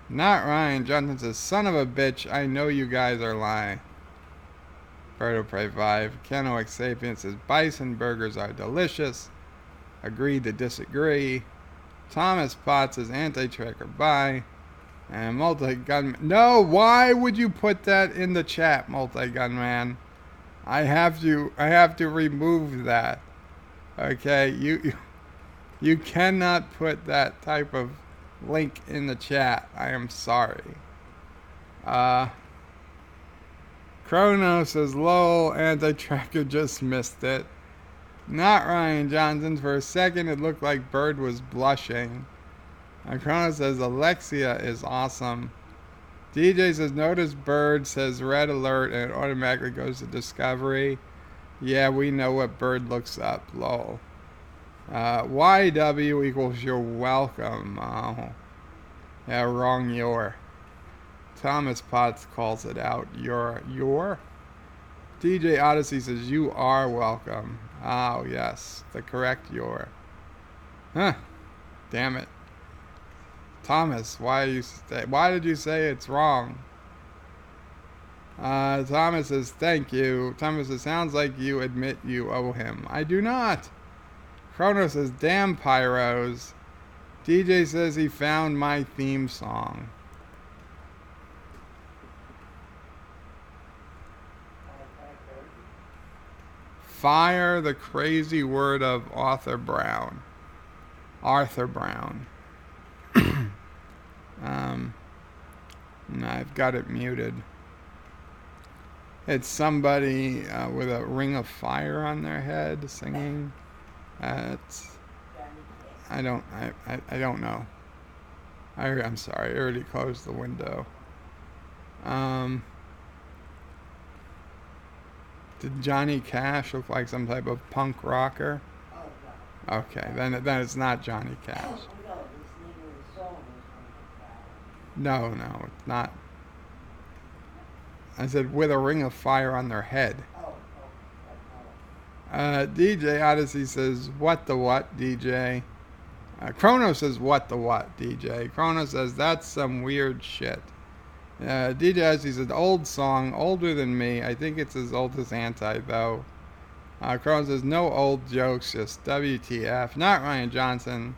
Not Ryan Johnson says, son of a bitch, I know you guys are lying. Birdo Prey 5. Canoic Sapien says, bison burgers are delicious. Agreed to disagree. Thomas Potts says, Anti-Trekker, bye. And Multi-Gunman. No, why would you put that in the chat, Multi-Gunman? I have to remove that. Okay, you cannot put that type of link in the chat. I am sorry. Chrono says, lol, Anti-Tracker just missed it. Not Ryan Johnson. For a second, it looked like Bird was blushing. Chrono says, Alexia is awesome. DJ says, notice Bird says red alert and it automatically goes to Discovery. Yeah, we know what Bird looks up, lol. YW equals you're welcome. Oh. Yeah, wrong your. Thomas Potts calls it out. Your? DJ Odyssey says, you are welcome. Oh, yes. The correct your. Huh. Damn it. Thomas, why did you say it's wrong? Thomas says, thank you. Thomas says, sounds like you admit you owe him. I do not. Chrono says, damn pyros. DJ says he found my theme song. Fire the crazy word of Arthur Brown. I've got it muted. It's somebody with a ring of fire on their head singing. I don't know. I'm sorry. I already closed the window. Did Johnny Cash look like some type of punk rocker? Oh, no. Okay, then it's not Johnny Cash. Oh, no, this name of the song is No, it's not. I said with a ring of fire on their head. DJ Odyssey says, what the what, DJ? Chrono says, what the what, DJ? Chrono says, that's some weird shit. DJ Odyssey says, old song, older than me. I think it's as old as Anti, though. Chrono says, no old jokes, just WTF. Not Ryan Johnson.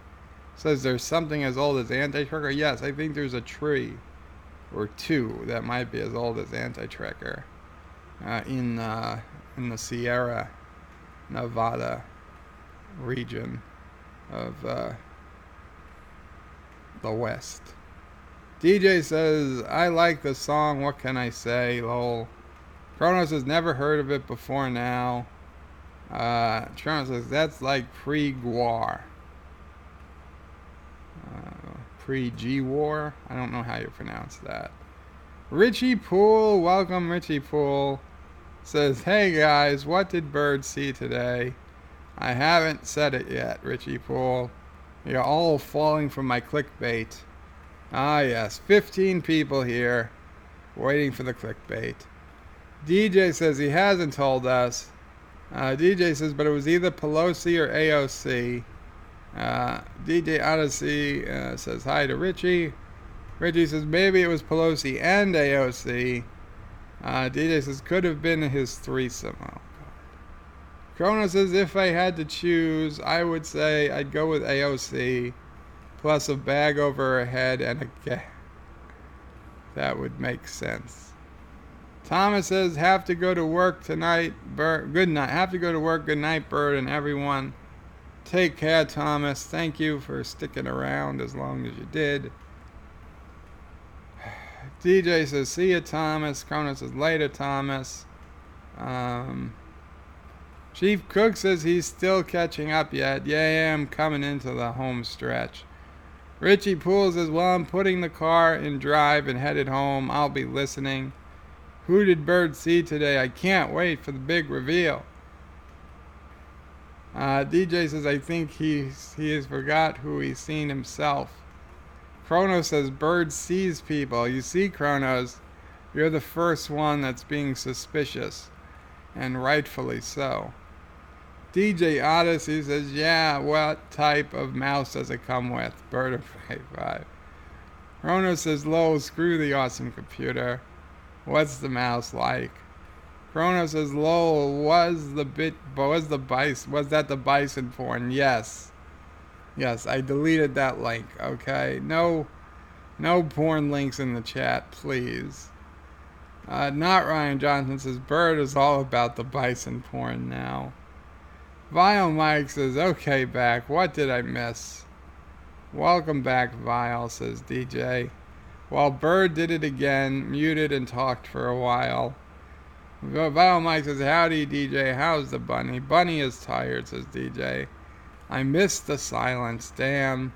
Says there's something as old as Anti-Trekker. Yes, I think there's a tree or two that might be as old as Anti-Trekker in the Sierra Nevada region of the West. DJ says, I like the song, what can I say, lol. Chrono says, never heard of it before now. Chrono says, that's like pre-Gwar. Pre-G-War? I don't know how you pronounce that. Richie Poole, welcome Richie Poole. Says, hey guys, what did Bird see today? I haven't said it yet, Richie Poole. You're all falling for my clickbait. Ah yes, 15 people here waiting for the clickbait. DJ says he hasn't told us. DJ says, but it was either Pelosi or AOC. DJ Odyssey says hi to Richie. Richie says maybe it was Pelosi and AOC. DJ says could have been his threesome. Oh, God. Chrono says if I had to choose, I would say I'd go with AOC. Plus a bag over her head and a gag. That would make sense. Thomas says, have to go to work tonight. Good night. Have to go to work. Good night, Bird, and everyone. Take care, Thomas. Thank you for sticking around as long as you did. DJ says, see ya, Thomas. Chrono says, later, Thomas. Chief Cook says he's still catching up yet. Yeah, I'm coming into the home stretch. Richie Poole says, well, I'm putting the car in drive and headed home. I'll be listening. Who did Bird see today? I can't wait for the big reveal. DJ says, I think he has forgot who he's seen himself. Chronos says, Bird sees people. You see, Chronos, you're the first one that's being suspicious, and rightfully so. DJ Odyssey says, yeah, what type of mouse does it come with? Bird of Prey 5. Chronos says, lol, screw the awesome computer. What's the mouse like? Chronos says, lol, was that the bison porn? Yes. Yes, I deleted that link, okay? No porn links in the chat, please. Not Ryan Johnson says, Bird is all about the bison porn now. Vile Mike says, okay, back. What did I miss? Welcome back, Vile, says DJ. While Bird did it again, muted and talked for a while. Vile Mike says, howdy, DJ. How's the bunny? Bunny is tired, says DJ. I missed the silence, damn.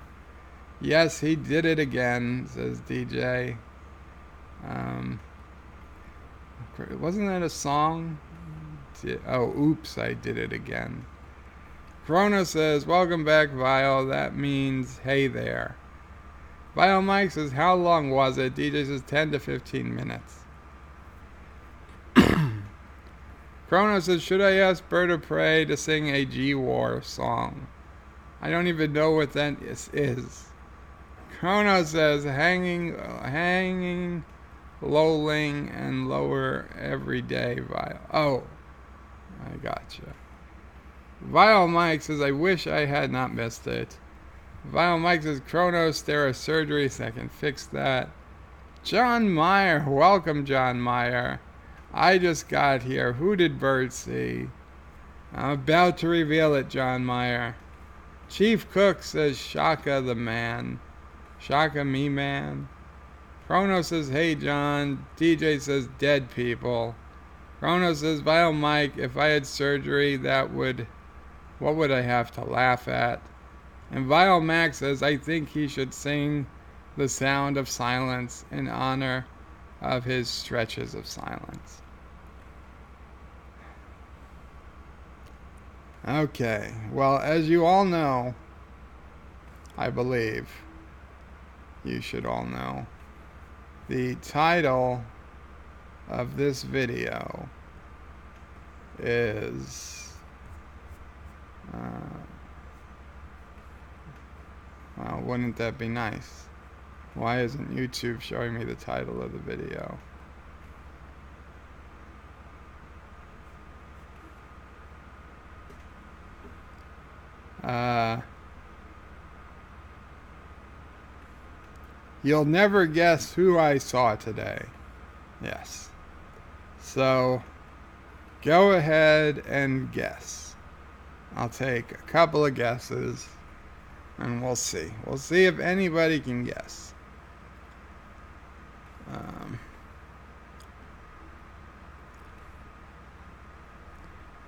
Yes, he did it again, says DJ. Wasn't that a song? Oh, oops, I did it again. Corona says, welcome back, Vile. That means, hey there. Vile Mike says, how long was it? DJ says, 10 to 15 minutes. Corona says, should I ask Bird of Prey to sing a G-War song? I don't even know what that is. Corona says, hanging, lowling, and lower every day, Vile. Oh, I gotcha. Vile Mike says, I wish I had not missed it. Vile Mike says, Chronos, there are surgeries that can fix that. John Meyer, welcome, John Meyer. I just got here. Who did Bird see? I'm about to reveal it, John Meyer. Chief Cook says, Shaka the man. Shaka me man. Chronos says, hey, John. DJ says, dead people. Chronos says, Vile Mike, if I had surgery, what would I have to laugh at? And Vile Max says, I think he should sing the sound of silence in honor of his stretches of silence. Okay, well, as you all know, I believe you should all know, the title of this video is well, wouldn't that be nice? Why isn't YouTube showing me the title of the video? You'll never guess who I saw today. Yes. So, go ahead and guess. I'll take a couple of guesses, and we'll see. We'll see if anybody can guess.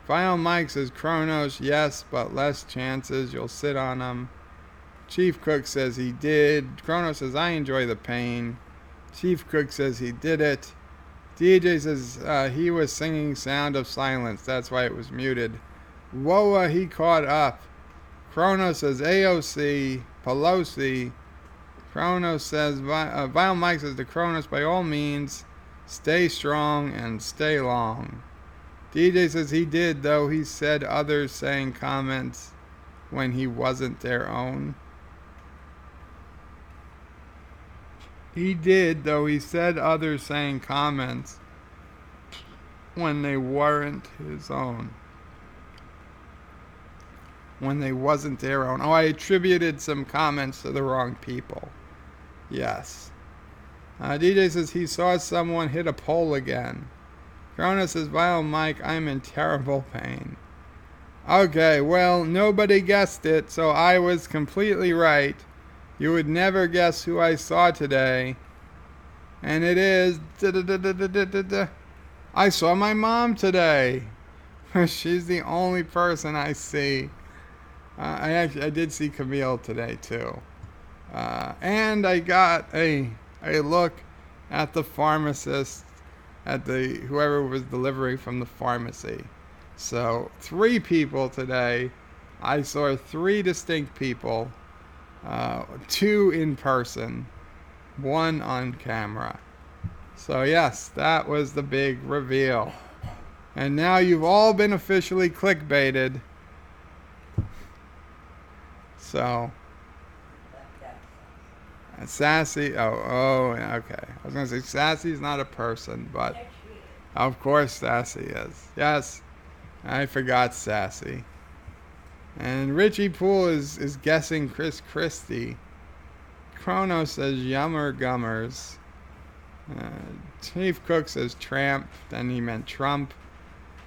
Final Mike says, Chronos, yes, but less chances. You'll sit on him. Chief Cook says he did. Chronos says, I enjoy the pain. Chief Cook says he did it. DJ says he was singing Sound of Silence. That's why it was muted. Whoa, he caught up. Chronos says AOC. Pelosi. Chronos says, Vile Mike says to Chronos, by all means, stay strong and stay long. DJ says he did, though he said others saying comments when he wasn't their own. He did, though he said others saying comments when they weren't his own. When they wasn't their own. Oh, I attributed some comments to the wrong people. Yes. DJ says he saw someone hit a pole again. Corona says, Vile Mike, I'm in terrible pain. Okay, well, nobody guessed it, so I was completely right. You would never guess who I saw today. And it is... I saw my mom today. She's the only person I see. I did see Camille today too, and I got a look at the pharmacist, at the whoever was delivering from the pharmacy. So 3 people today. I saw 3 distinct people, 2 in person, 1 on camera. So yes, that was the big reveal. And now you've all been officially clickbaited. So Sassy. Oh, okay. I was gonna say Sassy's not a person, but Yes, she is. of course Sassy is. Yes, I forgot Sassy. And Richie Poole is guessing Chris Christie. Chrono says Yummer Gummers. Uh, Chief Cook says Tramp. Then he meant Trump.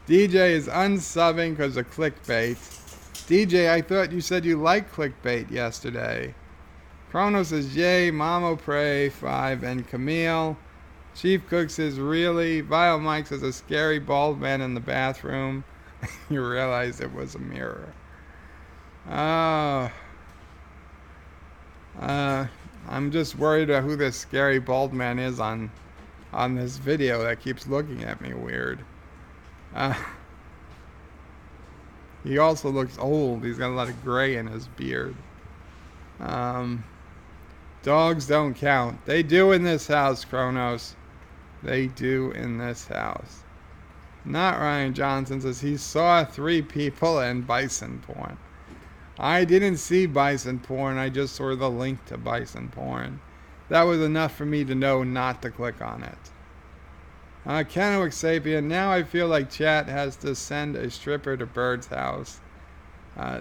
DJ is unsubbing because of clickbait. DJ, I thought you said you liked clickbait yesterday. Chrono says yay, Mamo Pray 5 and Camille. Chief Cook says really. Vile Mike says a scary bald man in the bathroom. You realize it was a mirror. I'm just worried about who this scary bald man is on this video that keeps looking at me weird. He also looks old. He's got a lot of gray in his beard. Dogs don't count. They do in this house, Kronos. They do in this house. Not Ryan Johnson says he saw 3 people and bison porn. I didn't see bison porn. I just saw the link to bison porn. That was enough for me to know not to click on it. Kennewick Sapien, now I feel like chat has to send a stripper to Bird's house.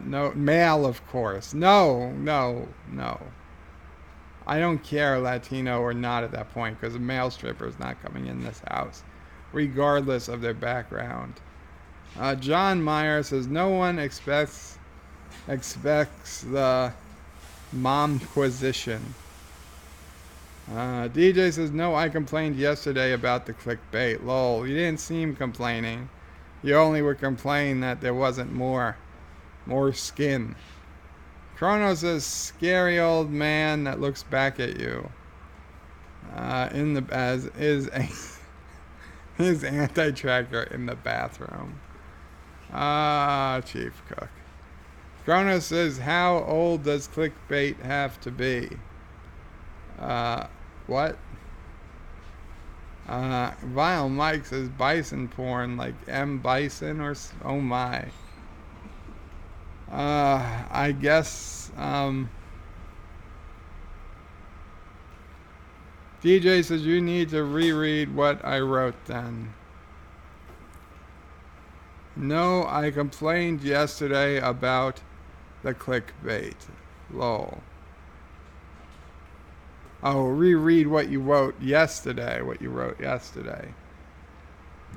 No, male, of course. No. I don't care Latino or not at that point because a male stripper is not coming in this house, regardless of their background. John Meyer says no one expects the momquisition. DJ says no, I complained yesterday about the clickbait. Lol, you didn't seem complaining. You only were complaining that there wasn't more skin. Chrono says scary old man that looks back at you. His anti-tracker in the bathroom. Chief Cook. Chrono says how old does clickbait have to be? What? Vile Mike says bison porn like M. Bison or oh my. I guess DJ says you need to reread what I wrote then. No, I complained yesterday about the clickbait. Lol. Oh, reread what you wrote yesterday.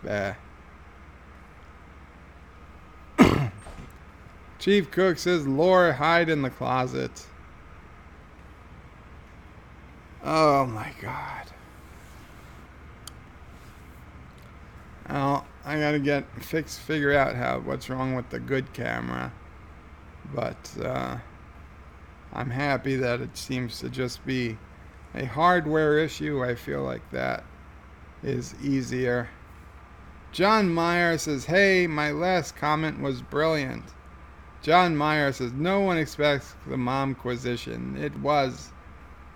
Bah. Chief Cook says, Laura, hide in the closet. Oh my God. Well, I gotta figure out what's wrong with the good camera. But I'm happy that it seems to just be a hardware issue. I feel like that is easier. John Meyer says, hey, my last comment was brilliant. John Meyer says, no one expects the momquisition. It was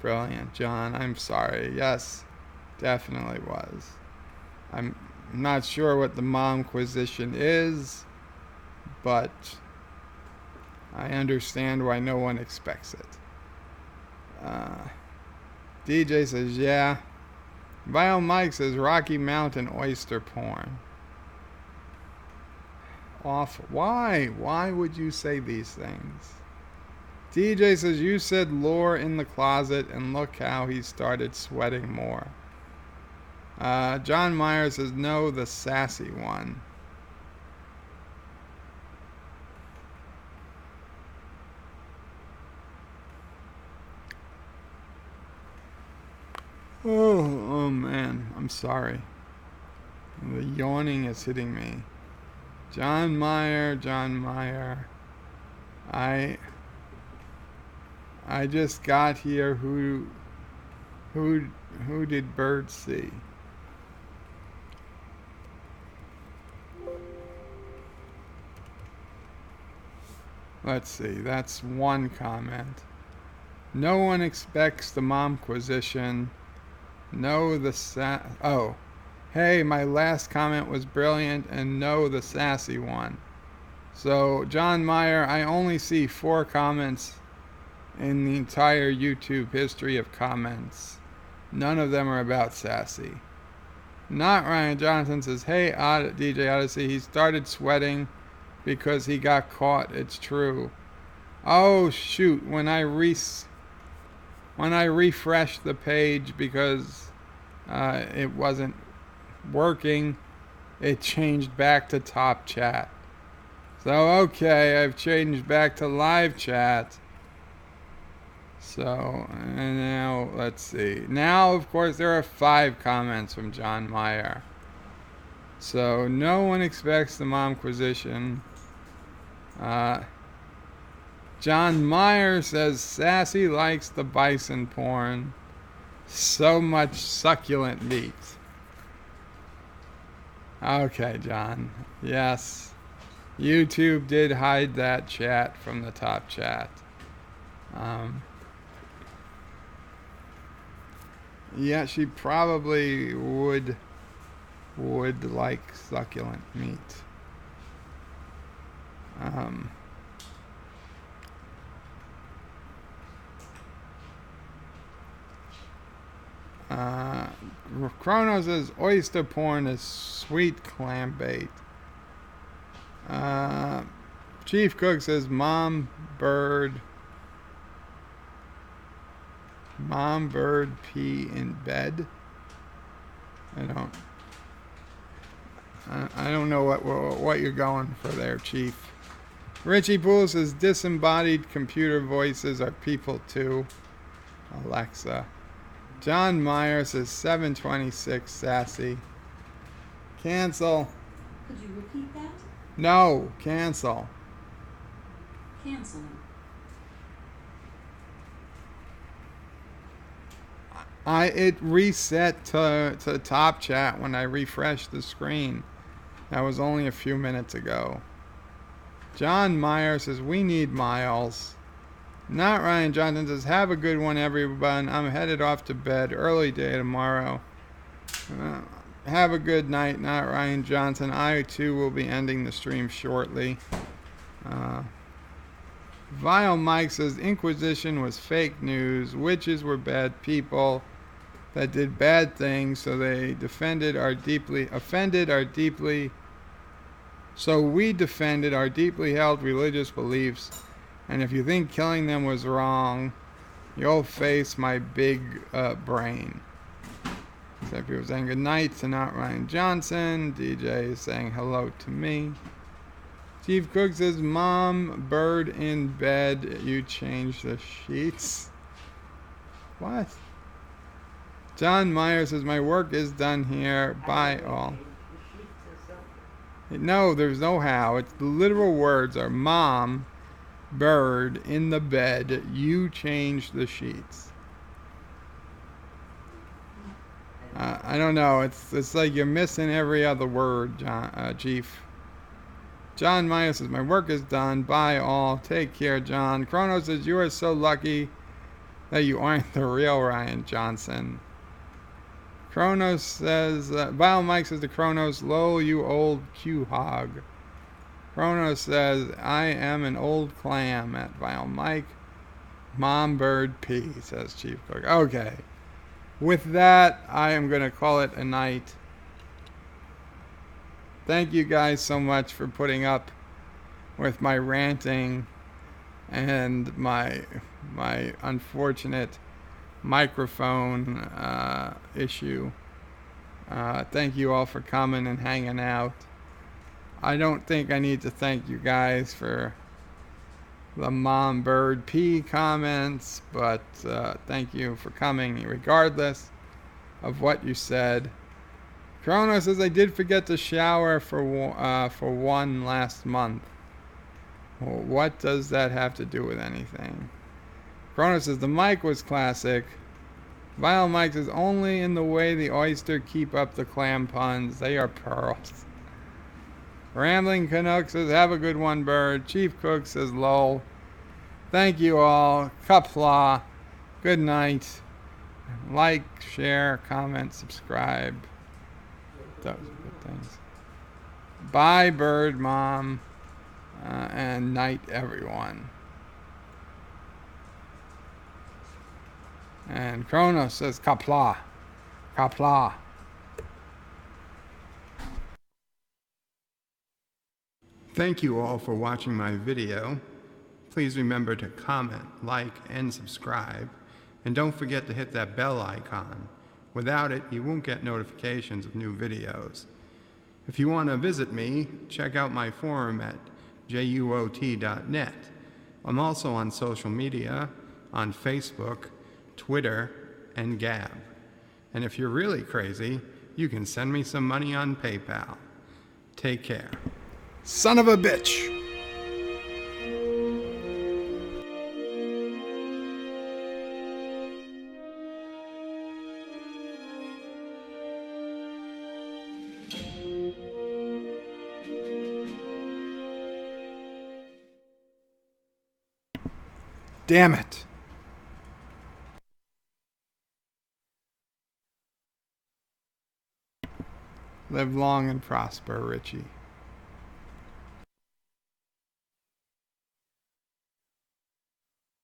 brilliant, John. I'm sorry. Yes, definitely was. I'm not sure what the momquisition is, but I understand why no one expects it. DJ says, yeah. Vile Mike says, Rocky Mountain oyster porn. Awful. Why? Why would you say these things? DJ says, you said lore in the closet, and look how he started sweating more. John Meyer says, no, the sassy one. Oh man, I'm sorry. The yawning is hitting me. John Meyer. I I just got here. Who who did Bird see? Let's see. That's one comment. No one expects the momquisition. No, oh, hey, my last comment was brilliant, and no, the sassy one. So, John Meyer, I only see 4 comments in the entire YouTube history of comments. None of them are about sassy. Not Ryan Johnson says, hey, DJ Odyssey, he started sweating because he got caught. It's true. Oh, shoot, when I refreshed the page because it wasn't working, it changed back to top chat. So, okay, I've changed back to live chat. So, and now, let's see. Now, of course, there are 5 comments from John Meyer. So, no one expects the momquisition. John Meyer says, Sassy likes the bison porn. So much succulent meat. Okay, John. Yes. YouTube did hide that chat from the top chat. Yeah, she probably would like succulent meat. Chrono says oyster porn is sweet clam bait. Chief Cook says mom bird pee in bed. I don't know what you're going for there, Chief. Richie Poole says disembodied computer voices are people too. Alexa. John Meyer says 726 sassy. Cancel. Could you repeat that? No, cancel. Canceling. It reset to top chat when I refreshed the screen. That was only a few minutes ago. John Meyer says we need Miles. Not Ryan Johnson says have a good one everyone. I'm headed off to bed. Early day tomorrow. Have a good night. Not Ryan Johnson. I too will be ending the stream shortly. Vile Mike says Inquisition was fake news. Witches were bad people that did bad things, so they offended our deeply held religious beliefs. And if you think killing them was wrong, you'll face my big brain. Except people saying good night to Not Ryan Johnson. DJ is saying hello to me. Chief Cook says, Mom, bird in bed, you change the sheets. What? John Meyer says, my work is done here. Bye all. No, there's no how. It's the literal words are Mom, bird in the bed, you change the sheets. I don't know. It's like you're missing every other word, Chief. John Meyer says, my work is done. Bye all. Take care, John. Chrono says, you are so lucky that you aren't the real Ryan Johnson. Chronos says, Vile Mike says to Chronos, lol, you old Q-hog. Chronos says, I am an old clam at Vile Mike. Mom bird P, says Chief Cook. Okay. With that, I am going to call it a night. Thank you guys so much for putting up with my ranting and my unfortunate microphone issue. Thank you all for coming and hanging out. I don't think I need to thank you guys for the Mom Bird P comments, but thank you for coming regardless of what you said. Chrono says I did forget to shower for one last month. Well, what does that have to do with anything? Chrono says the mic was classic. Vinyl mic says only in the way the oyster keep up the clam puns. They are pearls. Rambling Canuck says have a good one, bird. Chief Cook says lol. Thank you all. Qapla. Good night. Like, share, comment, subscribe. Those are good things. Bye, bird mom. And night, everyone. And Kronos says Qapla. Qapla. Thank you all for watching my video. Please remember to comment, like, and subscribe. And don't forget to hit that bell icon. Without it, you won't get notifications of new videos. If you want to visit me, check out my forum at juot.net. I'm also on social media, on Facebook, Twitter, and Gab. And if you're really crazy, you can send me some money on PayPal. Take care. Son of a bitch! Damn it! Live long and prosper, Richie.